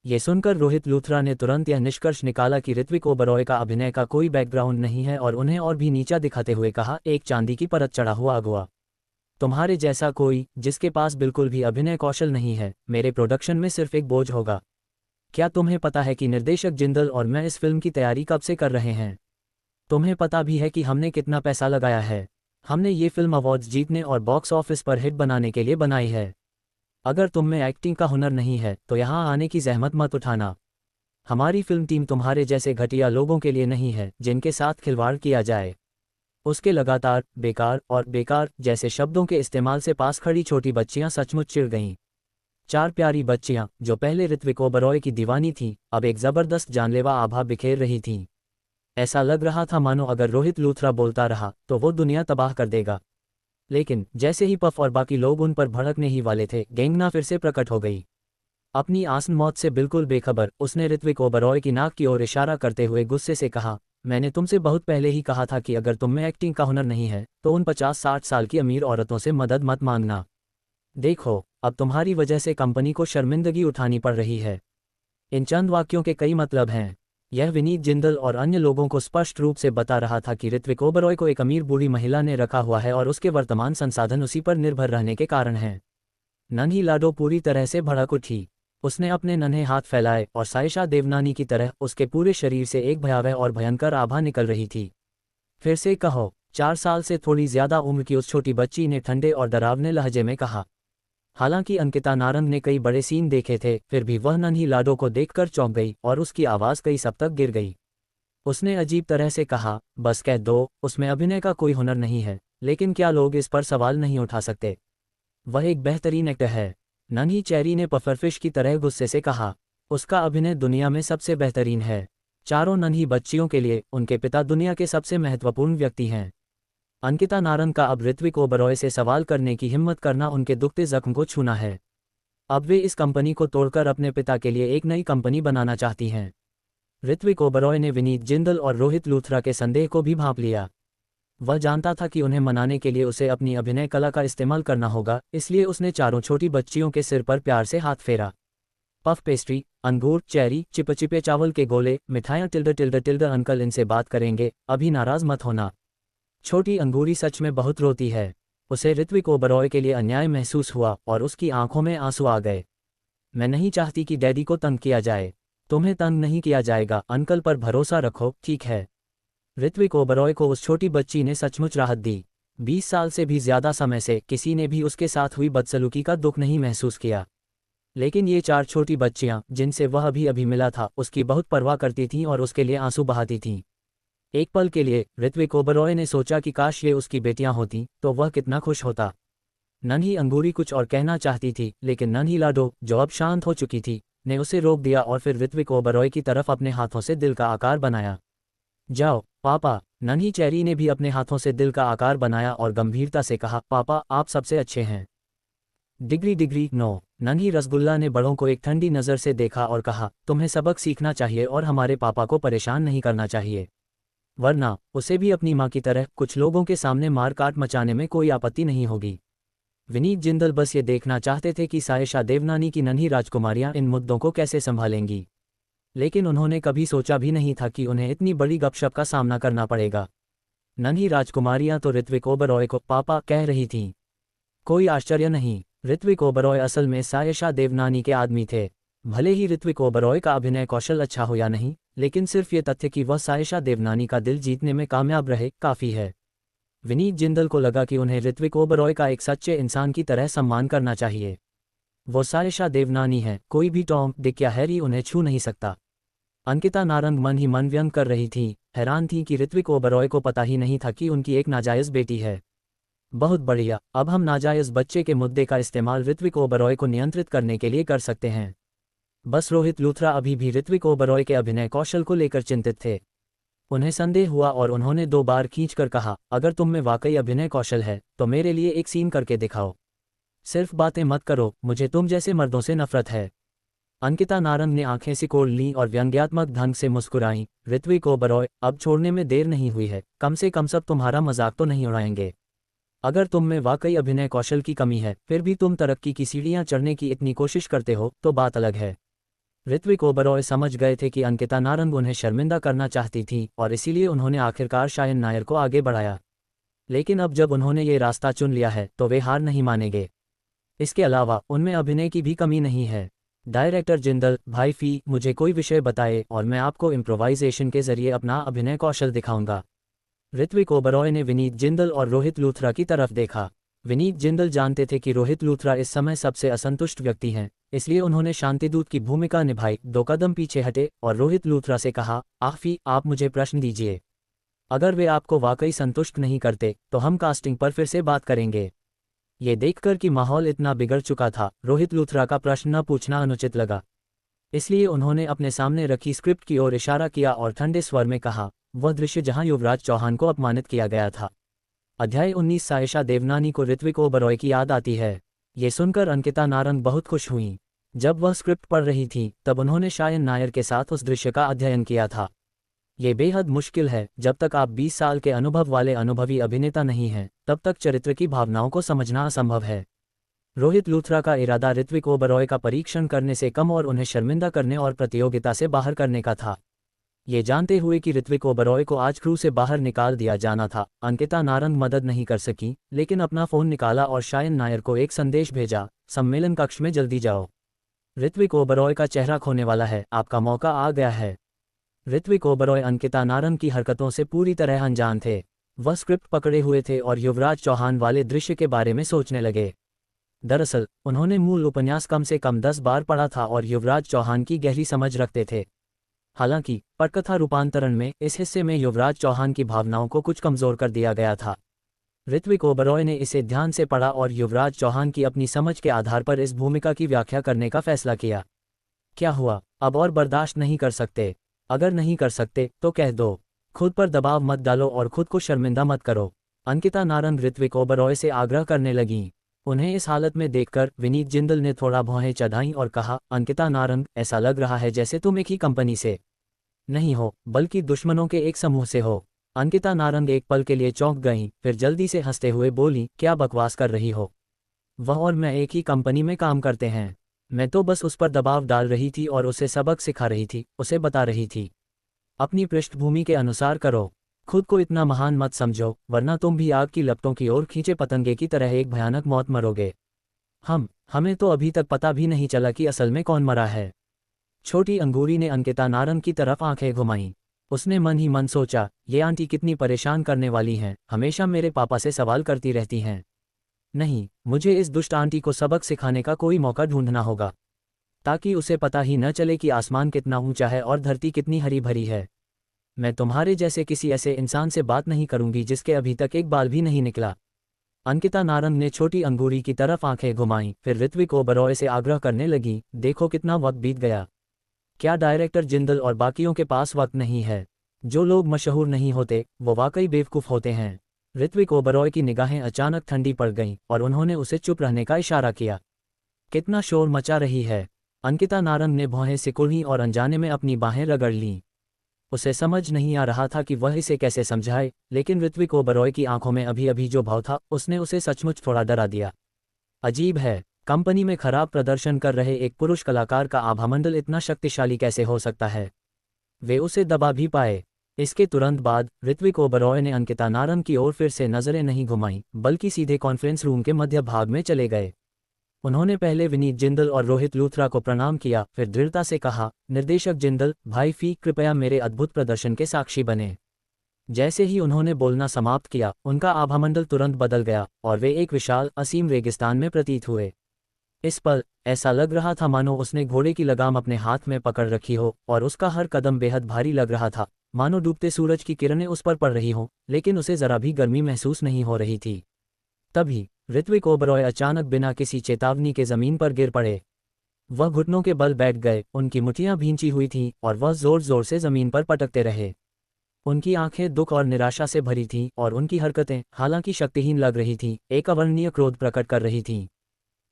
ये सुनकर रोहित लूथरा ने तुरंत यह निष्कर्ष निकाला कि ऋत्विक ओबरॉय का अभिनय का कोई बैकग्राउंड नहीं है और उन्हें और भी नीचा दिखाते हुए कहा, एक चांदी की परत चढ़ा हुआ अगुआ। तुम्हारे जैसा कोई जिसके पास बिल्कुल भी अभिनय कौशल नहीं है मेरे प्रोडक्शन में सिर्फ एक बोझ होगा। क्या तुम्हें पता है कि निर्देशक जिंदल और मैं इस फिल्म की तैयारी कब से कर रहे हैं? तुम्हें पता भी है कि हमने कितना पैसा लगाया है? हमने ये फिल्म अवार्ड्स जीतने और बॉक्स ऑफिस पर हिट बनाने के लिए बनाई है। अगर तुम में एक्टिंग का हुनर नहीं है तो यहाँ आने की जहमत मत उठाना। हमारी फिल्म टीम तुम्हारे जैसे घटिया लोगों के लिए नहीं है जिनके साथ खिलवाड़ किया जाए। उसके लगातार बेकार और बेकार जैसे शब्दों के इस्तेमाल से पास खड़ी छोटी बच्चियां सचमुच चिढ़ गईं। 4 प्यारी बच्चियां जो पहले ऋत्विक ओबरॉय की दीवानी थीं, अब एक जबरदस्त जानलेवा आभा बिखेर रही थीं। ऐसा लग रहा था मानो अगर रोहित लूथरा बोलता रहा तो वो दुनिया तबाह कर देगा। लेकिन जैसे ही पफ और बाकी लोग उन पर भड़कने ही वाले थे, गेंगना फिर से प्रकट हो गई। अपनी आसन मौत से बिल्कुल बेखबर उसने ऋत्विक ओबरॉय की नाक की ओर इशारा करते हुए गुस्से से कहा, मैंने तुमसे बहुत पहले ही कहा था कि अगर तुम में एक्टिंग का हुनर नहीं है तो उन 50-60 साल की अमीर औरतों से मदद मत मांगना। देखो, अब तुम्हारी वजह से कंपनी को शर्मिंदगी उठानी पड़ रही है। इन चंद वाक्यों के कई मतलब हैं। यह विनीत जिंदल और अन्य लोगों को स्पष्ट रूप से बता रहा था कि ऋत्विक ओबरॉय को एक अमीर बूढ़ी महिला ने रखा हुआ है और उसके वर्तमान संसाधन उसी पर निर्भर रहने के कारण हैं। नन्ही लाडो पूरी तरह से भड़क उठी। उसने अपने नन्हे हाथ फैलाए और सायशा देवनानी की तरह उसके पूरे शरीर से एक भयावह और भयंकर आभा निकल रही थी। फिर से कहो, 4 साल से थोड़ी ज्यादा उम्र की उस छोटी बच्ची ने ठंडे और डरावने लहजे में कहा। हालांकि अंकिता नारंग ने कई बड़े सीन देखे थे, फिर भी वह नन्ही लाडो को देखकर चौंक गई और उसकी आवाज़ कई सब तक गिर गई। उसने अजीब तरह से कहा, बस कह दो, उसमें अभिनय का कोई हुनर नहीं है, लेकिन क्या लोग इस पर सवाल नहीं उठा सकते? वह एक बेहतरीन एक्टर है। नन्ही चेरी ने पफरफिश की तरह गुस्से से कहा। उसका अभिनय दुनिया में सबसे बेहतरीन है। चारों नन्ही बच्चियों के लिए उनके पिता दुनिया के सबसे महत्वपूर्ण व्यक्ति हैं। अंकिता नारंग का अब ऋत्विक ओबरॉय से सवाल करने की हिम्मत करना उनके दुखते जख्म को छूना है। अब वे इस कंपनी को तोड़कर अपने पिता के लिए एक नई कंपनी बनाना चाहती हैं। ऋत्विक ओबरॉय ने विनीत जिंदल और रोहित लूथरा के संदेह को भी भांप लिया। वह जानता था कि उन्हें मनाने के लिए उसे अपनी अभिनय कला का इस्तेमाल करना होगा, इसलिए उसने चारों छोटी बच्चियों के सिर पर प्यार से हाथ फेरा। पफ पेस्ट्री, अंगूर, चेरी, चिपचिपे चावल के गोले, मिठाइयाँ टिल्ड अंकल इनसे बात करेंगे, अभी नाराज मत होना। छोटी अंगूरी सच में बहुत रोती है। उसे ऋत्विक ओबरॉय के लिए अन्याय महसूस हुआ और उसकी आंखों में आंसू आ गए। मैं नहीं चाहती कि डैडी को तंग किया जाए। तुम्हें तंग नहीं किया जाएगा, अंकल पर भरोसा रखो, ठीक है? ऋत्विक ओबरॉय को उस छोटी बच्ची ने सचमुच राहत दी। 20 साल से भी ज्यादा समय से किसी ने भी उसके साथ हुई बदसलूकी का दुख नहीं महसूस किया। लेकिन ये 4 छोटी बच्चियां जिनसे वह अभी मिला था उसकी बहुत परवाह करती थीं और उसके लिए आंसू बहाती थीं। एक पल के लिए ऋत्विक ओबरॉय ने सोचा कि काश ये उसकी बेटियां होतीं तो वह कितना खुश होता। नन्ही अंगूरी कुछ और कहना चाहती थी, लेकिन नन्ही लाडो, जो अब शांत हो चुकी थी, ने उसे रोक दिया और फिर ऋत्विक ओबरॉय की तरफ अपने हाथों से दिल का आकार बनाया। जाओ पापा। नन्ही चेरी ने भी अपने हाथों से दिल का आकार बनाया और गंभीरता से कहा, पापा आप सबसे अच्छे हैं। Degree no. नन्ही रसगुल्ला ने बड़ों को एक ठंडी नज़र से देखा और कहा, तुम्हें सबक सीखना चाहिए और हमारे पापा को परेशान नहीं करना चाहिए, वरना उसे भी अपनी माँ की तरह कुछ लोगों के सामने मार काट मचाने में कोई आपत्ति नहीं होगी। विनीत जिंदल बस ये देखना चाहते थे कि सायशा देवनानी की नन्ही राजकुमारियां इन मुद्दों को कैसे संभालेंगी, लेकिन उन्होंने कभी सोचा भी नहीं था कि उन्हें इतनी बड़ी गपशप का सामना करना पड़ेगा। नन्ही राजकुमारियां तो ऋत्विक ओबरॉय को पापा कह रही थीं। कोई आश्चर्य नहीं, ऋत्विक ओबरॉय असल में सायशा देवनानी के आदमी थे। भले ही ऋत्विक ओबरॉय का अभिनय कौशल अच्छा हो या नहीं, लेकिन सिर्फ ये तथ्य कि वह सायशा देवनानी का दिल जीतने में कामयाब रहे काफ़ी है। विनीत जिंदल को लगा कि उन्हें ऋत्विक ओबरॉय का एक सच्चे इंसान की तरह सम्मान करना चाहिए। वो सायशा देवनानी है, कोई भी टॉम, डिक या हैरी उन्हें छू नहीं सकता। अंकिता नारंग मन ही मन व्यंग कर रही थी, हैरान थी कि ऋत्विक ओबरॉय को पता ही नहीं था कि उनकी एक नाजायज़ बेटी है। बहुत बढ़िया, अब हम नाजायज़ बच्चे के मुद्दे का इस्तेमाल ऋत्विक ओबरॉय को नियंत्रित करने के लिए कर सकते हैं। बस रोहित लूथरा अभी भी ऋत्विक ओबरॉय के अभिनय कौशल को लेकर चिंतित थे। उन्हें संदेह हुआ और उन्होंने 2 बार खींचकर कहा, अगर तुम में वाकई अभिनय कौशल है तो मेरे लिए एक सीन करके दिखाओ। सिर्फ बातें मत करो, मुझे तुम जैसे मर्दों से नफरत है। अंकिता नारंग ने आंखें सिकोड़ लीं और व्यंग्यात्मक ढंग से मुस्कुराईं। ऋत्विक ओबरॉय, अब छोड़ने में देर नहीं हुई है, कम से कम सब तुम्हारा मजाक तो नहीं उड़ाएंगे। अगर तुम में वाकई अभिनय कौशल की कमी है, फिर भी तुम तरक्की की सीढ़ियां चढ़ने की इतनी कोशिश करते हो, तो बात अलग है। ऋत्विक ओबरॉय समझ गए थे कि अंकिता नारंग उन्हें शर्मिंदा करना चाहती थी और इसीलिए उन्होंने आखिरकार शायन नायर को आगे बढ़ाया। लेकिन अब जब उन्होंने ये रास्ता चुन लिया है तो वे हार नहीं मानेंगे। इसके अलावा उनमें अभिनय की भी कमी नहीं है। डायरेक्टर जिंदल, भाई फी, मुझे कोई विषय बताए और मैं आपको इम्प्रोवाइजेशन के जरिए अपना अभिनय कौशल दिखाऊंगा। ऋत्विक ओबरॉय ने विनीत जिंदल और रोहित लूथरा की तरफ देखा। विनीत जिंदल जानते थे कि रोहित लूथरा इस समय सबसे असंतुष्ट व्यक्ति हैं, इसलिए उन्होंने शांतिदूत की भूमिका निभाई। 2 कदम पीछे हटे और रोहित लूथरा से कहा, आफी, आप मुझे प्रश्न दीजिए। अगर वे आपको वाकई संतुष्ट नहीं करते तो हम कास्टिंग पर फिर से बात करेंगे। ये देखकर कि माहौल इतना बिगड़ चुका था, रोहित लूथरा का प्रश्न न पूछना अनुचित लगा। इसलिए उन्होंने अपने सामने रखी स्क्रिप्ट की ओर इशारा किया और ठंडे स्वर में कहा, वह दृश्य जहां युवराज चौहान को अपमानित किया गया था। अध्याय 19। सायशा देवनानी को ऋत्विक ओबरॉय की याद आती है। ये सुनकर अंकिता नारंग बहुत खुश हुईं। जब वह स्क्रिप्ट पढ़ रही थी तब उन्होंने शायन नायर के साथ उस दृश्य का अध्ययन किया था। ये बेहद मुश्किल है, जब तक आप 20 साल के अनुभव वाले अनुभवी अभिनेता नहीं हैं, तब तक चरित्र की भावनाओं को समझना असंभव है। रोहित लूथरा का इरादा ऋत्विक ओबरॉय का परीक्षण करने से कम और उन्हें शर्मिंदा करने और प्रतियोगिता से बाहर करने का था। ये जानते हुए कि ऋत्विक ओबरॉय को आज क्रू से बाहर निकाल दिया जाना था, अंकिता नारंग मदद नहीं कर सकी, लेकिन अपना फ़ोन निकाला और शायन नायर को एक संदेश भेजा, सम्मेलन कक्ष में जल्दी जाओ। ऋत्विक ओबरॉय का चेहरा खोने वाला है, आपका मौका आ गया है। ऋत्विक ओबरॉय अंकिता नारंग की हरकतों से पूरी तरह अनजान थे। वह स्क्रिप्ट पकड़े हुए थे और युवराज चौहान वाले दृश्य के बारे में सोचने लगे। दरअसल उन्होंने मूल उपन्यास कम से कम 10 बार पढ़ा था और युवराज चौहान की गहरी समझ रखते थे। हालांकि पटकथा रूपांतरण में इस हिस्से में युवराज चौहान की भावनाओं को कुछ कमज़ोर कर दिया गया था। ऋत्विक ओबरॉय ने इसे ध्यान से पढ़ा और युवराज चौहान की अपनी समझ के आधार पर इस भूमिका की व्याख्या करने का फैसला किया। क्या हुआ, अब और बर्दाश्त नहीं कर सकते? अगर नहीं कर सकते तो कह दो। खुद पर दबाव मत डालो और खुद को शर्मिंदा मत करो। अंकिता नारंग ऋत्विक ओबरॉय से आग्रह करने लगीं। उन्हें इस हालत में देखकर विनीत जिंदल ने थोड़ा भौहें चढ़ाईं और कहा, अंकिता नारंग, ऐसा लग रहा है जैसे तुम एक ही कंपनी से नहीं हो, बल्कि दुश्मनों के एक समूह से हो। अंकिता नारंग एक पल के लिए चौंक गईं, फिर जल्दी से हंसते हुए बोली, क्या बकवास कर रही हो? वह और मैं एक ही कंपनी में काम करते हैं। मैं तो बस उस पर दबाव डाल रही थी और उसे सबक सिखा रही थी, उसे बता रही थी। अपनी पृष्ठभूमि के अनुसार करो। खुद को इतना महान मत समझो, वरना तुम भी आग की लपटों की ओर खींचे पतंगे की तरह एक भयानक मौत मरोगे। हमें तो अभी तक पता भी नहीं चला कि असल में कौन मरा है। छोटी अंगूरी ने अंकिता नारंग की तरफ आंखें घुमाईं। उसने मन ही मन सोचा, ये आंटी कितनी परेशान करने वाली हैं, हमेशा मेरे पापा से सवाल करती रहती हैं। नहीं, मुझे इस दुष्ट आंटी को सबक सिखाने का कोई मौका ढूंढना होगा, ताकि उसे पता ही न चले कि आसमान कितना ऊंचा है और धरती कितनी हरी भरी है। मैं तुम्हारे जैसे किसी ऐसे इंसान से बात नहीं करूंगी जिसके अभी तक एक बाल भी नहीं निकला। अंकिता नारंग ने छोटी अंगूरी की तरफ आंखें घुमाईं, फिर ऋत्विक ओबरॉय से आग्रह करने लगी, देखो कितना वक्त बीत गया। क्या डायरेक्टर जिंदल और बाकियों के पास वक्त नहीं है? जो लोग मशहूर नहीं होते वो वाकई बेवकूफ़ होते हैं। ऋत्विक ओबरॉय की निगाहें अचानक ठंडी पड़ गईं और उन्होंने उसे चुप रहने का इशारा किया। कितना शोर मचा रही है? अंकिता नारंग ने भौहें सिकुड़ीं और अनजाने में अपनी बाहें रगड़ लीं। उसे समझ नहीं आ रहा था कि वह इसे कैसे समझाए, लेकिन ऋत्विक ओबरॉय की आंखों में अभी अभी जो भाव था उसने उसे सचमुच थोड़ा डरा दिया। अजीब है, कंपनी में खराब प्रदर्शन कर रहे एक पुरुष कलाकार का आभामंडल इतना शक्तिशाली कैसे हो सकता है? वे उसे दबा भी पाए। इसके तुरंत बाद ऋत्विक ओबरॉय ने अंकिता नारंग की ओर फिर से नजरें नहीं घुमाईं, बल्कि सीधे कॉन्फ्रेंस रूम के मध्य भाग में चले गए। उन्होंने पहले विनीत जिंदल और रोहित लूथरा को प्रणाम किया, फिर दृढ़ता से कहा, निर्देशक जिंदल, भाई फी, कृपया मेरे अद्भुत प्रदर्शन के साक्षी बने। जैसे ही उन्होंने बोलना समाप्त किया, उनका आभामंडल तुरंत बदल गया और वे एक विशाल असीम रेगिस्तान में प्रतीत हुए। इस पल ऐसा लग रहा था मानो उसने घोड़े की लगाम अपने हाथ में पकड़ रखी हो और उसका हर कदम बेहद भारी लग रहा था, मानो डूबते सूरज की किरणें उस पर पड़ रही हों, लेकिन उसे जरा भी गर्मी महसूस नहीं हो रही थी। तभी ऋत्विक ओबरॉय अचानक बिना किसी चेतावनी के जमीन पर गिर पड़े। वह घुटनों के बल बैठ गए, उनकी मुट्ठियां भींची हुई थीं और वह जोर जोर से जमीन पर पटकते रहे। उनकी आंखें दुख और निराशा से भरी थीं और उनकी हरकतें, हालांकि शक्तिहीन लग रही थीं, एक अवर्णनीय क्रोध प्रकट कर रही थीं।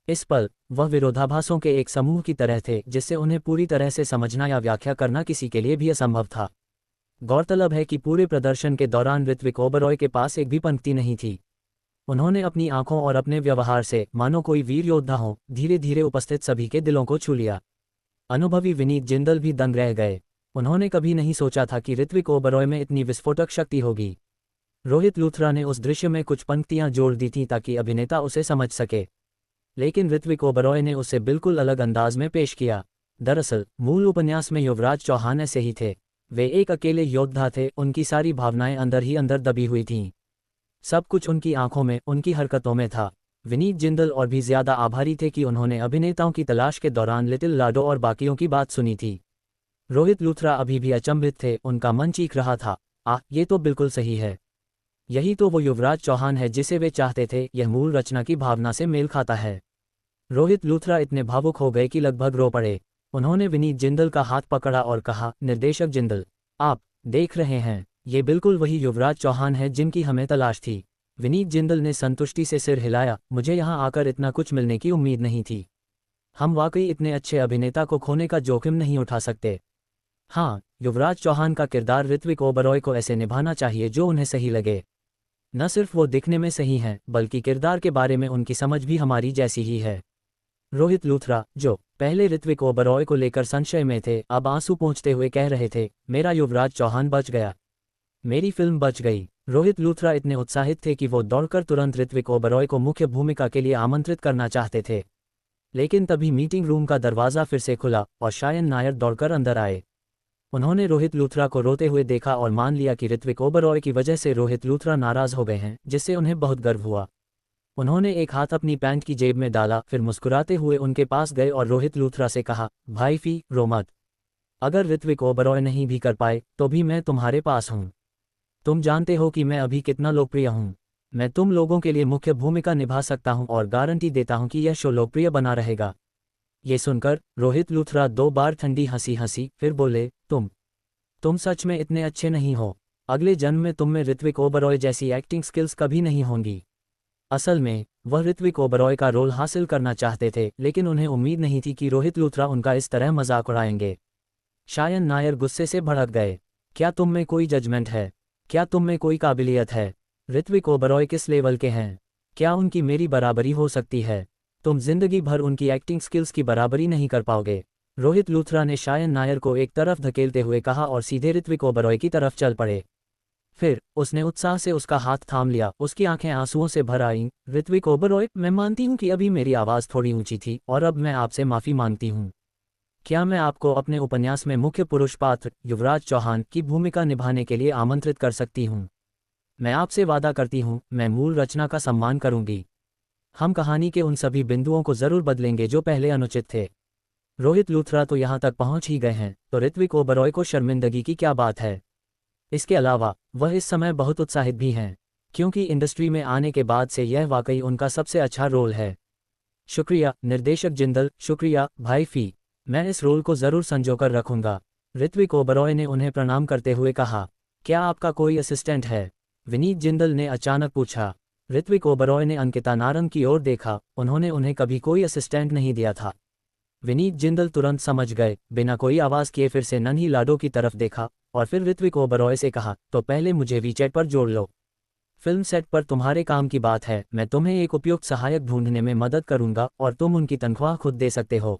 इस पल वह विरोधाभासों के एक समूह की तरह थे जिससे उन्हें पूरी तरह से समझना या व्याख्या करना किसी के लिए भी असंभव था। गौरतलब है कि पूरे प्रदर्शन के दौरान ऋत्विक ओबरॉय के पास एक भी पंक्ति नहीं थी। उन्होंने अपनी आंखों और अपने व्यवहार से, मानो कोई वीर योद्धा हो, धीरे धीरे उपस्थित सभी के दिलों को छू लिया। अनुभवी विनीत जिंदल भी दंग रह गए। उन्होंने कभी नहीं सोचा था कि ऋत्विक ओबरॉय में इतनी विस्फोटक शक्ति होगी। रोहित लूथरा ने उस दृश्य में कुछ पंक्तियां जोड़ दी थीं ताकि अभिनेता उसे समझ सके, लेकिन ऋत्विक ओबरॉय ने उसे बिल्कुल अलग अंदाज में पेश किया। दरअसल मूल उपन्यास में युवराज चौहान ऐसे ही थे। वे एक अकेले योद्धा थे, उनकी सारी भावनाएं अंदर ही अंदर दबी हुई थीं। सब कुछ उनकी आंखों में, उनकी हरकतों में था। विनीत जिंदल और भी ज्यादा आभारी थे कि उन्होंने अभिनेताओं की तलाश के दौरान लिटिल लाडो और बाकियों की बात सुनी थी। रोहित लूथरा अभी भी अचंभित थे, उनका मन चीख रहा था, ये तो बिल्कुल सही है। यही तो वो युवराज चौहान है जिसे वे चाहते थे, यह मूल रचना की भावना से मेल खाता है। रोहित लूथरा इतने भावुक हो गए कि लगभग रो पड़े। उन्होंने विनीत जिंदल का हाथ पकड़ा और कहा, निर्देशक जिंदल, आप देख रहे हैं, ये बिल्कुल वही युवराज चौहान है जिनकी हमें तलाश थी। विनीत जिंदल ने संतुष्टि से सिर हिलाया, मुझे यहाँ आकर इतना कुछ मिलने की उम्मीद नहीं थी। हम वाकई इतने अच्छे अभिनेता को खोने का जोखिम नहीं उठा सकते। हाँ, युवराज चौहान का किरदार ऋत्विक ओबरॉय को ऐसे निभाना चाहिए जो उन्हें सही लगे। न सिर्फ वो दिखने में सही हैं, बल्कि किरदार के बारे में उनकी समझ भी हमारी जैसी ही है। रोहित लूथरा, जो पहले ऋत्विक ओबरॉय को लेकर संशय में थे, अब आंसू पोंछते हुए कह रहे थे, मेरा युवराज चौहान बच गया, मेरी फिल्म बच गई। रोहित लूथरा इतने उत्साहित थे कि वो दौड़कर तुरंत ऋत्विक ओबरॉय को मुख्य भूमिका के लिए आमंत्रित करना चाहते थे। लेकिन तभी मीटिंग रूम का दरवाज़ा फिर से खुला और शायन नायर दौड़कर अंदर आए। उन्होंने रोहित लूथरा को रोते हुए देखा और मान लिया कि ऋत्विक ओबरॉय की वजह से रोहित लूथरा नाराज हो गए हैं, जिससे उन्हें बहुत गर्व हुआ। उन्होंने एक हाथ अपनी पैंट की जेब में डाला, फिर मुस्कुराते हुए उनके पास गए और रोहित लूथरा से कहा, भाई फी, रो मत। अगर ऋत्विक ओबरॉय नहीं भी कर पाए तो भी मैं तुम्हारे पास हूँ। तुम जानते हो कि मैं अभी कितना लोकप्रिय हूँ। मैं तुम लोगों के लिए मुख्य भूमिका निभा सकता हूँ और गारंटी देता हूँ कि यह शो लोकप्रिय बना रहेगा। ये सुनकर रोहित लूथरा 2 बार ठंडी हंसी हंसी, फिर बोले, तुम सच में इतने अच्छे नहीं हो। अगले जन्म में तुम में ऋत्विक ओबरॉय जैसी एक्टिंग स्किल्स कभी नहीं होंगी। असल में वह ऋत्विक ओबरॉय का रोल हासिल करना चाहते थे, लेकिन उन्हें उम्मीद नहीं थी कि रोहित लूथरा उनका इस तरह मजाक उड़ाएंगे। शायन नायर गुस्से से भड़क गए। क्या तुम में कोई जजमेंट है? क्या तुम में कोई काबिलियत है? ऋत्विक ओबरॉय किस लेवल के हैं? क्या उनकी मेरी बराबरी हो सकती है? तुम जिंदगी भर उनकी एक्टिंग स्किल्स की बराबरी नहीं कर पाओगे। रोहित लूथरा ने शायन नायर को एक तरफ धकेलते हुए कहा और सीधे ऋत्विक ओबरॉय की तरफ चल पड़े। फिर उसने उत्साह से उसका हाथ थाम लिया, उसकी आंखें आंसुओं से भर आईं। ऋत्विक ओबरॉय, मैं मानती हूँ कि अभी मेरी आवाज़ थोड़ी ऊंची थी और अब मैं आपसे माफ़ी मांगती हूँ। क्या मैं आपको अपने उपन्यास में मुख्य पुरुष पात्र युवराज चौहान की भूमिका निभाने के लिए आमंत्रित कर सकती हूँ? मैं आपसे वादा करती हूँ, मैं मूल रचना का सम्मान करूँगी। हम कहानी के उन सभी बिंदुओं को ज़रूर बदलेंगे जो पहले अनुचित थे। रोहित लूथरा तो यहाँ तक पहुँच ही गए हैं, तो ऋत्विक ओबरॉय को शर्मिंदगी की क्या बात है? इसके अलावा वह इस समय बहुत उत्साहित भी हैं, क्योंकि इंडस्ट्री में आने के बाद से यह वाकई उनका सबसे अच्छा रोल है। शुक्रिया निर्देशक जिंदल, शुक्रिया भाई फी, मैं इस रोल को ज़रूर संजोकर रखूंगा। ऋत्विक ओबरॉय ने उन्हें प्रणाम करते हुए कहा, क्या आपका कोई असिस्टेंट है? विनीत जिंदल ने अचानक पूछा। ऋत्विक ओबरॉय ने अंकिता नारंग की ओर देखा, उन्होंने उन्हें कभी कोई असिस्टेंट नहीं दिया था। विनीत जिंदल तुरंत समझ गए, बिना कोई आवाज़ किए फिर से नन्ही लाडो की तरफ देखा और फिर ऋत्विक ओबरॉय से कहा, तो पहले मुझे वीचैट पर जोड़ लो। फिल्म सेट पर तुम्हारे काम की बात है, मैं तुम्हें एक उपयुक्त सहायक ढूंढने में मदद करूंगा और तुम उनकी तनख्वाह खुद दे सकते हो।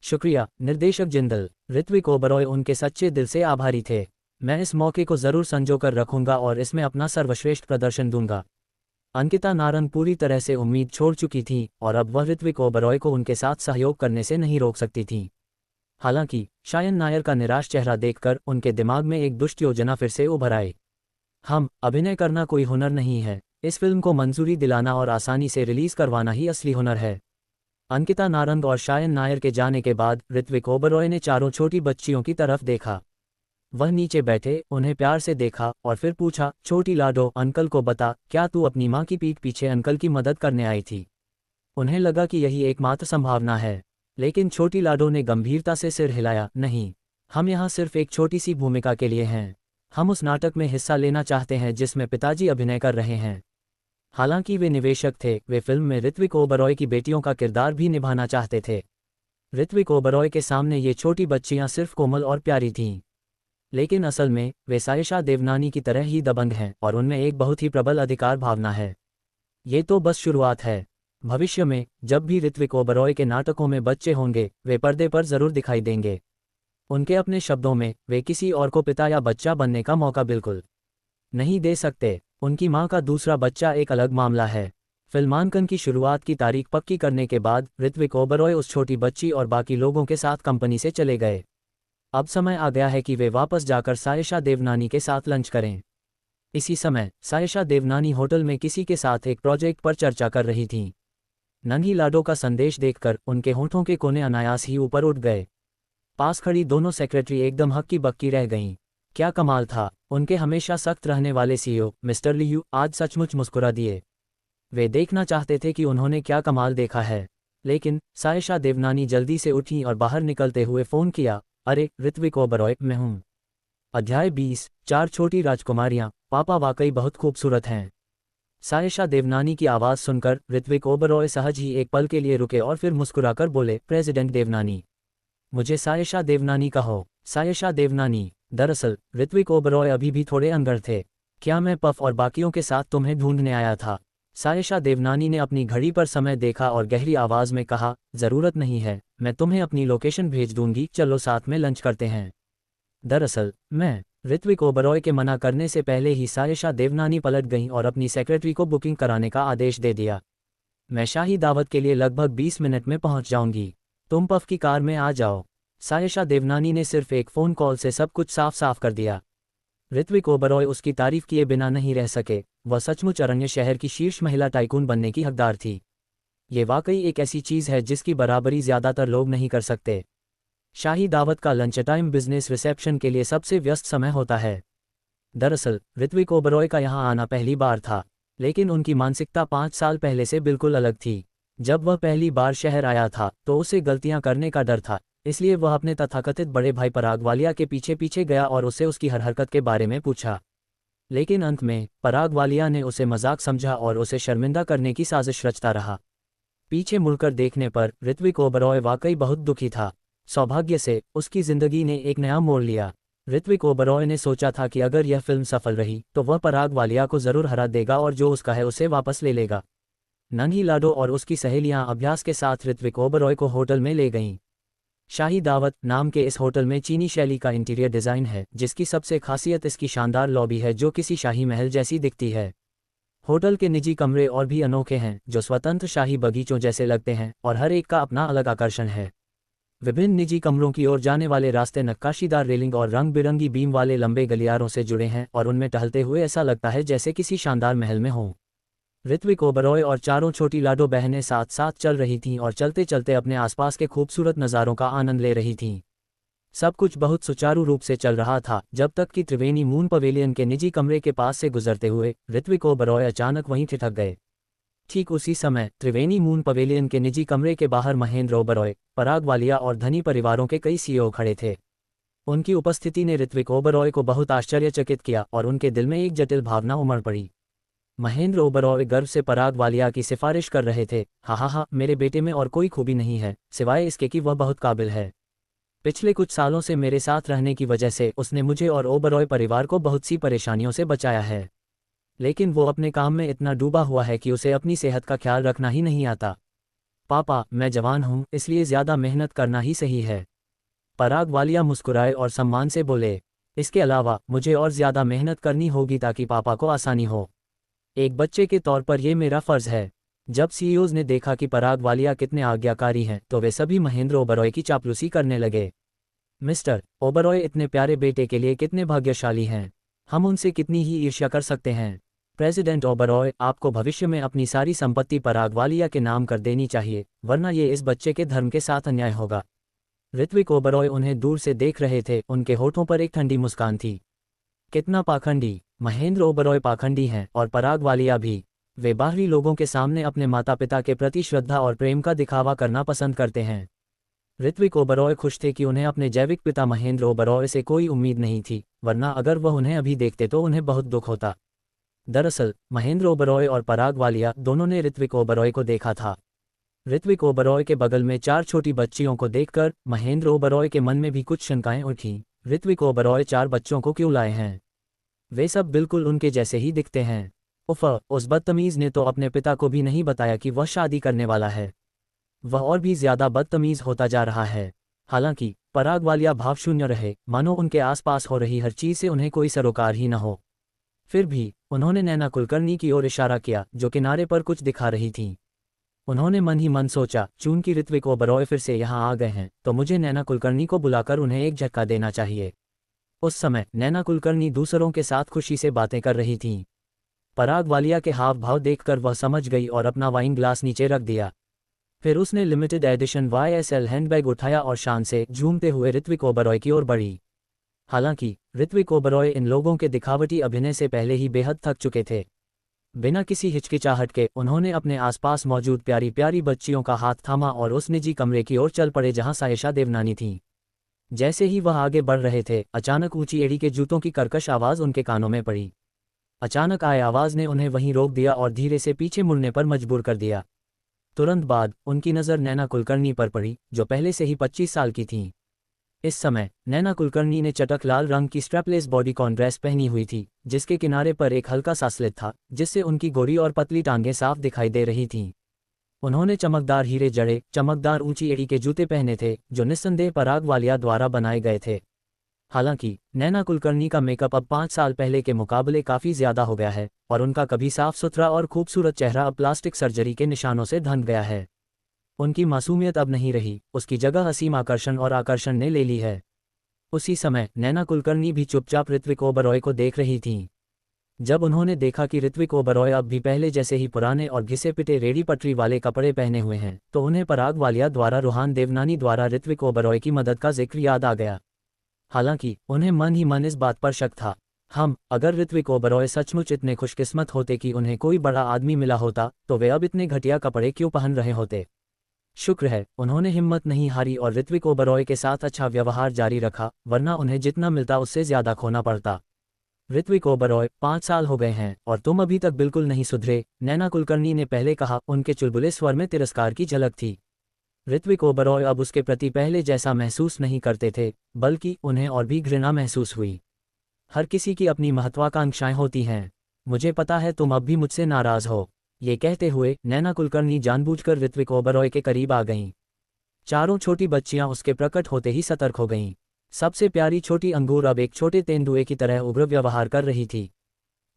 शुक्रिया निर्देशक जिंदल। ऋत्विक ओबरॉय उनके सच्चे दिल से आभारी थे। मैं इस मौके को ज़रूर संजोकर रखूंगा और इसमें अपना सर्वश्रेष्ठ प्रदर्शन दूंगा। अंकिता नारंग पूरी तरह से उम्मीद छोड़ चुकी थी और अब वह ऋत्विक ओबरॉय को उनके साथ सहयोग करने से नहीं रोक सकती थी। हालांकि शायन नायर का निराश चेहरा देखकर उनके दिमाग में एक दुष्ट योजना फिर से उभर आई। अभिनय करना कोई हुनर नहीं है, इस फिल्म को मंजूरी दिलाना और आसानी से रिलीज करवाना ही असली हुनर है। अंकिता नारंग और शायन नायर के जाने के बाद ऋत्विक ओबरॉय ने चारों छोटी बच्चियों की तरफ देखा। वह नीचे बैठे उन्हें प्यार से देखा और फिर पूछा, छोटी लाडो, अंकल को बता, क्या तू अपनी माँ की पीठ पीछे अंकल की मदद करने आई थी? उन्हें लगा कि यही एकमात्र संभावना है, लेकिन छोटी लाडो ने गंभीरता से सिर हिलाया, नहीं, हम यहाँ सिर्फ एक छोटी सी भूमिका के लिए हैं। हम उस नाटक में हिस्सा लेना चाहते हैं जिसमें पिताजी अभिनय कर रहे हैं। हालांकि वे निवेशक थे, वे फिल्म में ऋत्विक ओबरॉय की बेटियों का किरदार भी निभाना चाहते थे। ऋत्विक ओबरॉय के सामने ये छोटी बच्चियां सिर्फ कोमल और प्यारी थीं, लेकिन असल में वे सायशा देवनानी की तरह ही दबंग हैं और उनमें एक बहुत ही प्रबल अधिकार भावना है। ये तो बस शुरुआत है। भविष्य में जब भी ऋत्विक ओबरॉय के नाटकों में बच्चे होंगे, वे पर्दे पर जरूर दिखाई देंगे। उनके अपने शब्दों में, वे किसी और को पिता या बच्चा बनने का मौका बिल्कुल नहीं दे सकते। उनकी मां का दूसरा बच्चा एक अलग मामला है। फिल्मांकन की शुरुआत की तारीख पक्की करने के बाद ऋत्विक ओबरॉय उस छोटी बच्ची और बाकी लोगों के साथ कंपनी से चले गए। अब समय आ गया है कि वे वापस जाकर सायशा देवनानी के साथ लंच करें। इसी समय सायशा देवनानी होटल में किसी के साथ एक प्रोजेक्ट पर चर्चा कर रही थीं। नन्ही लाडो का संदेश देखकर उनके होठों के कोने अनायास ही ऊपर उठ गए। पास खड़ी दोनों सेक्रेटरी एकदम हक्की बक्की रह गईं। क्या कमाल था, उनके हमेशा सख्त रहने वाले सीईओ मिस्टर लियू आज सचमुच मुस्कुरा दिए। वे देखना चाहते थे कि उन्होंने क्या कमाल देखा है, लेकिन सायशा देवनानी जल्दी से उठी और बाहर निकलते हुए फ़ोन किया, अरे ऋत्विक ओबरॉय, मैं हूँ। अध्याय 20, 4 छोटी राजकुमारियाँ, पापा वाकई बहुत खूबसूरत हैं। सायशा देवनानी की आवाज़ सुनकर ऋत्विक ओबरॉय सहज ही एक पल के लिए रुके और फिर मुस्कुराकर बोले, प्रेसिडेंट देवनानी। मुझे सायशा देवनानी कहो। सायशा देवनानी। दरअसल ऋत्विक ओबरॉय अभी भी थोड़े अंदर थे। क्या मैं पफ और बाकियों के साथ तुम्हें ढूंढने आया था? सायशा देवनानी ने अपनी घड़ी पर समय देखा और गहरी आवाज़ में कहा, ज़रूरत नहीं है, मैं तुम्हें अपनी लोकेशन भेज दूंगी, चलो साथ में लंच करते हैं। दरअसल मैं ऋत्विक ओबरॉय के मना करने से पहले ही सायशा देवनानी पलट गईं और अपनी सेक्रेटरी को बुकिंग कराने का आदेश दे दिया। मैं शाही दावत के लिए लगभग 20 मिनट में पहुंच जाऊंगी, तुम पफ की कार में आ जाओ। सायशा देवनानी ने सिर्फ एक फ़ोन कॉल से सब कुछ साफ साफ कर दिया। ऋत्विक ओबरॉय उसकी तारीफ किए बिना नहीं रह सके। वह सचमुच अरण्य शहर की शीर्ष महिला टाइकून बनने की हकदार थी। ये वाकई एक ऐसी चीज़ है जिसकी बराबरी ज़्यादातर लोग नहीं कर सकते। शाही दावत का लंच टाइम बिजनेस रिसेप्शन के लिए सबसे व्यस्त समय होता है। दरअसल ऋत्विक ओबरॉय का यहाँ आना पहली बार था, लेकिन उनकी मानसिकता 5 साल पहले से बिल्कुल अलग थी। जब वह पहली बार शहर आया था तो उसे गलतियां करने का डर था, इसलिए वह अपने तथाकथित बड़े भाई पराग वालिया के पीछे पीछे गया और उससे उसकी हर हरकत के बारे में पूछा। लेकिन अंत में पराग वालिया ने उसे मजाक समझा और उसे शर्मिंदा करने की साजिश रचता रहा। पीछे मुड़कर देखने पर ऋत्विक ओबरॉय वाकई बहुत दुखी था। सौभाग्य से उसकी जिंदगी ने एक नया मोड़ लिया। ऋत्विक ओबरॉय ने सोचा था कि अगर यह फिल्म सफल रही तो वह पराग वालिया को जरूर हरा देगा और जो उसका है उसे वापस ले लेगा। नन्ही लाडो और उसकी सहेलियां अभ्यास के साथ ऋत्विक ओबरॉय को होटल में ले गईं। शाही दावत नाम के इस होटल में चीनी शैली का इंटीरियर डिज़ाइन है, जिसकी सबसे खासियत इसकी शानदार लॉबी है जो किसी शाही महल जैसी दिखती है। होटल के निजी कमरे और भी अनोखे हैं, जो स्वतंत्र शाही बगीचों जैसे लगते हैं और हर एक का अपना अलग आकर्षण है। विभिन्न निजी कमरों की ओर जाने वाले रास्ते नक्काशीदार रेलिंग और रंग बिरंगी बीम वाले लंबे गलियारों से जुड़े हैं और उनमें टहलते हुए ऐसा लगता है जैसे किसी शानदार महल में हों। ऋत्विक ओबरॉय और चारों छोटी लाडो बहनें साथ साथ चल रही थीं और चलते चलते अपने आसपास के खूबसूरत नज़ारों का आनंद ले रही थीं। सब कुछ बहुत सुचारू रूप से चल रहा था जब तक कि त्रिवेणी मून पवेलियन के निजी कमरे के पास से गुजरते हुए ऋत्विक ओबरॉय अचानक वहीं ठिठक गए। ठीक उसी समय त्रिवेणी मून पवेलियन के निजी कमरे के बाहर महेंद्र ओबरॉय, पराग वालिया और धनी परिवारों के कई सीईओ खड़े थे। उनकी उपस्थिति ने ऋत्विक ओबरॉय को बहुत आश्चर्यचकित किया और उनके दिल में एक जटिल भावना उमड़ पड़ी। महेंद्र ओबरॉय गर्व से पराग वालिया की सिफारिश कर रहे थे, हा, मेरे बेटे में और कोई खूबी नहीं है सिवाय इसके कि वह बहुत काबिल है। पिछले कुछ सालों से मेरे साथ रहने की वजह से उसने मुझे और ओबरॉय परिवार को बहुत सी परेशानियों से बचाया है, लेकिन वो अपने काम में इतना डूबा हुआ है कि उसे अपनी सेहत का ख्याल रखना ही नहीं आता। पापा, मैं जवान हूँ, इसलिए ज़्यादा मेहनत करना ही सही है। पराग वालिया मुस्कुराए और सम्मान से बोले, इसके अलावा मुझे और ज़्यादा मेहनत करनी होगी ताकि पापा को आसानी हो। एक बच्चे के तौर पर यह मेरा फ़र्ज़ है। जब सीईओज़ ने देखा कि पराग वालिया कितने आज्ञाकारी हैं तो वे सभी महेंद्र ओबरॉय की चापलूसी करने लगे। मिस्टर ओबरॉय इतने प्यारे बेटे के लिए कितने भाग्यशाली हैं, हम उनसे कितनी ही ईर्ष्या कर सकते हैं। प्रेसिडेंट ओबरॉय, आपको भविष्य में अपनी सारी संपत्ति पराग वालिया के नाम कर देनी चाहिए, वरना ये इस बच्चे के धर्म के साथ अन्याय होगा। ऋत्विक ओबरॉय उन्हें दूर से देख रहे थे, उनके होठों पर एक ठंडी मुस्कान थी। कितना पाखंडी! महेंद्र ओबरॉय पाखंडी हैं, और पराग वालिया भी। वे बाहरी लोगों के सामने अपने माता पिता के प्रति श्रद्धा और प्रेम का दिखावा करना पसंद करते हैं। ऋत्विक ओबरॉय खुश थे कि उन्हें अपने जैविक पिता महेंद्र ओबरॉय से कोई उम्मीद नहीं थी, वरना अगर वह उन्हें अभी देखते तो उन्हें बहुत दुख होता। दरअसल महेंद्र ओबरॉय और पराग वालिया दोनों ने ऋत्विक ओबरॉय को देखा था। ऋत्विक ओबरॉय के बगल में 4 छोटी बच्चियों को देखकर महेंद्र ओबरॉय के मन में भी कुछ शंकाएं उठीं। ऋत्विक ओबरॉय 4 बच्चों को क्यों लाए हैं? वे सब बिल्कुल उनके जैसे ही दिखते हैं। उफ़, उस बदतमीज़ ने तो अपने पिता को भी नहीं बताया कि वह शादी करने वाला है। वह और भी ज्यादा बदतमीज़ होता जा रहा है। हालांकि पराग वालिया भावशून्य रहे, मानो उनके आसपास हो रही हर चीज़ से उन्हें कोई सरोकार ही न हो। फिर भी उन्होंने नैना कुलकर्णी की ओर इशारा किया, जो किनारे पर कुछ दिखा रही थीं। उन्होंने मन ही मन सोचा, चूंकि ऋत्विक ओबरॉय फिर से यहाँ आ गए हैं, तो मुझे नैना कुलकर्णी को बुलाकर उन्हें एक झटका देना चाहिए। उस समय नैना कुलकर्णी दूसरों के साथ खुशी से बातें कर रही थीं। पराग वालिया के हाव भाव देखकर वह समझ गई और अपना वाइन ग्लास नीचे रख दिया। फिर उसने लिमिटेड एडिशन YSL हैंडबैग उठाया और शान से झूमते हुए ऋत्विक ओबरॉय की ओर बढ़ी। हालांकि ऋत्विक ओबरॉय इन लोगों के दिखावटी अभिनय से पहले ही बेहद थक चुके थे। बिना किसी हिचकिचाहट के उन्होंने अपने आसपास मौजूद प्यारी प्यारी बच्चियों का हाथ थामा और उस निजी कमरे की ओर चल पड़े जहां सायशा देवनानी थीं। जैसे ही वह आगे बढ़ रहे थे, अचानक ऊंची एड़ी के जूतों की कर्कश आवाज़ उनके कानों में पड़ी। अचानक आए आवाज़ ने उन्हें वहीं रोक दिया और धीरे से पीछे मुड़ने पर मजबूर कर दिया। तुरंत बाद उनकी नज़र नैना कुलकर्णी पर पड़ी, जो पहले से ही 25 साल की थीं। इस समय नैना कुलकर्णी ने चटक लाल रंग की स्ट्रैपलेस बॉडीकॉन ड्रेस पहनी हुई थी, जिसके किनारे पर एक हल्का सा स्लिट था, जिससे उनकी गोरी और पतली टांगें साफ दिखाई दे रही थीं। उन्होंने चमकदार हीरे जड़े, चमकदार ऊंची एड़ी के जूते पहने थे, जो निस्संदेह पराग वालिया द्वारा बनाए गए थे। हालांकि नैना कुलकर्णी का मेकअप अब 5 साल पहले के मुकाबले काफ़ी ज़्यादा हो गया है, और उनका कभी साफ सुथरा और खूबसूरत चेहरा अब प्लास्टिक सर्जरी के निशानों से ढंक गया है। उनकी मासूमियत अब नहीं रही, उसकी जगह असीम आकर्षण और आकर्षण ने ले ली है। उसी समय नैना कुलकर्णी भी चुपचाप ऋत्विक ओबरॉय को देख रही थीं। जब उन्होंने देखा कि ऋत्विक ओबरॉय अब भी पहले जैसे ही पुराने और घिसे पिटे रेडी पटरी वाले कपड़े पहने हुए हैं, तो उन्हें पराग वालिया द्वारा रूहान देवनानी द्वारा ऋत्विक ओबरॉय की मदद का जिक्र याद आ गया। हालांकि उन्हें मन ही मन इस बात पर शक था, अगर ऋत्विक ओबरॉय सचमुच इतने खुशकिस्मत होते कि उन्हें कोई बड़ा आदमी मिला होता, तो वे अब इतने घटिया कपड़े क्यों पहन रहे होते। शुक्र है उन्होंने हिम्मत नहीं हारी और ऋत्विक ओबरॉय के साथ अच्छा व्यवहार जारी रखा, वरना उन्हें जितना मिलता उससे ज्यादा खोना पड़ता। ऋत्विक ओबरॉय, 5 साल हो गए हैं और तुम अभी तक बिल्कुल नहीं सुधरे, नैना कुलकर्णी ने पहले कहा। उनके चुलबुले स्वर में तिरस्कार की झलक थी। ऋत्विक ओबरॉय अब उसके प्रति पहले जैसा महसूस नहीं करते थे, बल्कि उन्हें और भी घृणा महसूस हुई। हर किसी की अपनी महत्वाकांक्षाएं होती हैं। मुझे पता है तुम अब भी मुझसे नाराज हो। ये कहते हुए नैना कुलकर्णी जानबूझकर ऋत्विक ओबरॉय के करीब आ गईं। चारों छोटी बच्चियां उसके प्रकट होते ही सतर्क हो गईं। सबसे प्यारी छोटी अंगूर अब एक छोटे तेंदुए की तरह उग्र व्यवहार कर रही थी।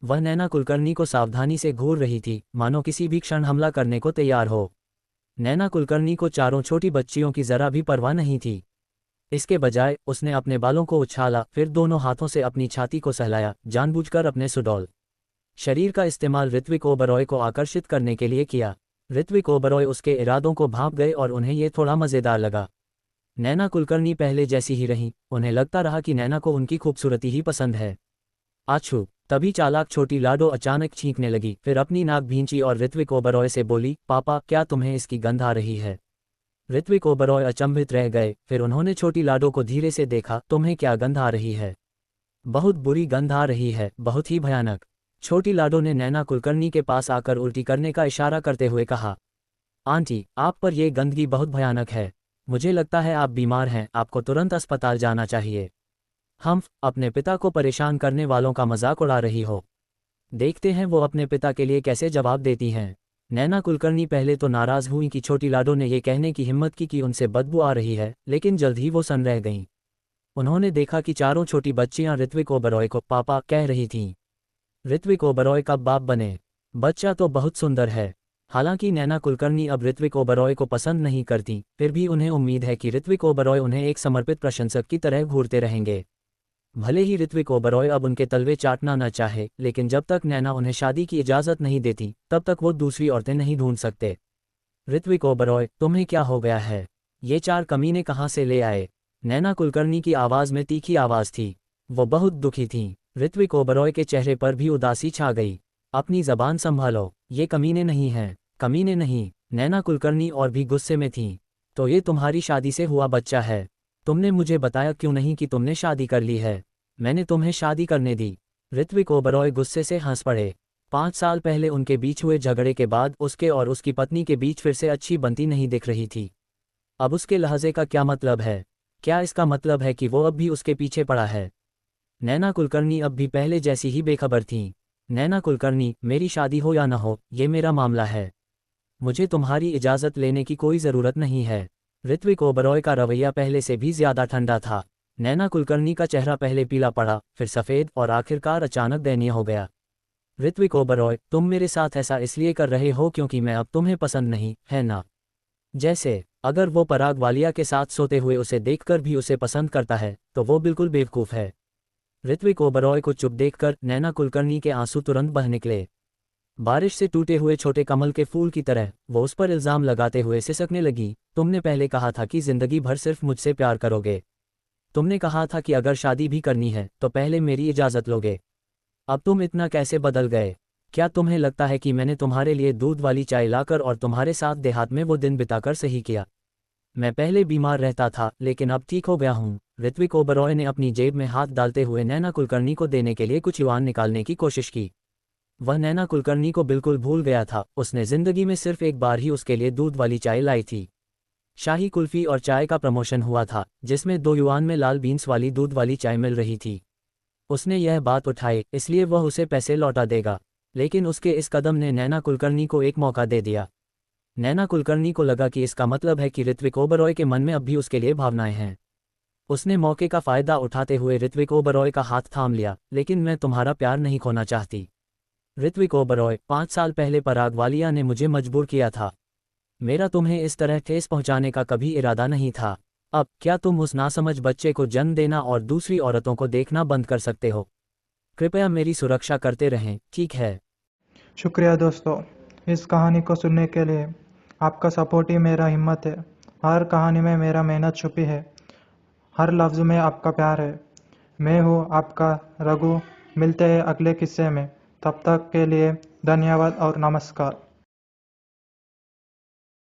वह नैना कुलकर्णी को सावधानी से घूर रही थी, मानो किसी भी क्षण हमला करने को तैयार हो। नैना कुलकर्णी को चारों छोटी बच्चियों की जरा भी परवाह नहीं थी। इसके बजाय उसने अपने बालों को उछाला, फिर दोनों हाथों से अपनी छाती को सहलाया, जानबूझकर अपने सुडौल शरीर का इस्तेमाल ऋत्विक ओबरॉय को आकर्षित करने के लिए किया। ऋत्विक ओबरॉय उसके इरादों को भांप गए और उन्हें ये थोड़ा मज़ेदार लगा। नैना कुलकर्णी पहले जैसी ही रहीं, उन्हें लगता रहा कि नैना को उनकी खूबसूरती ही पसंद है। आछू! तभी चालाक छोटी लाडो अचानक छींकने लगी, फिर अपनी नाक भींची और ऋत्विक ओबरॉय से बोली, पापा, क्या तुम्हें इसकी गंध आ रही है? ऋत्विक ओबरॉय अचंभित रह गए, फिर उन्होंने छोटी लाडो को धीरे से देखा। तुम्हें क्या गंध आ रही है? बहुत बुरी गंध आ रही है, बहुत ही भयानक। छोटी लाडो ने नैना कुलकर्णी के पास आकर उल्टी करने का इशारा करते हुए कहा, आंटी, आप पर यह गंदगी बहुत भयानक है। मुझे लगता है आप बीमार हैं, आपको तुरंत अस्पताल जाना चाहिए। अपने पिता को परेशान करने वालों का मजाक उड़ा रही हो। देखते हैं वो अपने पिता के लिए कैसे जवाब देती हैं। नैना कुलकर्णी पहले तो नाराज हुई कि छोटी लाडो ने यह कहने की हिम्मत की कि उनसे बदबू आ रही है, लेकिन जल्द ही वो सन रह गईं। उन्होंने देखा कि चारों छोटी बच्चियां ऋत्विक ओबरॉय को पापा कह रही थीं। ऋत्विक ओबरॉय कब बाप बने? बच्चा तो बहुत सुंदर है। हालांकि नैना कुलकर्णी अब ऋत्विक ओबरॉय को पसंद नहीं करती, फिर भी उन्हें उम्मीद है कि ऋत्विक ओबरॉय उन्हें एक समर्पित प्रशंसक की तरह घूरते रहेंगे। भले ही ऋत्विक ओबरॉय अब उनके तलवे चाटना न चाहे, लेकिन जब तक नैना उन्हें शादी की इजाज़त नहीं देती तब तक वो दूसरी औरतें नहीं ढूंढ सकते। ऋत्विक ओबरॉय, तुम्हें क्या हो गया है? ये 4 कमीने कहाँ से ले आए? नैना कुलकर्णी की आवाज़ में तीखी आवाज़ थी। वो बहुत दुखी थीं। ऋत्विक ओबरॉय के चेहरे पर भी उदासी छा गई। अपनी ज़बान संभालो, ये कमीने नहीं हैं। कमीने नहीं। नैना कुलकर्णी और भी गुस्से में थीं। तो ये तुम्हारी शादी से हुआ बच्चा है। तुमने मुझे बताया क्यों नहीं कि तुमने शादी कर ली है? मैंने तुम्हें शादी करने दी। ऋत्विक ओबरॉय गुस्से से हंस पड़े। 5 साल पहले उनके बीच हुए झगड़े के बाद उसके और उसकी पत्नी के बीच फिर से अच्छी बनती नहीं दिख रही थी। अब उसके लहजे का क्या मतलब है? क्या इसका मतलब है कि वो अब भी उसके पीछे पड़ा है? नैना कुलकर्णी अब भी पहले जैसी ही बेखबर थीं। नैना कुलकर्णी, मेरी शादी हो या न हो, ये मेरा मामला है। मुझे तुम्हारी इजाज़त लेने की कोई ज़रूरत नहीं है। ऋत्विक ओबरॉय का रवैया पहले से भी ज़्यादा ठंडा था। नैना कुलकर्णी का चेहरा पहले पीला पड़ा, फिर सफ़ेद और आखिरकार अचानक दयनीय हो गया। ऋत्विक ओबरॉय, तुम मेरे साथ ऐसा इसलिए कर रहे हो क्योंकि मैं अब तुम्हें पसंद नहीं, है ना? जैसे अगर वो पराग वालिया के साथ सोते हुए उसे देखकर भी उसे पसंद करता है तो वो बिल्कुल बेवकूफ़ है। ऋत्विक ओबरॉय को चुप देखकर नैना कुलकर्णी के आंसू तुरंत बह निकले। बारिश से टूटे हुए छोटे कमल के फूल की तरह वो उस पर इल्ज़ाम लगाते हुए सिसकने लगी। तुमने पहले कहा था कि ज़िंदगी भर सिर्फ मुझसे प्यार करोगे। तुमने कहा था कि अगर शादी भी करनी है तो पहले मेरी इजाज़त लोगे। अब तुम इतना कैसे बदल गए? क्या तुम्हें लगता है कि मैंने तुम्हारे लिए दूध वाली चाय लाकर और तुम्हारे साथ देहात में वो दिन बिताकर सही किया? मैं पहले बीमार रहता था लेकिन अब ठीक हो गया हूँ। ऋत्विक ओबरॉय ने अपनी जेब में हाथ डालते हुए नैना कुलकर्णी को देने के लिए कुछ युआन निकालने की कोशिश की। वह नैना कुलकर्णी को बिल्कुल भूल गया था। उसने जिंदगी में सिर्फ एक बार ही उसके लिए दूध वाली चाय लाई थी। शाही कुल्फी और चाय का प्रमोशन हुआ था जिसमें 2 युआन में लाल बीन्स वाली दूध वाली चाय मिल रही थी। उसने यह बात उठाई इसलिए वह उसे पैसे लौटा देगा, लेकिन उसके इस कदम ने नैना कुलकर्णी को एक मौका दे दिया। नैना कुलकर्णी को लगा कि इसका मतलब है कि ऋत्विक ओबरॉय के मन में अब भी उसके लिए भावनाएं हैं। उसने मौके का फ़ायदा उठाते हुए ऋत्विक ओबरॉय का हाथ थाम लिया। लेकिन मैं तुम्हारा प्यार नहीं खोना चाहती। ऋत्विक ओबरॉय, 5 साल पहले पराग वालिया ने मुझे मजबूर किया था। मेरा तुम्हें इस तरह ठेस पहुंचाने का कभी इरादा नहीं था। अब क्या तुम उस नासमझ बच्चे को जन्म देना और दूसरी औरतों को देखना बंद कर सकते हो? कृपया मेरी सुरक्षा करते रहें, ठीक है? शुक्रिया दोस्तों, इस कहानी को सुनने के लिए। आपका सपोर्ट ही मेरा हिम्मत है। हर कहानी में मेरा मेहनत छुपी है, हर लफ्ज़ में आपका प्यार है। मैं हूँ आपका रघु। मिलते हैं अगले किस्से में। तब तक के लिए धन्यवाद और नमस्कार।